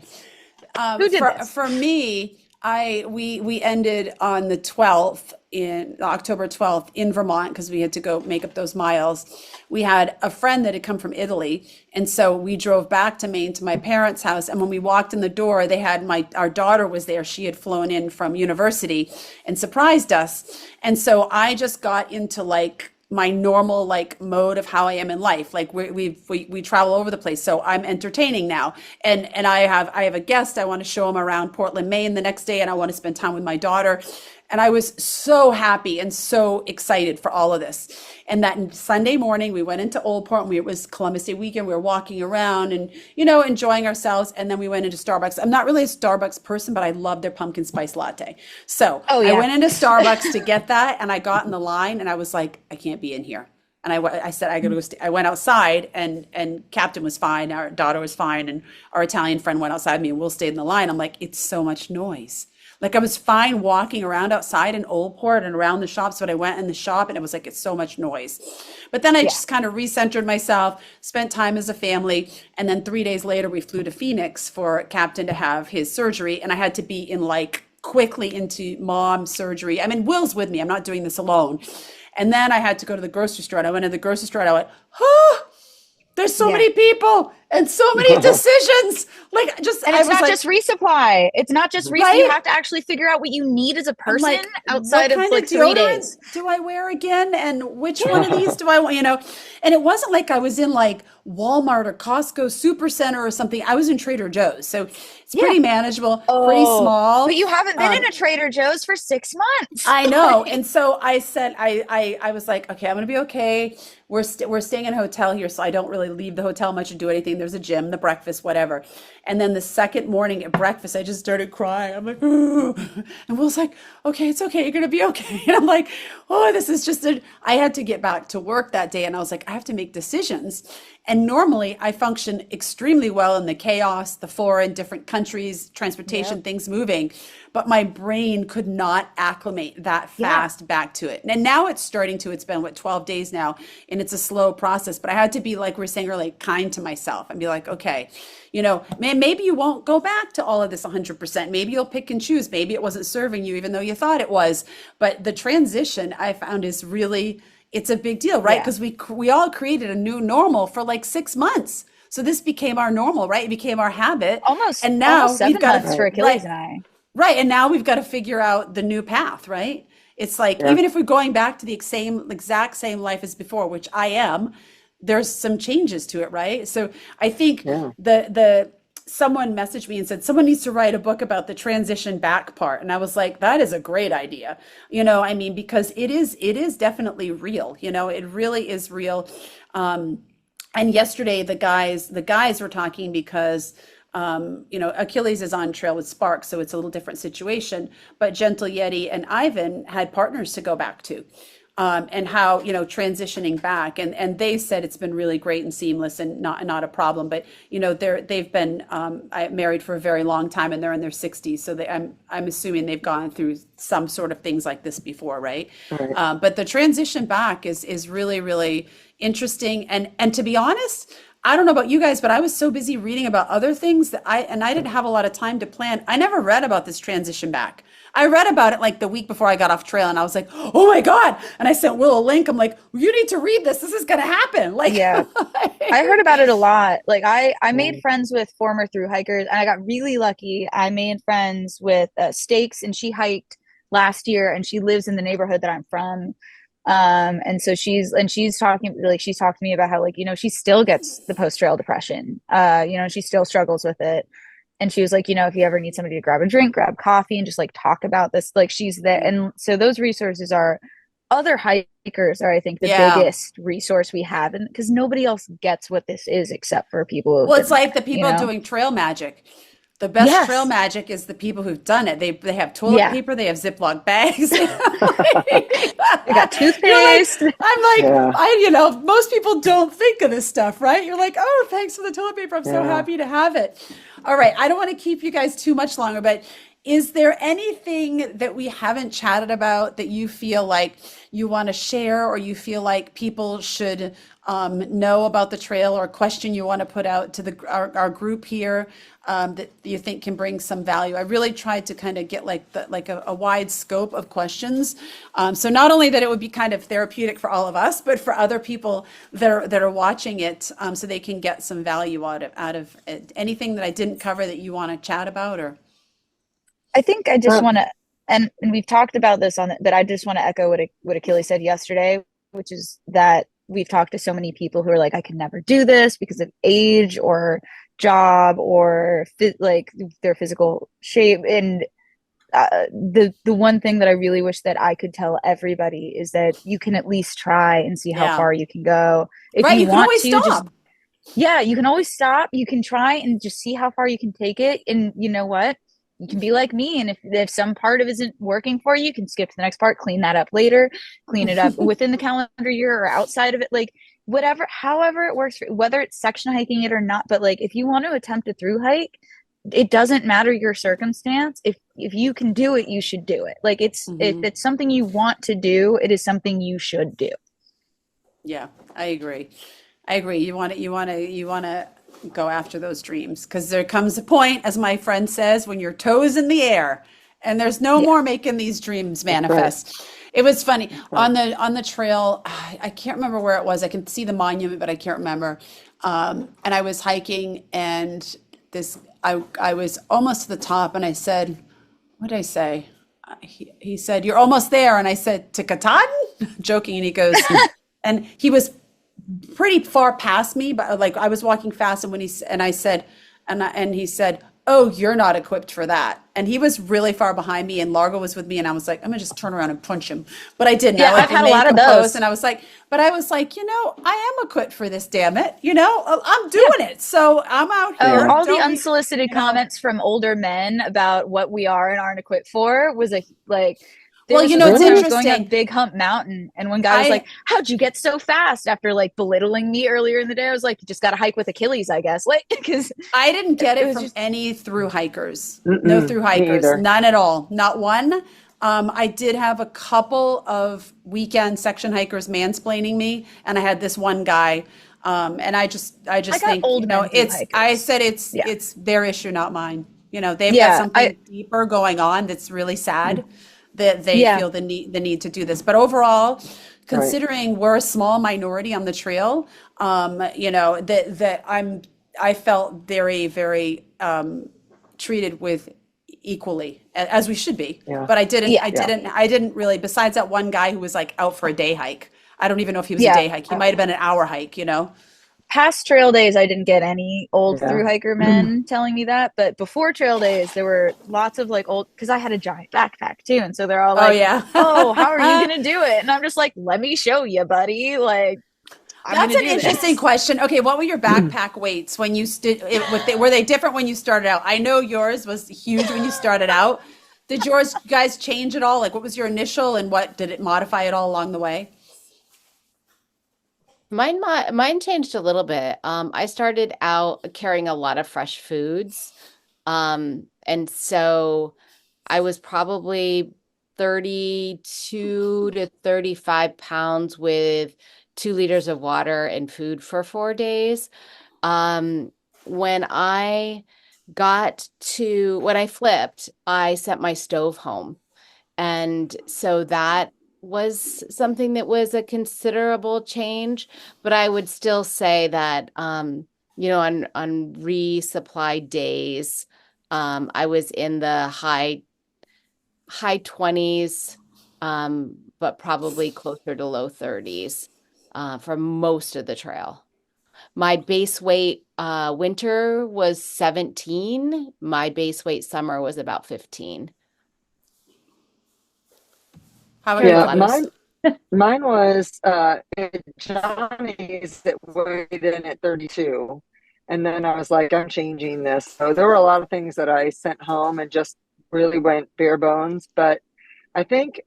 Speaker 2: Who did this?
Speaker 1: For me, we ended on the 12th in October 12th in Vermont because we had to go make up those miles. We had a friend that had come from Italy, and so we drove back to Maine to my parents' house. And when we walked in the door, they had our daughter was there. She had flown in from university and surprised us. And so I just got into like my normal like mode of how I am in life. Like we travel over the place. So I'm entertaining now. And I have a guest. I want to show him around Portland, Maine the next day, and I want to spend time with my daughter. And I was so happy and so excited for all of this. And that Sunday morning, we went into Old Port. It was Columbus Day weekend. We were walking around and, enjoying ourselves. And then we went into Starbucks. I'm not really a Starbucks person, but I love their pumpkin spice latte. So I went into Starbucks to get that. And I got in the line and I was like, I can't be in here. And I said, I went outside and Captain was fine. Our daughter was fine. And our Italian friend went outside me and Will stayed in the line. I'm like, it's so much noise. Like I was fine walking around outside in Old Port and around the shops, but I went in the shop and it was like, it's so much noise. But then I just kind of recentered myself, spent time as a family. And then 3 days later, we flew to Phoenix for Captain to have his surgery. And I had to be in like quickly into mom surgery. I mean, Will's with me. I'm not doing this alone. And then I had to go to the grocery store. And I went to the grocery store and I went, there's so many people and so many decisions. And
Speaker 2: it's not just resupply. It's not just resupply. Right? You have to actually figure out what you need as a person outside of like 3 days.
Speaker 1: Do I wear again? And which one of these do I want? And it wasn't like I was in like Walmart or Costco Super Center or something. I was in Trader Joe's. So it's pretty manageable, pretty small.
Speaker 2: But you haven't been in a Trader Joe's for 6 months.
Speaker 1: I know. And so I said, I was like, okay, I'm going to be okay. We're staying in a hotel here, so I don't really leave the hotel much or do anything. There's a gym, the breakfast, whatever. And then the second morning at breakfast, I just started crying. I'm like, ooh. And Will's like, okay, it's okay. You're going to be okay. And I'm like, oh, this is just I had to get back to work that day. And I was like, I have to make decisions. And normally I function extremely well in the chaos, the foreign, different countries, transportation, things moving. But my brain could not acclimate that fast back to it. And now it's starting to. It's been, 12 days now, and it's a slow process. But I had to be, like we were saying earlier, kind to myself and be like, okay, man, maybe you won't go back to all of this 100%. Maybe you'll pick and choose. Maybe it wasn't serving you, even though you thought it was. But the transition I found is really, it's a big deal, right? Because we all created a new normal for like 6 months. So this became our normal, right? It became our habit.
Speaker 2: And now we've got to, for Achilles and I.
Speaker 1: Right. And now we've got to figure out the new path, right? It's like, even if we're going back to the exact same life as before, which I am, there's some changes to it, right? So I think someone messaged me and said, someone needs to write a book about the transition back part. And I was like, that is a great idea. Because it is definitely real, it really is real. And yesterday the guys were talking because Achilles is on trail with Spark, so it's a little different situation. But Gentle Yeti and Ivan had partners to go back to, and how transitioning back, and they said it's been really great and seamless and not a problem. But they've been married for a very long time and they're in their 60s, so I'm assuming they've gone through some sort of things like this before, right? But the transition back is really, really interesting, and to be honest, I don't know about you guys, but I was so busy reading about other things that I didn't have a lot of time to plan. I never read about this transition back. I read about it like the week before I got off trail, and I was like, oh my God. And I sent Will a link. I'm like, you need to read this. This is going to happen. Like,
Speaker 2: I heard about it a lot. Like I made friends with former thru-hikers, and I got really lucky. I made friends with Stakes, and she hiked last year, and she lives in the neighborhood that I'm from. And so she's talking to me about how, she still gets the post-trail depression, she still struggles with it. And she was like, if you ever need somebody to grab a drink, grab coffee and just talk about this, she's there. And so those resources are, other hikers are, I think, the biggest resource we have. And because nobody else gets what this is except for people.
Speaker 1: Well, it's like the people doing trail magic. The best trail magic is the people who've done it. They have toilet paper, they have Ziploc bags. They
Speaker 2: got toothpaste.
Speaker 1: Most people don't think of this stuff, right? You're like, oh, thanks for the toilet paper. I'm so happy to have it. All right. I don't want to keep you guys too much longer, but is there anything that we haven't chatted about that you feel like you want to share, or you feel like people should know about the trail, or a question you want to put out to our group here that you think can bring some value? I really tried to kind of get like a wide scope of questions. So not only that it would be kind of therapeutic for all of us, but for other people that are watching it, so they can get some value out of it. Anything that I didn't cover that you want to chat about, or?
Speaker 2: I think I just want to, and we've talked about this but I just want to echo what Achilles said yesterday, which is that we've talked to so many people who are like, I could never do this because of age or job or like their physical shape. And the one thing that I really wish that I could tell everybody is that you can at least try and see how far you can go. If
Speaker 1: Right,
Speaker 2: you
Speaker 1: can
Speaker 2: want
Speaker 1: always
Speaker 2: to,
Speaker 1: stop.
Speaker 2: yeah, you can always stop. You can try and just see how far you can take it. And you know what? You can be like me. And if some part of it isn't working for you, you can skip to the next part, clean that up later, clean it up within the calendar year or outside of it. Like whatever, however it works, whether it's section hiking it or not. But like, if you want to attempt a through hike, it doesn't matter your circumstance. If you can do it, you should do it. Like if it's something you want to do, it is something you should do.
Speaker 1: Yeah, I agree. You want to go after those dreams, because there comes a point, as my friend says, when your toes in the air and there's no more making these dreams manifest. Right. It was funny on the trail. I can't remember where it was. I can see the monument, but I can't remember. And I was hiking, and I was almost to the top, and I said, what did I say? He said, "You're almost there." And I said, "To Katahdin?" Joking. And he goes, and he was pretty far past me, but like I was walking fast, and I said, and he said, "Oh, you're not equipped for that." And he was really far behind me, and Largo was with me, and I was like, I'm gonna just turn around and punch him. But I didn't.
Speaker 2: Yeah, I've had a lot of those.
Speaker 1: And I was like, I am equipped for this, damn it. I'm doing it. So I'm out here.
Speaker 2: All the unsolicited comments from older men about what we are and aren't equipped for was it's interesting. Going up Big Hump Mountain, and one guy was like, "How'd you get so fast?" After like belittling me earlier in the day, I was like, "You just got to hike with Achilles, I guess." Like, because
Speaker 1: I didn't get it from any thru-hikers. No thru-hikers, none at all, not one. I did have a couple of weekend section hikers mansplaining me, and I had this one guy, and I just think it's their issue, not mine. They've got something deeper going on that's really sad. That they feel the need to do this. But overall, considering we're a small minority on the trail, I felt very, very treated with equally, as we should be. Yeah. But I didn't really, besides that one guy who was like out for a day hike. I don't even know if he was a day hike. He might have been an hour hike,
Speaker 2: Past trail days, I didn't get any old thru hiker men telling me that. But before trail days, there were lots of like old, because I had a giant backpack too. And so they're all like, "Oh, how are you going to do it?" And I'm just like, "Let me show you, buddy." Like,
Speaker 1: that's an interesting question. Okay, what were your backpack weights when you were they different when you started out? I know yours was huge when you started out. Did yours guys change at all? Like, what was your initial, and what did it modify at all along the way?
Speaker 4: Mine changed a little bit. I started out carrying a lot of fresh foods. And so I was probably 32 to 35 pounds with 2 liters of water and food for 4 days. When I flipped, I sent my stove home. And so that was something that was a considerable change, but I would still say that, on resupply days, I was in the high 20s, but probably closer to low 30s, for most of the trail. My base weight, winter was 17. My base weight summer was about 15.
Speaker 1: How about
Speaker 5: mine was Johnny's that weighed in at 32. And then I was like, I'm changing this. So there were a lot of things that I sent home and just really went bare bones. But I think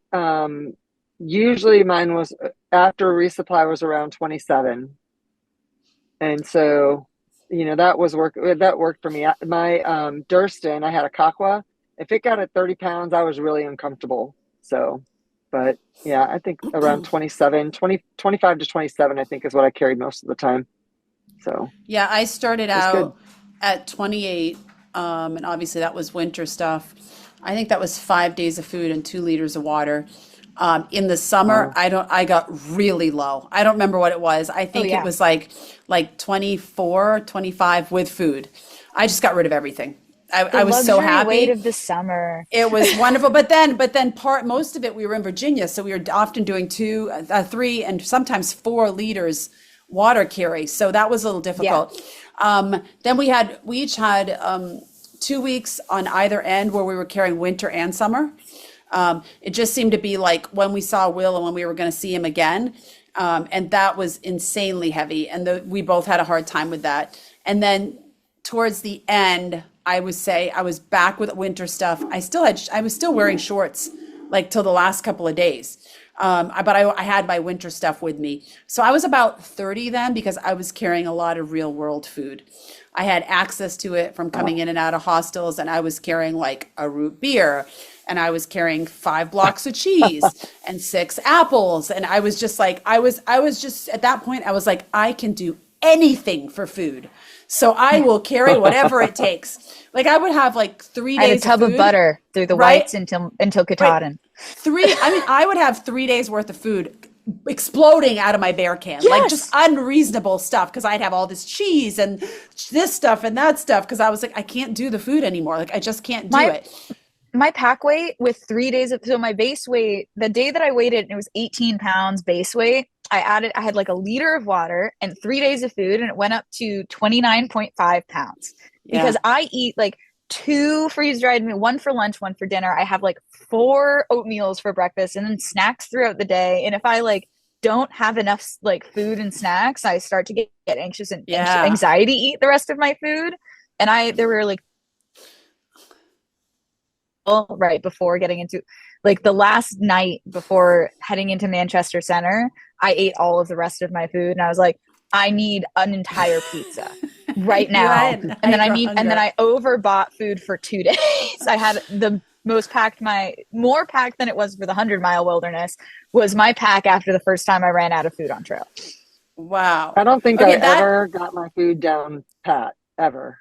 Speaker 5: usually mine was after resupply was around 27. And so, that worked for me. My Durston, I had a Kakwa, If it got at 30 pounds, I was really uncomfortable. So, but yeah, I think around 25 to 27, I think is what I carried most of the time. So
Speaker 1: Yeah, I started
Speaker 5: it was good.
Speaker 1: out at 28, and obviously that was winter stuff. I think that was 5 days of food and 2 liters of water. In the summer,
Speaker 5: Wow.
Speaker 1: I got really low. I don't remember what it was. I
Speaker 2: Oh
Speaker 1: think it
Speaker 2: yeah.
Speaker 1: was like 24, 25 with food. I just got rid of everything.
Speaker 2: The
Speaker 1: I was so
Speaker 2: luxury weight
Speaker 1: happy.
Speaker 2: of the summer.
Speaker 1: It was wonderful, but then most of it we were in Virginia, so we were often doing 3, and sometimes 4 liters water carry. So that was a little
Speaker 2: Yeah.
Speaker 1: difficult. Then we each had 2 weeks on either end where we were carrying winter and summer. It just seemed to be like when we saw Will and when we were going to see him again, and that was insanely heavy, and we both had a hard time with that. And then towards the end, I would say I was back with winter stuff. I was still wearing shorts like till the last couple of days. But I had my winter stuff with me. So I was about 30 then because I was carrying a lot of real world food. I had access to it from coming in and out of hostels, and I was carrying like a root beer, and I was carrying 5 blocks of cheese and 6 apples. And I was just like, I was just at that point, I was like, I can do anything for food. So I will carry whatever it takes. Like I would have like 3
Speaker 2: I had a
Speaker 1: days
Speaker 2: tub
Speaker 1: of
Speaker 2: of
Speaker 1: food,
Speaker 2: butter through the
Speaker 1: right?
Speaker 2: whites until Katahdin.
Speaker 1: I would have 3 days worth of food exploding out of my bear can, like just unreasonable stuff. Cause I'd have all this cheese and this stuff and that stuff. Cause I was like, I can't do the food anymore. Like I just can't do it.
Speaker 2: My pack weight with 3 days of, so my base weight, the day that I weighed it, and it was 18 pounds base weight. I had like a liter of water and 3 days of food, and it went up to 29.5 pounds because I eat like 2 freeze-dried meals, 1 for lunch, 1 for dinner. I have like 4 oatmeals for breakfast and then snacks throughout the day. And if I like don't have enough like food and snacks, I start to get anxious and anxiety eat the rest of my food. And there were like right before getting into like the last night before heading into Manchester Center, I ate all of the rest of my food and I was like, I need an entire pizza right now. And then I overbought food for 2 days. I had the more packed than it was for the 100-mile wilderness was my pack after the first time I ran out of food on trail.
Speaker 1: Wow.
Speaker 5: I don't think I ever got my food down pat, ever.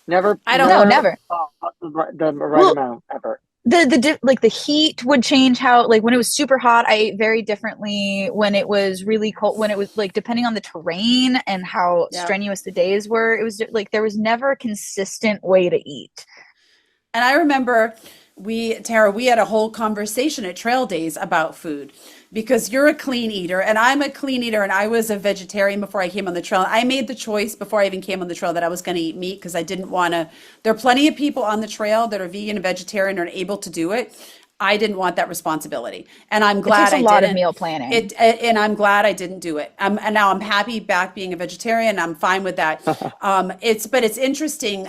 Speaker 5: Never.
Speaker 2: Never.
Speaker 5: The right amount ever.
Speaker 2: The heat would change how, like when it was super hot, I ate very differently. When it was really cold, when it was like depending on the terrain and how strenuous the days were, it was like there was never a consistent way to eat.
Speaker 1: And I remember Tara, we had a whole conversation at Trail Days about food because you're a clean eater and I'm a clean eater, and I was a vegetarian before I came on the trail. I made the choice before I even came on the trail that I was going to eat meat because I didn't want to. There are plenty of people on the trail that are vegan and vegetarian and are able to do it. I didn't want that responsibility, and I'm glad
Speaker 2: it takes a lot of meal planning.
Speaker 1: And I'm glad I didn't do it. And now I'm happy back being a vegetarian. I'm fine with that. It's interesting.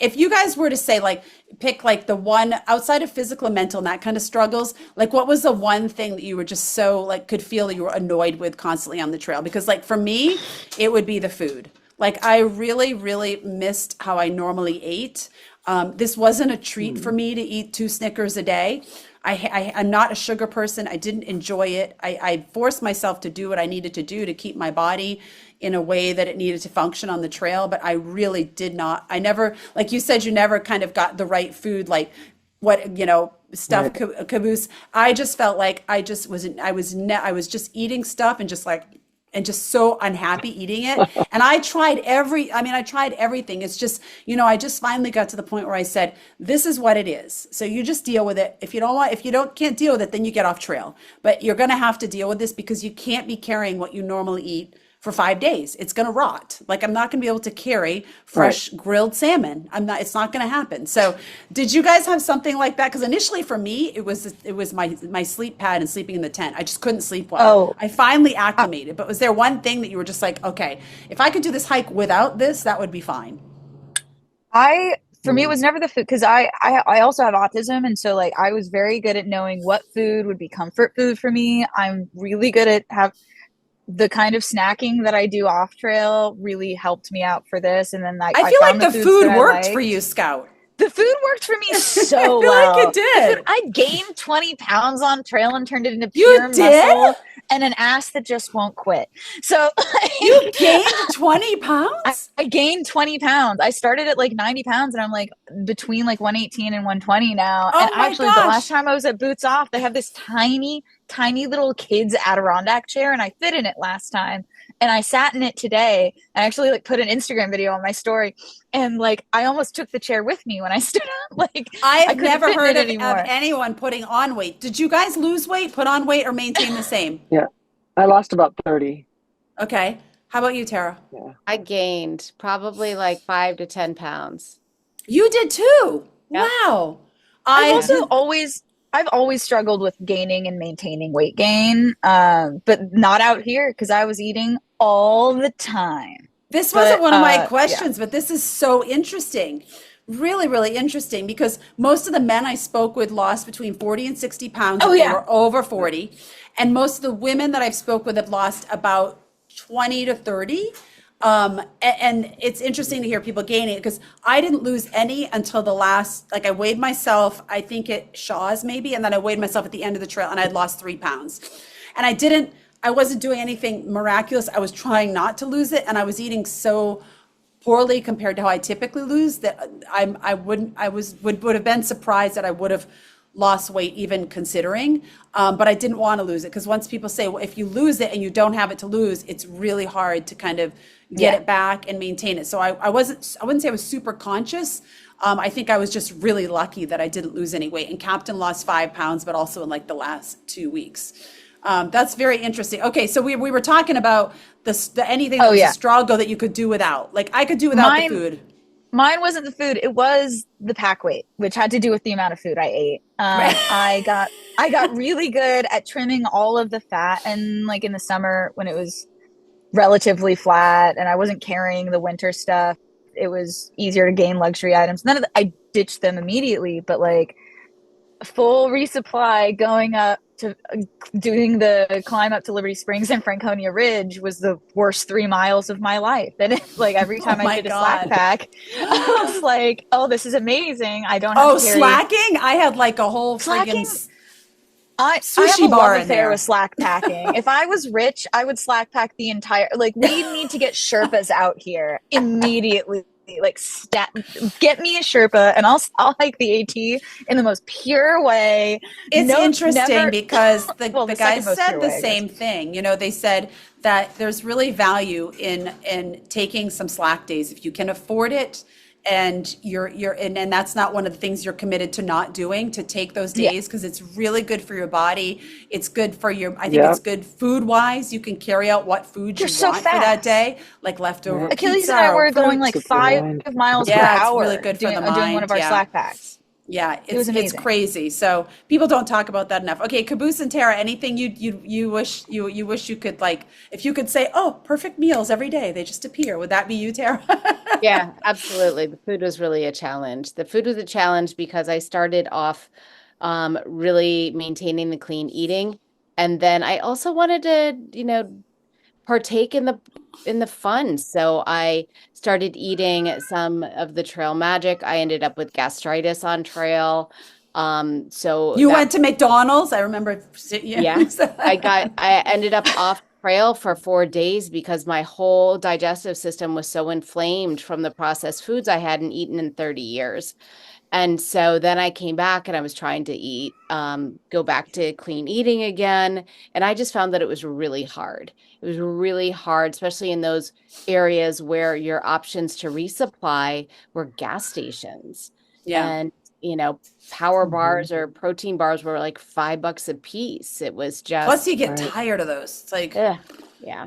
Speaker 1: If you guys were to say like pick like the one outside of physical and mental and that kind of struggles, like what was the one thing that you were just so like could feel that you were annoyed with constantly on the trail? Because like for me, it would be the food. Like I really, really missed how I normally ate. This wasn't a treat for me to eat 2 Snickers a day. I'm not a sugar person. I didn't enjoy it. I forced myself to do what I needed to do to keep my body in a way that it needed to function on the trail. But I really did not. I never, like you said, you never kind of got the right food, like what, stuff caboose. I just felt like I was just eating stuff and just so unhappy eating it. And I tried everything. It's just, I just finally got to the point where I said, this is what it is. So you just deal with it. If you can't deal with it, then you get off trail. But you're going to have to deal with this because you can't be carrying what you normally eat for 5 days. It's going to rot. Like I'm not going to be able to carry fresh grilled salmon. It's not going to happen. So did you guys have something like that? Because initially for me, it was my sleep pad and sleeping in the tent. I just couldn't sleep well. I finally acclimated. But was there one thing that you were just like, okay, if I could do this hike without this, that would be fine?
Speaker 2: For me, it was never the food because I also have autism. And so like I was very good at knowing what food would be comfort food for me. I'm really good at the kind of snacking that I do off trail really helped me out for this. And then
Speaker 1: I feel like the food worked for you, Scout.
Speaker 2: The food worked for me
Speaker 1: I
Speaker 2: so
Speaker 1: feel
Speaker 2: well.
Speaker 1: like it did.
Speaker 2: I gained 20 pounds on trail and turned it into
Speaker 1: You
Speaker 2: pure
Speaker 1: did?
Speaker 2: muscle and an ass that just won't quit. So
Speaker 1: You gained 20 pounds?
Speaker 2: I gained 20 pounds. I started at like 90 pounds and I'm like between like 118 and 120 now.
Speaker 1: Oh
Speaker 2: And
Speaker 1: my
Speaker 2: actually, the last
Speaker 1: gosh.
Speaker 2: time I was at Boots Off, they have this tiny, tiny little kids Adirondack chair, and I fit in it last time. And I sat in it today. I actually like put an Instagram video on my story, and like I almost took the chair with me when I stood up. Like
Speaker 1: I
Speaker 2: I
Speaker 1: have
Speaker 2: couldn't
Speaker 1: never
Speaker 2: fit in
Speaker 1: heard
Speaker 2: it
Speaker 1: of
Speaker 2: anymore.
Speaker 1: anyone putting on weight. Did you guys lose weight, put on weight, or maintain the same?
Speaker 5: Yeah. I lost about 30.
Speaker 1: Okay. How about you, Tara?
Speaker 5: Yeah.
Speaker 4: I gained probably like 5 to 10 pounds.
Speaker 1: You did too.
Speaker 4: Yep.
Speaker 1: Wow.
Speaker 2: I've
Speaker 1: I
Speaker 2: also
Speaker 1: did.
Speaker 2: I've always struggled with gaining and maintaining weight gain, but not out here because I was eating all the time.
Speaker 1: This wasn't
Speaker 2: But
Speaker 1: one of my
Speaker 2: yeah.
Speaker 1: questions, but this is so interesting. Really, really interesting because most of the men I spoke with lost between 40 and 60 pounds
Speaker 2: Oh
Speaker 1: if they
Speaker 2: yeah.
Speaker 1: were over 40. And most of the women that I've spoke with have lost about 20 to 30. And it's interesting to hear people gaining it because I didn't lose any until the last, like I weighed myself, I think at Shaw's maybe, and then I weighed myself at the end of the trail and I had lost 3 pounds. And I wasn't doing anything miraculous. I was trying not to lose it, and I was eating so poorly compared to how I typically lose that would have been surprised that I would have lost weight even considering. But I didn't want to lose it because once people say, well, if you lose it and you don't have it to lose, it's really hard to kind of get
Speaker 2: Yeah.
Speaker 1: it back and maintain it. So I wouldn't say I was super conscious. I think I was just really lucky that I didn't lose any weight. And Captain lost 5 pounds, but also in like the last 2 weeks. That's very interesting. Okay, so we were talking about anything that
Speaker 2: Oh
Speaker 1: was a
Speaker 2: yeah.
Speaker 1: struggle that you could do without. Like I could do without the
Speaker 2: Mine
Speaker 1: food.
Speaker 2: Mine wasn't the food. It was the pack weight, which had to do with the amount of food I ate. I got really good at trimming all of the fat, and like in the summer when it was relatively flat and I wasn't carrying the winter stuff, it was easier to gain luxury items. I ditched them immediately, but like full resupply going up to doing the climb up to Liberty Springs and Franconia Ridge was the worst 3 miles of my life. And like every time
Speaker 1: Oh
Speaker 2: I
Speaker 1: my
Speaker 2: did a
Speaker 1: God.
Speaker 2: slack pack, I was like, oh, this is amazing. I don't have
Speaker 1: Oh,
Speaker 2: to carry
Speaker 1: slacking? I had like a whole
Speaker 2: slacking.
Speaker 1: friggin'
Speaker 2: I have
Speaker 1: sushi
Speaker 2: a
Speaker 1: bar
Speaker 2: love
Speaker 1: in
Speaker 2: affair
Speaker 1: there.
Speaker 2: with slack packing. If I was rich, I would slack pack the entire, like we need to get Sherpas out here immediately. Like get me a Sherpa and I'll hike the AT in the most pure way.
Speaker 1: It's
Speaker 2: No,
Speaker 1: interesting
Speaker 2: never.
Speaker 1: because
Speaker 2: Well,
Speaker 1: the
Speaker 2: the second
Speaker 1: guys
Speaker 2: most
Speaker 1: said
Speaker 2: pure
Speaker 1: the
Speaker 2: way, I guess.
Speaker 1: same thing. You know, they said that there's really value in taking some slack days if you can afford it, and and that's not one of the things you're committed to not doing, to take those
Speaker 2: Yeah.
Speaker 1: days because it's really good for your body. It's good for your, I think
Speaker 5: Yeah.
Speaker 1: it's good food wise. You can carry out what food
Speaker 2: You're
Speaker 1: you
Speaker 2: so
Speaker 1: want for that
Speaker 2: fast.
Speaker 1: day, like leftover
Speaker 5: Yeah.
Speaker 2: Achilles
Speaker 1: pizza
Speaker 2: and I
Speaker 1: or
Speaker 2: were going
Speaker 1: fruit.
Speaker 2: like
Speaker 5: Good for the
Speaker 2: 5
Speaker 5: mind.
Speaker 2: miles per
Speaker 1: Yeah, it's really
Speaker 2: hour
Speaker 1: good for the
Speaker 2: doing one
Speaker 1: mind.
Speaker 2: of our
Speaker 1: Yeah.
Speaker 2: slack packs.
Speaker 1: Yeah,
Speaker 2: It was
Speaker 1: it's
Speaker 2: amazing.
Speaker 1: crazy. So people don't talk about that enough. Okay, Caboose and Tara, anything you wish you could, like, if you could say, oh, perfect meals every day, they just appear. Would that be you, Tara?
Speaker 4: Yeah, absolutely. The food was really a challenge. The food was a challenge because I started off really maintaining the clean eating. And then I also wanted to, partake in the fun. So I started eating some of the trail magic. I ended up with gastritis on trail. So
Speaker 1: You
Speaker 4: that
Speaker 1: went to McDonald's. I remember.
Speaker 4: yeah, I ended up off trail for 4 days because my whole digestive system was so inflamed from the processed foods I hadn't eaten in 30 years. And so then I came back and I was trying to go back to clean eating again. And I just found that it was really hard. It was really hard, especially in those areas where your options to resupply were gas stations.
Speaker 1: Yeah.
Speaker 4: And, power
Speaker 5: Mhm.
Speaker 4: bars or protein bars were like $5 a piece. It was
Speaker 1: Plus, you
Speaker 4: just,
Speaker 1: get
Speaker 5: Right.
Speaker 1: tired of those. It's like,
Speaker 4: yeah.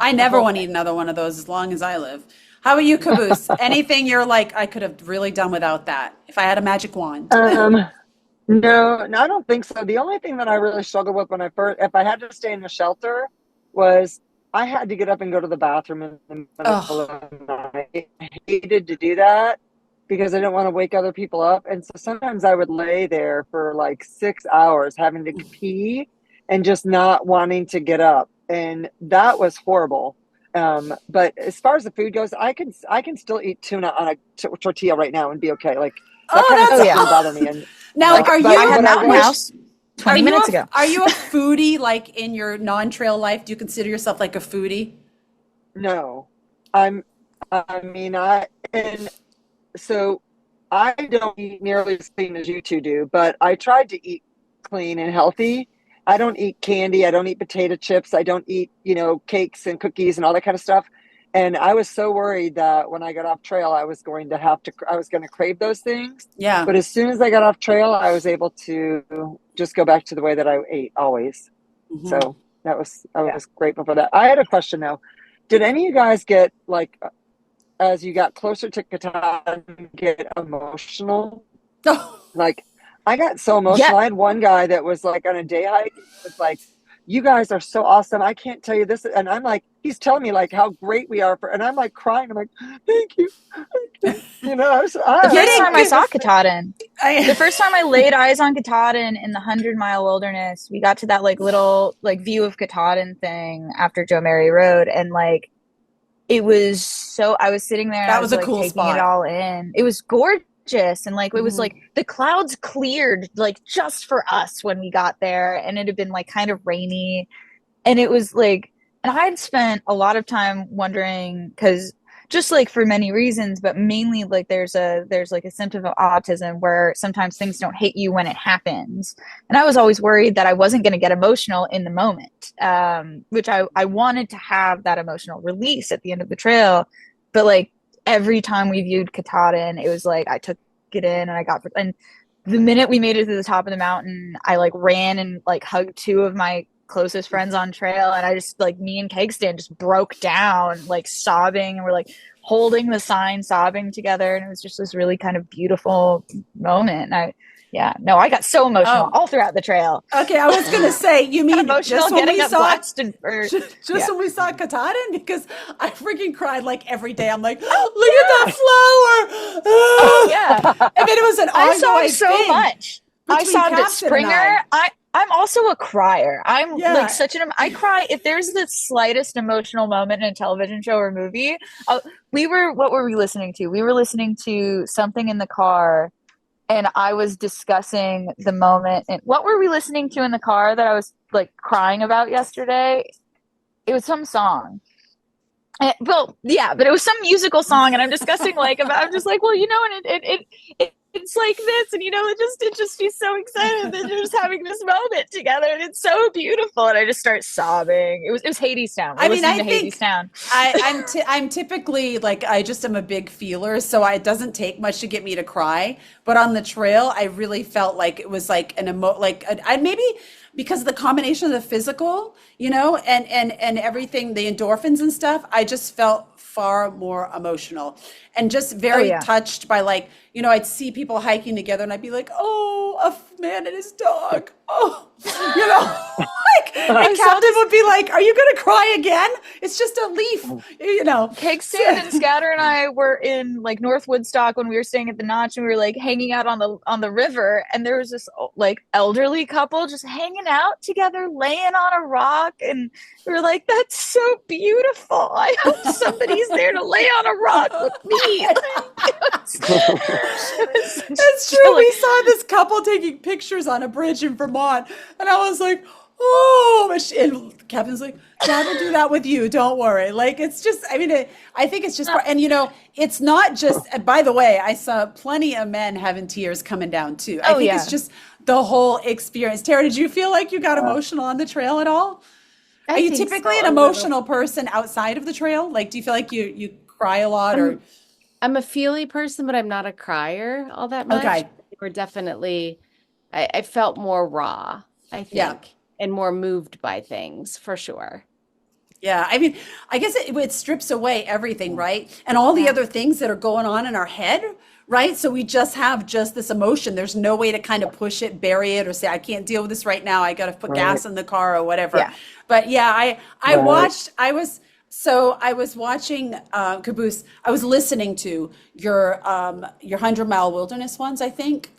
Speaker 1: I
Speaker 4: the
Speaker 1: never
Speaker 4: whole
Speaker 1: want to
Speaker 4: thing.
Speaker 1: eat another one of those as long as I live. How about you, Caboose? Anything you're like, I could have really done without that if I had a magic wand?
Speaker 5: No, I don't think so. The only thing that I really struggled with if I had to stay in the shelter, was I had to get up and go to the bathroom in the middle
Speaker 1: Oh,
Speaker 5: of the night. I hated to do that because I didn't want to wake other people up. And so sometimes I would lay there for like 6 hours having to pee and just not wanting to get up. And that was horrible. But as far as the food goes, I can still eat tuna on a tortilla right now and be okay. Like
Speaker 3: That kind of
Speaker 1: that's
Speaker 3: stuff
Speaker 2: yeah.
Speaker 3: didn't bother me. And
Speaker 1: now
Speaker 3: like,
Speaker 1: are you
Speaker 3: but
Speaker 2: I had
Speaker 3: what I
Speaker 2: Mountain
Speaker 3: wish-
Speaker 2: House 20 minutes ago.
Speaker 1: Are you a foodie like in your non-trail life? Do you consider yourself like a foodie?
Speaker 3: No, I mean, and so I don't eat nearly as clean as you two do, but I tried to eat clean and healthy. I don't eat candy. I don't eat potato chips. I don't eat, cakes and cookies and all that kind of stuff. And I was so worried that when I got off trail, I was going to crave those things.
Speaker 1: Yeah.
Speaker 3: But as soon as I got off trail, I was able to just go back to the way that I ate always.
Speaker 1: Mhm.
Speaker 3: So I was grateful for that. I had a question though. Did any of you guys get like, as you got closer to Katahdin, get emotional?
Speaker 1: Oh,
Speaker 3: Like, I got so emotional.
Speaker 2: Yeah.
Speaker 3: I had one guy that was like on a day hike. It was like, you guys are so awesome. I can't tell you this. And I'm like, he's telling me like how great we are and I'm like crying. I'm like, thank you.
Speaker 2: The first time I saw Katahdin,
Speaker 1: I-
Speaker 2: the first time I laid eyes on Katahdin in the 100-mile wilderness, we got to that like little like view of Katahdin thing after Joe Mary Road, and like it was so, I was sitting there and
Speaker 1: That
Speaker 2: I
Speaker 1: was
Speaker 2: was
Speaker 1: a
Speaker 2: like
Speaker 1: cool
Speaker 2: taking
Speaker 1: spot.
Speaker 2: it all in. It was gorgeous, and like it was
Speaker 1: Mhm.
Speaker 2: like the clouds cleared like just for us when we got there, and it had been like kind of rainy, and it was like, and I had spent a lot of time wondering, because just like for many reasons, but mainly like there's like a symptom of autism where sometimes things don't hit you when it happens, and I was always worried that I wasn't going to get emotional in the moment, which I wanted to have that emotional release at the end of the trail, but like every time we viewed Katahdin, it was like I took it in and the minute we made it to the top of the mountain, I like ran and like hugged two of my closest friends on trail, and I just like, me and Kegstan just broke down like sobbing, and we're like holding the sign sobbing together, and it was just this really kind of beautiful moment. And I got so emotional all throughout the trail.
Speaker 1: Okay, I was gonna say, you mean
Speaker 2: Emotional
Speaker 1: just when
Speaker 2: getting
Speaker 1: we
Speaker 2: up
Speaker 1: saw
Speaker 2: blasted for
Speaker 1: when we saw Katahdin? Because I freaking cried like every day. I'm like, look at that flower!
Speaker 2: Oh yeah.
Speaker 1: I mean, it was an
Speaker 2: I saw
Speaker 1: ongoing
Speaker 2: so
Speaker 1: thing
Speaker 2: much. I
Speaker 1: between
Speaker 2: sobbed at
Speaker 1: Captain and
Speaker 2: Springer. I'm also a crier. I'm
Speaker 1: Yeah.
Speaker 2: like I cry if there's the slightest emotional moment in a television show or movie. What were we listening to? We were listening to something in the car, and I was discussing the moment. And what were we listening to in the car that I was like crying about yesterday? It was some song. But it was some musical song, and I'm discussing I'm just like, well, and it's like this, and it just be so excited that you're just having this moment together, and it's so beautiful, and I just start sobbing. It was Hadestown. We're listening to Hadestown.
Speaker 1: I'm typically like, I just am a big feeler, so it doesn't take much to get me to cry. But on the trail, I really felt like it was like maybe because of the combination of the physical, and everything, the endorphins and stuff, I just felt far more emotional and just very touched by I'd see people hiking together and I'd be like, oh, a man and his dog. Oh, and Captain would be like, are you going to cry again? It's just a leaf,
Speaker 2: Kegstan and Scatter and I were in like North Woodstock when we were staying at the Notch, and we were like hanging out on the river, and there was this like elderly couple just hanging out together, laying on a rock, and we were like, that's so beautiful. I hope somebody's there to lay on a rock with me.
Speaker 1: It's true. We saw this couple taking pictures on a bridge in Vermont, and I was like, oh, and Captain's like, Dad will do that with you. Don't worry. Like, it's just, I mean, I think it's just, and it's not just, and by the way, I saw plenty of men having tears coming down too. I think it's just the whole experience. Tara, did you feel like you got emotional on the trail at all? Are you typically an emotional person outside of the trail? Like, do you feel like you cry a lot, or?
Speaker 4: I'm a feely person, but I'm not a crier all that much.
Speaker 1: Okay.
Speaker 4: We're definitely, I felt more raw, I think, and more moved by things for sure.
Speaker 1: Yeah, I mean, I guess it strips away everything, right? And all the other things that are going on in our head, right? So we just have this emotion. There's no way to kind of push it, bury it, or say, I can't deal with this right now. I got to put gas in the car or whatever. Yeah. But yeah, I was watching Caboose. I was listening to your 100-mile wilderness ones, I think.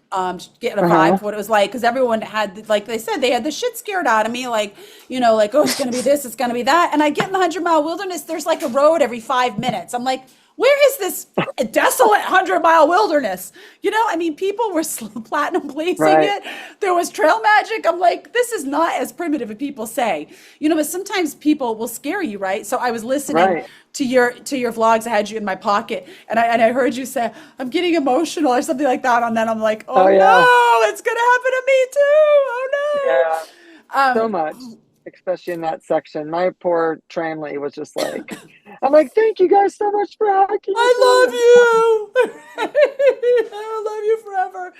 Speaker 1: Getting a vibe of what it was like, because everyone had, like they said, they had the shit scared out of me, oh, it's going to be this, it's going to be that. And I get in the 100-mile wilderness, there's like a road every 5 minutes. I'm like, Where is this desolate 100-mile wilderness? You know, I mean, people were platinum blazing
Speaker 5: Right.
Speaker 1: it. There was trail magic. I'm like, this is not as primitive as people say. You know, but sometimes people will scare you, right? So I was listening
Speaker 5: Right.
Speaker 1: to your vlogs. I had you in my pocket, and I heard you say, "I'm getting emotional" or something like that. And then I'm like, "Oh,
Speaker 5: Oh, yeah.
Speaker 1: no, it's gonna happen to me too. Oh
Speaker 5: Yeah.
Speaker 1: no."
Speaker 5: So much, especially in that section. My poor tramley was just like, I'm like, thank you guys so much for hiking
Speaker 1: I
Speaker 5: with
Speaker 1: love you. I love you forever.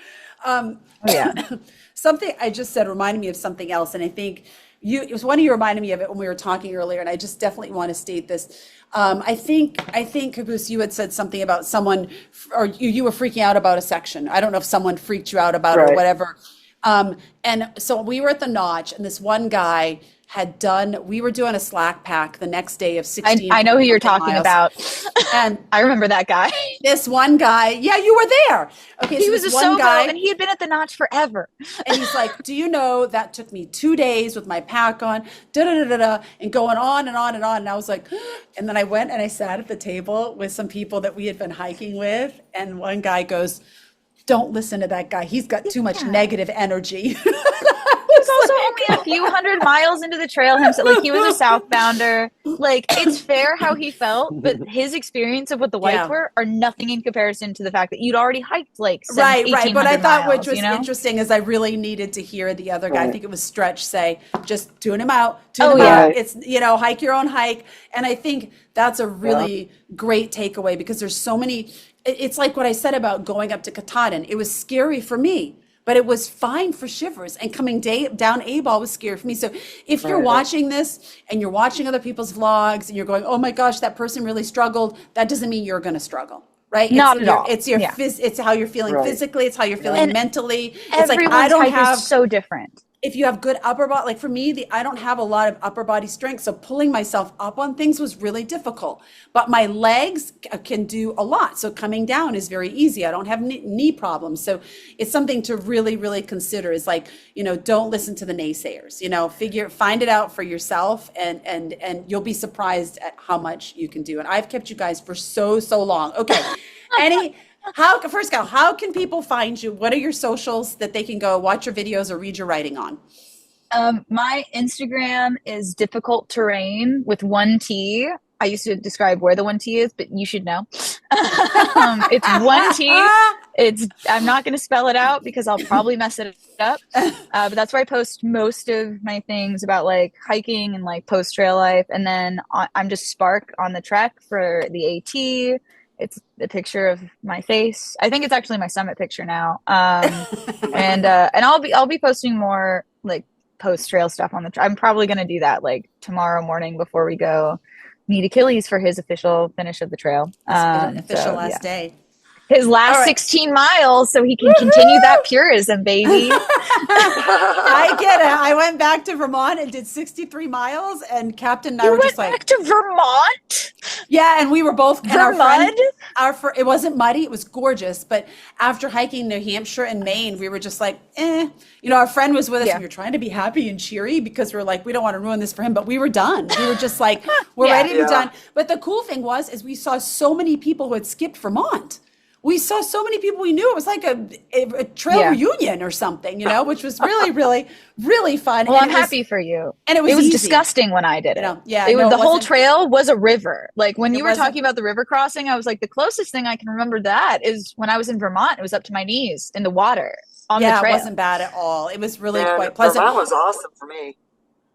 Speaker 2: Oh, yeah.
Speaker 1: Something I just said reminded me of something else, and I think it was one of you reminded me of it when we were talking earlier, and I just definitely want to state this. I think, Caboose, you had said something about someone, or you were freaking out about a section. I don't know if someone freaked you out about it or
Speaker 5: Right.
Speaker 1: whatever. And so we were at the Notch, and this one guy we were doing a slack pack the next day of 16.
Speaker 2: I know who you're talking
Speaker 1: miles.
Speaker 2: about.
Speaker 1: And
Speaker 2: I remember that guy.
Speaker 1: this one guy, yeah, you were there. Okay,
Speaker 2: He
Speaker 1: so
Speaker 2: was a
Speaker 1: this one
Speaker 2: Sobo,
Speaker 1: guy,
Speaker 2: and he had been at the Notch forever.
Speaker 1: and he's like, "Do you know that took me 2 days with my pack on, da da da da da," and going on and on and on. And I was like, and then I went and I sat at the table with some people that we had been hiking with, and one guy goes, "Don't listen to that guy. He's got too much negative energy."
Speaker 2: He's also only a few hundred miles into the trail himself. Like, he was a southbounder. Like, it's fair how he felt, but his experience of what the whites
Speaker 1: Yeah.
Speaker 2: were are nothing in comparison to the fact that you'd already hiked like
Speaker 1: Right. But I
Speaker 2: 1,800
Speaker 1: thought
Speaker 2: miles,
Speaker 1: which was
Speaker 2: you know?
Speaker 1: interesting is I really needed to hear the other guy. I
Speaker 5: Right.
Speaker 1: think it was Stretch say, just tune him out, tune
Speaker 2: Oh,
Speaker 1: him
Speaker 2: yeah.
Speaker 1: out. It's, hike your own hike. And I think that's a really great takeaway because there's so many, it's like what I said about going up to Katahdin. It was scary for me, but it was fine for Shivers, and coming down A-Ball was scary for me. So if you're
Speaker 5: Right.
Speaker 1: watching this and you're watching other people's vlogs and you're going, "Oh my gosh, that person really struggled," that doesn't mean you're going to struggle. Right?
Speaker 2: Not at all.
Speaker 1: It's your
Speaker 2: Yeah.
Speaker 1: it's how you're feeling
Speaker 5: Right.
Speaker 1: physically, it's how you're feeling
Speaker 2: And
Speaker 1: mentally. It's like
Speaker 2: Everyone's
Speaker 1: I don't
Speaker 2: hike
Speaker 1: have
Speaker 2: is so different.
Speaker 1: if you have good upper body, like for me, I don't have a lot of upper body strength. So pulling myself up on things was really difficult, but my legs can do a lot. So coming down is very easy. I don't have knee problems. So it's something to really, really consider is like, don't listen to the naysayers, find it out for yourself and you'll be surprised at how much you can do. And I've kept you guys for so long. Okay. First of all, how can people find you? What are your socials that they can go watch your videos or read your writing on?
Speaker 2: My Instagram is difficult terrain with one T. I used to describe where the one T is, but you should know. It's one T. I'm not going to spell it out because I'll probably mess it up. But that's where I post most of my things about like hiking and like post trail life. And then I'm just Spark on the trek for the AT. It's a picture of my face. I think it's actually my summit picture now. And I'll be posting more like post trail stuff on I'm probably going to do that like tomorrow morning before we go meet Achilles for his official finish of the trail.
Speaker 1: Official last day.
Speaker 2: His last 16 miles, so he can continue that purism, baby.
Speaker 1: I get it. I went back to Vermont and did 63 miles, and Captain and I were just like,
Speaker 2: back to Vermont?
Speaker 1: yeah, and we were both and
Speaker 2: Vermont?
Speaker 1: It wasn't muddy, it was gorgeous, but after hiking New Hampshire and Maine, we were just like, our friend was with us, and we were trying to be happy and cheery because we're like, we don't want to ruin this for him, but we were done. We were just like, we're ready to be done. But the cool thing is we saw so many people who had skipped Vermont. We saw so many people we knew. It was like a trail reunion or something, which was really, really, really fun.
Speaker 2: Well, I'm happy for you.
Speaker 1: And it was
Speaker 2: easy.
Speaker 1: disgusting
Speaker 2: when I did it.
Speaker 1: The
Speaker 2: whole trail was a river. Like when you were
Speaker 1: wasn't-
Speaker 2: talking about the river crossing, I was like, the closest thing I can remember that is when I was in Vermont. It was up to my knees in the water on the trail.
Speaker 1: It wasn't bad at all. It was really quite pleasant.
Speaker 6: Vermont was awesome for me.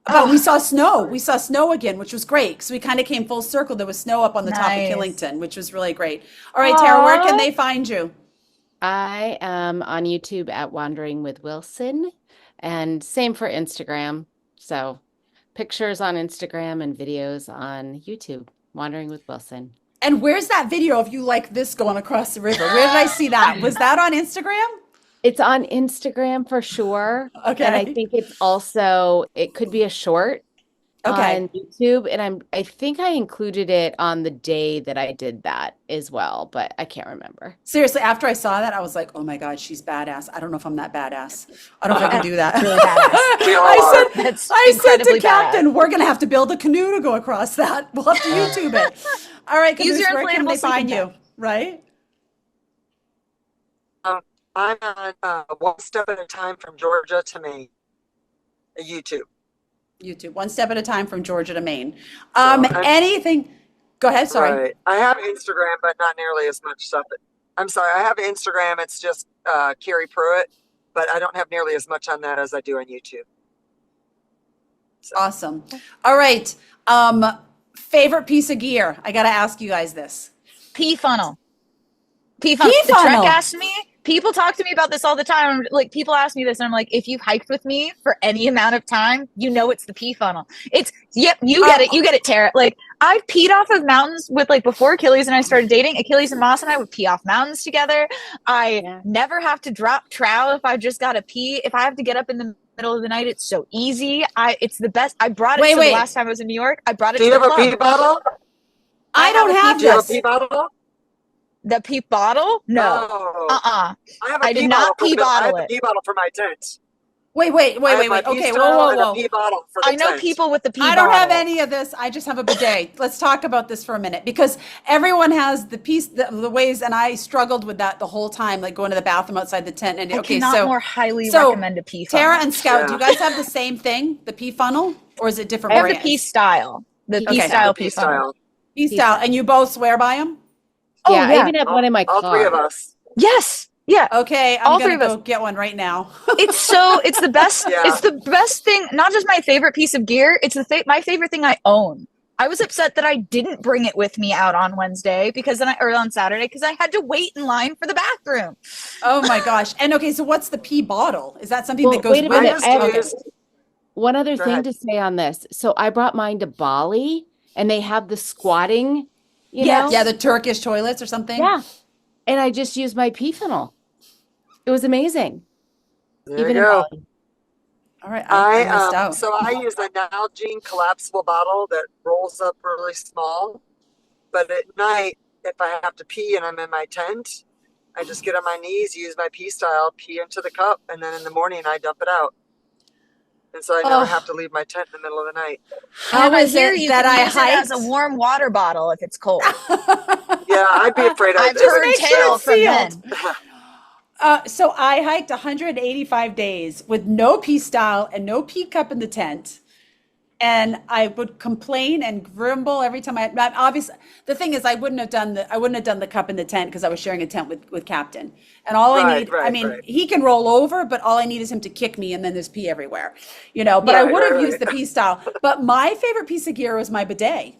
Speaker 1: But we saw snow. We saw snow again, which was great. So we kind of came full circle. There was snow up on the top of Killington, which was really great. All right, Tara, where can they find you?
Speaker 4: I am on YouTube at Wandering with Wilson, and same for Instagram. So pictures on Instagram and videos on YouTube, Wandering with Wilson.
Speaker 1: And where's that video of you like this going across the river? Where did I see that? Was that on Instagram?
Speaker 4: It's on Instagram for sure.
Speaker 1: Okay.
Speaker 4: And I think it's also, it could be a short.
Speaker 1: Okay.
Speaker 4: on YouTube, and I think I included it on the day that I did that as well, but I can't remember.
Speaker 1: Seriously, after I saw that, I was like, oh my God, she's badass. I don't know if I'm that badass. I don't know if I can do that.
Speaker 2: Really badass.
Speaker 5: We all
Speaker 1: I
Speaker 5: are.
Speaker 2: That's
Speaker 1: I said to
Speaker 2: incredibly
Speaker 1: Captain,
Speaker 2: badass.
Speaker 1: we're going to have to build a canoe to go across that. We'll have to YouTube it. All right,
Speaker 2: Use
Speaker 1: Caboose,
Speaker 2: your
Speaker 1: where can
Speaker 2: inflatable
Speaker 1: they
Speaker 2: sleeping
Speaker 1: find you?
Speaker 2: bag.
Speaker 1: Right?
Speaker 5: I'm on One Step at a Time from Georgia to Maine. YouTube.
Speaker 1: YouTube, one step at a time from Georgia to Maine.
Speaker 5: I'm-
Speaker 1: Anything? Go ahead. Sorry.
Speaker 5: Right. I have Instagram, but not nearly as much stuff. I'm sorry. I have Instagram. It's just Carrie Pruitt, but I don't have nearly as much on that as I do on YouTube. So.
Speaker 1: Awesome. All right. Favorite piece of gear? I got to ask you guys this.
Speaker 2: Pea funnel. Pea funnel.
Speaker 1: Pea
Speaker 2: The Trek
Speaker 1: funnel.
Speaker 2: asked me. People talk to me about this all the time. Like, people ask me this, and I'm like, if you've hiked with me for any amount of time, you know it's the pea funnel. It's, yep, you get it. You get it, Tara. Like, I've peed off of mountains with, like, before Achilles and I started dating, Achilles and Moss and I would pee off mountains together. I never have to drop trowel if I've just got to pee. If I have to get up in the middle of the night, it's so easy. It's the best. I brought it
Speaker 1: Wait,
Speaker 2: to
Speaker 1: wait.
Speaker 2: the last time I was in New York. I brought it
Speaker 5: Do
Speaker 2: to
Speaker 5: you
Speaker 2: the
Speaker 5: have a
Speaker 2: club.
Speaker 5: pee bottle?
Speaker 1: I don't have
Speaker 5: Do you have a
Speaker 1: this.
Speaker 5: pee bottle?
Speaker 2: The pee bottle? No.
Speaker 5: Oh.
Speaker 2: Uh-uh.
Speaker 5: I have a
Speaker 2: I
Speaker 5: pee
Speaker 2: did
Speaker 5: bottle.
Speaker 2: not
Speaker 5: for the
Speaker 2: pee
Speaker 5: middle. I have
Speaker 2: bottle
Speaker 5: the
Speaker 2: it.
Speaker 5: pee bottle for my tent.
Speaker 1: Wait.
Speaker 5: I have my
Speaker 1: Okay.
Speaker 5: pee
Speaker 1: Whoa,
Speaker 5: style
Speaker 1: whoa,
Speaker 5: and a
Speaker 1: whoa.
Speaker 5: pee bottle for the
Speaker 2: I know
Speaker 5: tent.
Speaker 2: people with the pee
Speaker 1: I
Speaker 2: bottle.
Speaker 1: don't have any of this. I just have a bidet. Let's talk about this for a minute because everyone has the piece, the ways, and I struggled with that the whole time, like going to the bathroom outside the tent. And
Speaker 2: I
Speaker 1: okay,
Speaker 2: cannot
Speaker 1: so
Speaker 2: more highly recommend a pee funnel.
Speaker 1: Tara and Scout, do you
Speaker 5: Yeah.
Speaker 1: guys have the same thing, the pea funnel, or is it different
Speaker 2: I have
Speaker 1: brands?
Speaker 2: the pea style. The pea
Speaker 1: Okay.
Speaker 2: style
Speaker 5: The pee
Speaker 2: pea funnel.
Speaker 5: style.
Speaker 1: Pea style, and you both swear by them?
Speaker 2: Oh,
Speaker 4: Yeah, I
Speaker 2: yeah.
Speaker 4: even have one in my
Speaker 5: All three of
Speaker 4: car.
Speaker 5: us.
Speaker 2: Yes. Yeah.
Speaker 1: Okay, I'm
Speaker 2: All
Speaker 1: gonna
Speaker 2: three of
Speaker 1: go
Speaker 2: us.
Speaker 1: get one right now.
Speaker 2: It's the best.
Speaker 5: Yeah.
Speaker 2: It's the best thing. Not just my favorite piece of gear. It's my favorite thing I own. I was upset that I didn't bring it with me out on Wednesday or on Saturday because I had to wait in line for the bathroom.
Speaker 1: Oh my gosh! And okay, so what's the pea bottle? Is that something
Speaker 4: Well,
Speaker 1: that goes
Speaker 4: wait a
Speaker 1: with
Speaker 4: minute.
Speaker 1: it?
Speaker 4: I have
Speaker 1: Okay.
Speaker 4: one other
Speaker 5: Go
Speaker 4: thing
Speaker 5: ahead.
Speaker 4: to say on this. So I brought mine to Bali, and they have the squatting, you
Speaker 2: Yes.
Speaker 4: know?
Speaker 1: Yeah, the Turkish toilets or something.
Speaker 4: Yeah. And I just used my pea funnel. It was amazing.
Speaker 5: There
Speaker 4: Even
Speaker 5: you
Speaker 4: in
Speaker 5: go.
Speaker 4: Bali.
Speaker 1: All right, I missed out.
Speaker 5: So I use a Nalgene collapsible bottle that rolls up really small. But at night, if I have to pee and I'm in my tent, I just get on my knees, use my pee style, pee into the cup, and then in the morning I dump it out. And so I never have to leave my tent in the middle of the night.
Speaker 1: How
Speaker 2: And I
Speaker 1: is
Speaker 2: hear
Speaker 1: it
Speaker 2: you
Speaker 1: that
Speaker 2: can
Speaker 1: I
Speaker 2: use it as a
Speaker 1: hiked?
Speaker 2: warm water bottle if it's cold.
Speaker 5: Yeah, I'd be afraid
Speaker 2: I've
Speaker 5: I'd
Speaker 2: heard
Speaker 1: makes you
Speaker 2: tales from
Speaker 1: feel-
Speaker 2: men.
Speaker 1: So I hiked 185 days with no pea style and no pea cup in the tent. And I would complain and grumble every time obviously the thing is I wouldn't have done the cup in the tent because I was sharing a tent with Captain. And all I
Speaker 5: Right,
Speaker 1: need,
Speaker 5: right.
Speaker 1: he can roll over, but all I need is him to kick me and then there's pee everywhere. But I
Speaker 5: Right,
Speaker 1: would have
Speaker 5: right,
Speaker 1: used the pea style. But my favorite piece of gear was my bidet.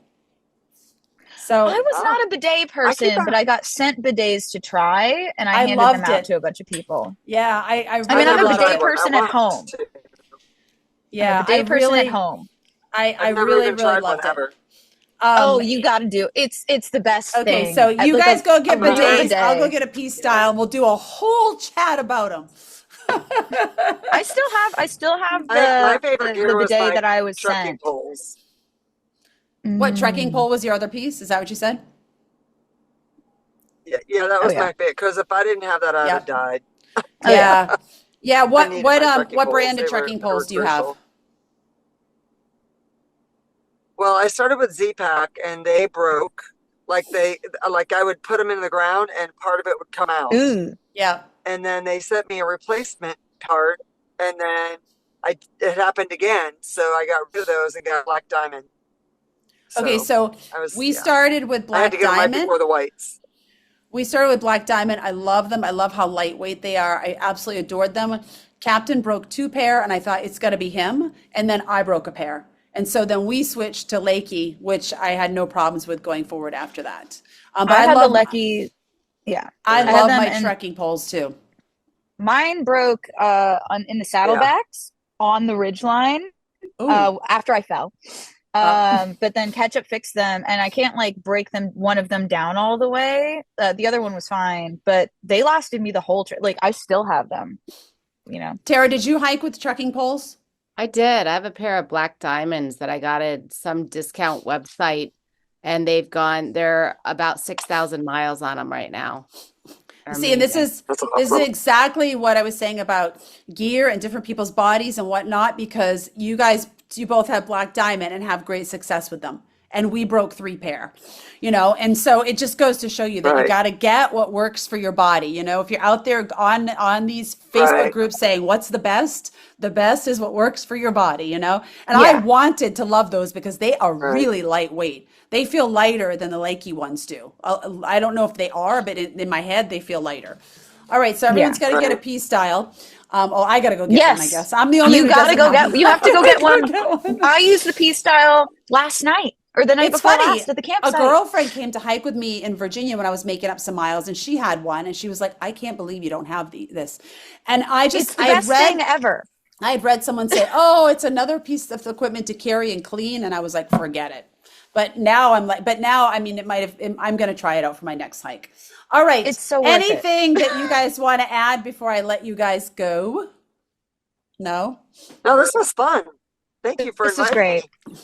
Speaker 1: So
Speaker 2: I was not a bidet person, but I got sent bidets to try, and I
Speaker 1: I
Speaker 2: handed
Speaker 1: loved
Speaker 2: them out
Speaker 1: it.
Speaker 2: to a bunch of people.
Speaker 1: yeah, I
Speaker 2: I mean,
Speaker 1: really
Speaker 2: I'm a
Speaker 1: loved
Speaker 2: bidet
Speaker 1: it.
Speaker 2: person at home.
Speaker 1: Yeah,
Speaker 2: I'm a bidet person at home.
Speaker 1: I
Speaker 5: I've never
Speaker 1: really,
Speaker 5: even
Speaker 1: really
Speaker 5: tried one
Speaker 1: loved it.
Speaker 5: ever.
Speaker 2: Oh, you got to do it's the best
Speaker 1: Okay,
Speaker 2: thing.
Speaker 1: so you guys go get
Speaker 2: real
Speaker 1: bidets.
Speaker 2: bidet.
Speaker 1: I'll go get a pea style. And we'll do a whole chat about them.
Speaker 2: I still have
Speaker 5: My favorite gear
Speaker 2: the
Speaker 5: was
Speaker 2: bidet
Speaker 5: my
Speaker 2: that I was
Speaker 5: trekking
Speaker 2: sent.
Speaker 5: poles.
Speaker 1: What trekking pole was your other piece? Is that what you said?
Speaker 5: Yeah, that was
Speaker 2: yeah.
Speaker 5: my favorite. Because if I didn't have that, I'd
Speaker 1: Yeah.
Speaker 5: have died.
Speaker 1: Yeah. Yeah.
Speaker 5: I
Speaker 1: What
Speaker 5: needed my trekking
Speaker 1: what
Speaker 5: poles.
Speaker 1: brand of
Speaker 5: They were-
Speaker 1: trekking
Speaker 5: they were
Speaker 1: poles do you have?
Speaker 5: crucial. Well, I started with Z-Pack and they broke. Like I would put them in the ground and part of it would come out.
Speaker 2: Ooh.
Speaker 1: Yeah.
Speaker 5: And then they sent me a replacement part, and then it happened again. So I got rid of those and got black diamond.
Speaker 1: Okay, so we
Speaker 5: yeah.
Speaker 1: started with
Speaker 5: I had
Speaker 1: black
Speaker 5: to get them right
Speaker 1: diamond.
Speaker 5: before the whites.
Speaker 1: We started with black diamond. I love them. I love how lightweight they are. I absolutely adored them. Captain broke 2 pair, and I thought it's got to be him. And then I broke a pair. And so then we switched to Lakey, which I had no problems with going forward after that. But
Speaker 2: I had
Speaker 1: love,
Speaker 2: the Lecky. Yeah,
Speaker 1: I
Speaker 2: had
Speaker 1: love
Speaker 2: them
Speaker 1: my
Speaker 2: and
Speaker 1: trekking poles too.
Speaker 2: Mine broke in the saddlebacks on the ridge line
Speaker 1: Ooh.
Speaker 2: after I fell. But then Ketchup fixed them, and I can't like break one of them down all the way. The other one was fine, but they lasted me the whole trip. Like I still have them,
Speaker 1: Tara, did you hike with trekking poles?
Speaker 4: I did. I have a pair of black diamonds that I got at some discount website, and they're about 6,000 miles on them right now. They're
Speaker 1: See, and this
Speaker 4: amazing.
Speaker 1: is this is exactly what I was saying about gear and different people's bodies and whatnot, because you both have black diamond and have great success with them. And we broke 3 pair, and so it just goes to show you that you
Speaker 5: Right.
Speaker 1: got to get what works for your body. If you're out there on these Facebook
Speaker 5: Right.
Speaker 1: groups saying what's the best is what works for your body, and I
Speaker 2: Yeah.
Speaker 1: wanted to love those because they are
Speaker 5: Right.
Speaker 1: really lightweight. They feel lighter than the Lakey ones do. I don't know if they are, but in my head, they feel lighter. All right, so everyone's got to get a
Speaker 5: Right.
Speaker 1: P style. I got to go get one, I
Speaker 2: Yes.
Speaker 1: guess. I'm the only
Speaker 2: You
Speaker 1: who
Speaker 2: gotta
Speaker 1: doesn't
Speaker 2: go
Speaker 1: have
Speaker 2: get. You have to go
Speaker 1: I
Speaker 2: get
Speaker 1: gotta
Speaker 2: one.
Speaker 1: get one.
Speaker 2: I used the P style last night or the night
Speaker 1: It's
Speaker 2: before
Speaker 1: funny.
Speaker 2: last at the
Speaker 1: A
Speaker 2: campsite.
Speaker 1: girlfriend came to hike with me in Virginia when I was making up some miles, and she had one, and she was like, "I can't believe you don't have this." And
Speaker 2: It's the best thing ever.
Speaker 1: I had read someone say, "Oh, it's another piece of equipment to carry and clean," and I was like, "Forget it." But now, I mean, I'm going to try it out for my next hike. All right.
Speaker 2: It's so worth it.
Speaker 1: Anything that you guys want to add before I let you guys go? No?
Speaker 5: No, this was fun. Thank you for
Speaker 2: This was
Speaker 5: inviting
Speaker 2: great.
Speaker 5: me.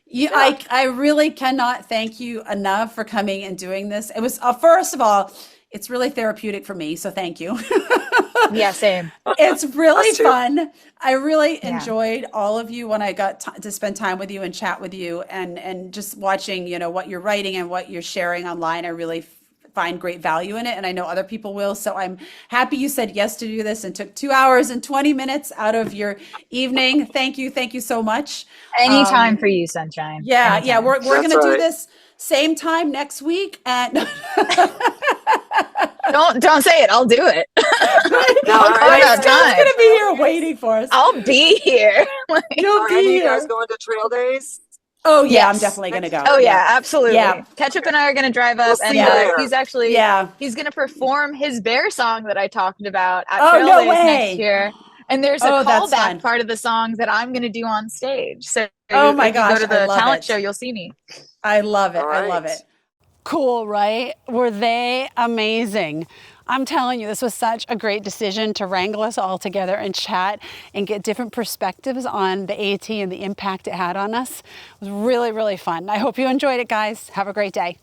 Speaker 1: Yeah. I really cannot thank you enough for coming and doing this. It was, first of all, it's really therapeutic for me, so thank you.
Speaker 2: Yeah, same.
Speaker 1: It's really
Speaker 5: Us too.
Speaker 1: fun. I really
Speaker 2: Yeah.
Speaker 1: enjoyed all of you when I got to spend time with you and chat with you, and just watching, what you're writing and what you're sharing online. I really find great value in it, and I know other people will. So I'm happy you said yes to do this and took 2 hours and 20 minutes out of your evening. Thank you. Thank you so much.
Speaker 2: Anytime for you, Sunshine.
Speaker 1: Yeah,
Speaker 2: Anytime.
Speaker 1: we're
Speaker 5: That's
Speaker 1: gonna do
Speaker 5: right.
Speaker 1: this same time next week at
Speaker 2: Don't say it. I'll do it.
Speaker 5: Now,
Speaker 2: I'll
Speaker 5: are
Speaker 2: carve
Speaker 5: any
Speaker 2: out
Speaker 1: Scott's
Speaker 2: time.
Speaker 1: gonna be here waiting for us.
Speaker 2: I'll be here.
Speaker 1: You'll
Speaker 5: are
Speaker 1: be
Speaker 5: any of you guys
Speaker 1: here.
Speaker 5: going to trail days?
Speaker 1: Oh yeah, I'm
Speaker 2: Yes.
Speaker 1: definitely gonna go.
Speaker 2: Oh yeah, absolutely.
Speaker 1: Yeah.
Speaker 2: Ketchup and I are gonna drive
Speaker 5: We'll
Speaker 2: up,
Speaker 5: see
Speaker 2: and
Speaker 5: you there.
Speaker 2: he's gonna perform his bear song that I talked about at
Speaker 1: Oh,
Speaker 2: Trail
Speaker 1: no
Speaker 2: Days
Speaker 1: way.
Speaker 2: next year. And there's a
Speaker 1: Oh, that's
Speaker 2: callback
Speaker 1: fun.
Speaker 2: part of the song that I'm gonna do on stage. So
Speaker 1: Oh my
Speaker 2: if you go
Speaker 1: gosh,
Speaker 2: to
Speaker 1: I
Speaker 2: the
Speaker 1: love
Speaker 2: talent
Speaker 1: it.
Speaker 2: show, you'll see me.
Speaker 1: I love it.
Speaker 5: All
Speaker 1: I love
Speaker 5: right.
Speaker 1: it. Cool, right? Were they amazing? I'm telling you, this was such a great decision to wrangle us all together and chat and get different perspectives on the AT and the impact it had on us. It was really, really fun. I hope you enjoyed it, guys. Have a great day.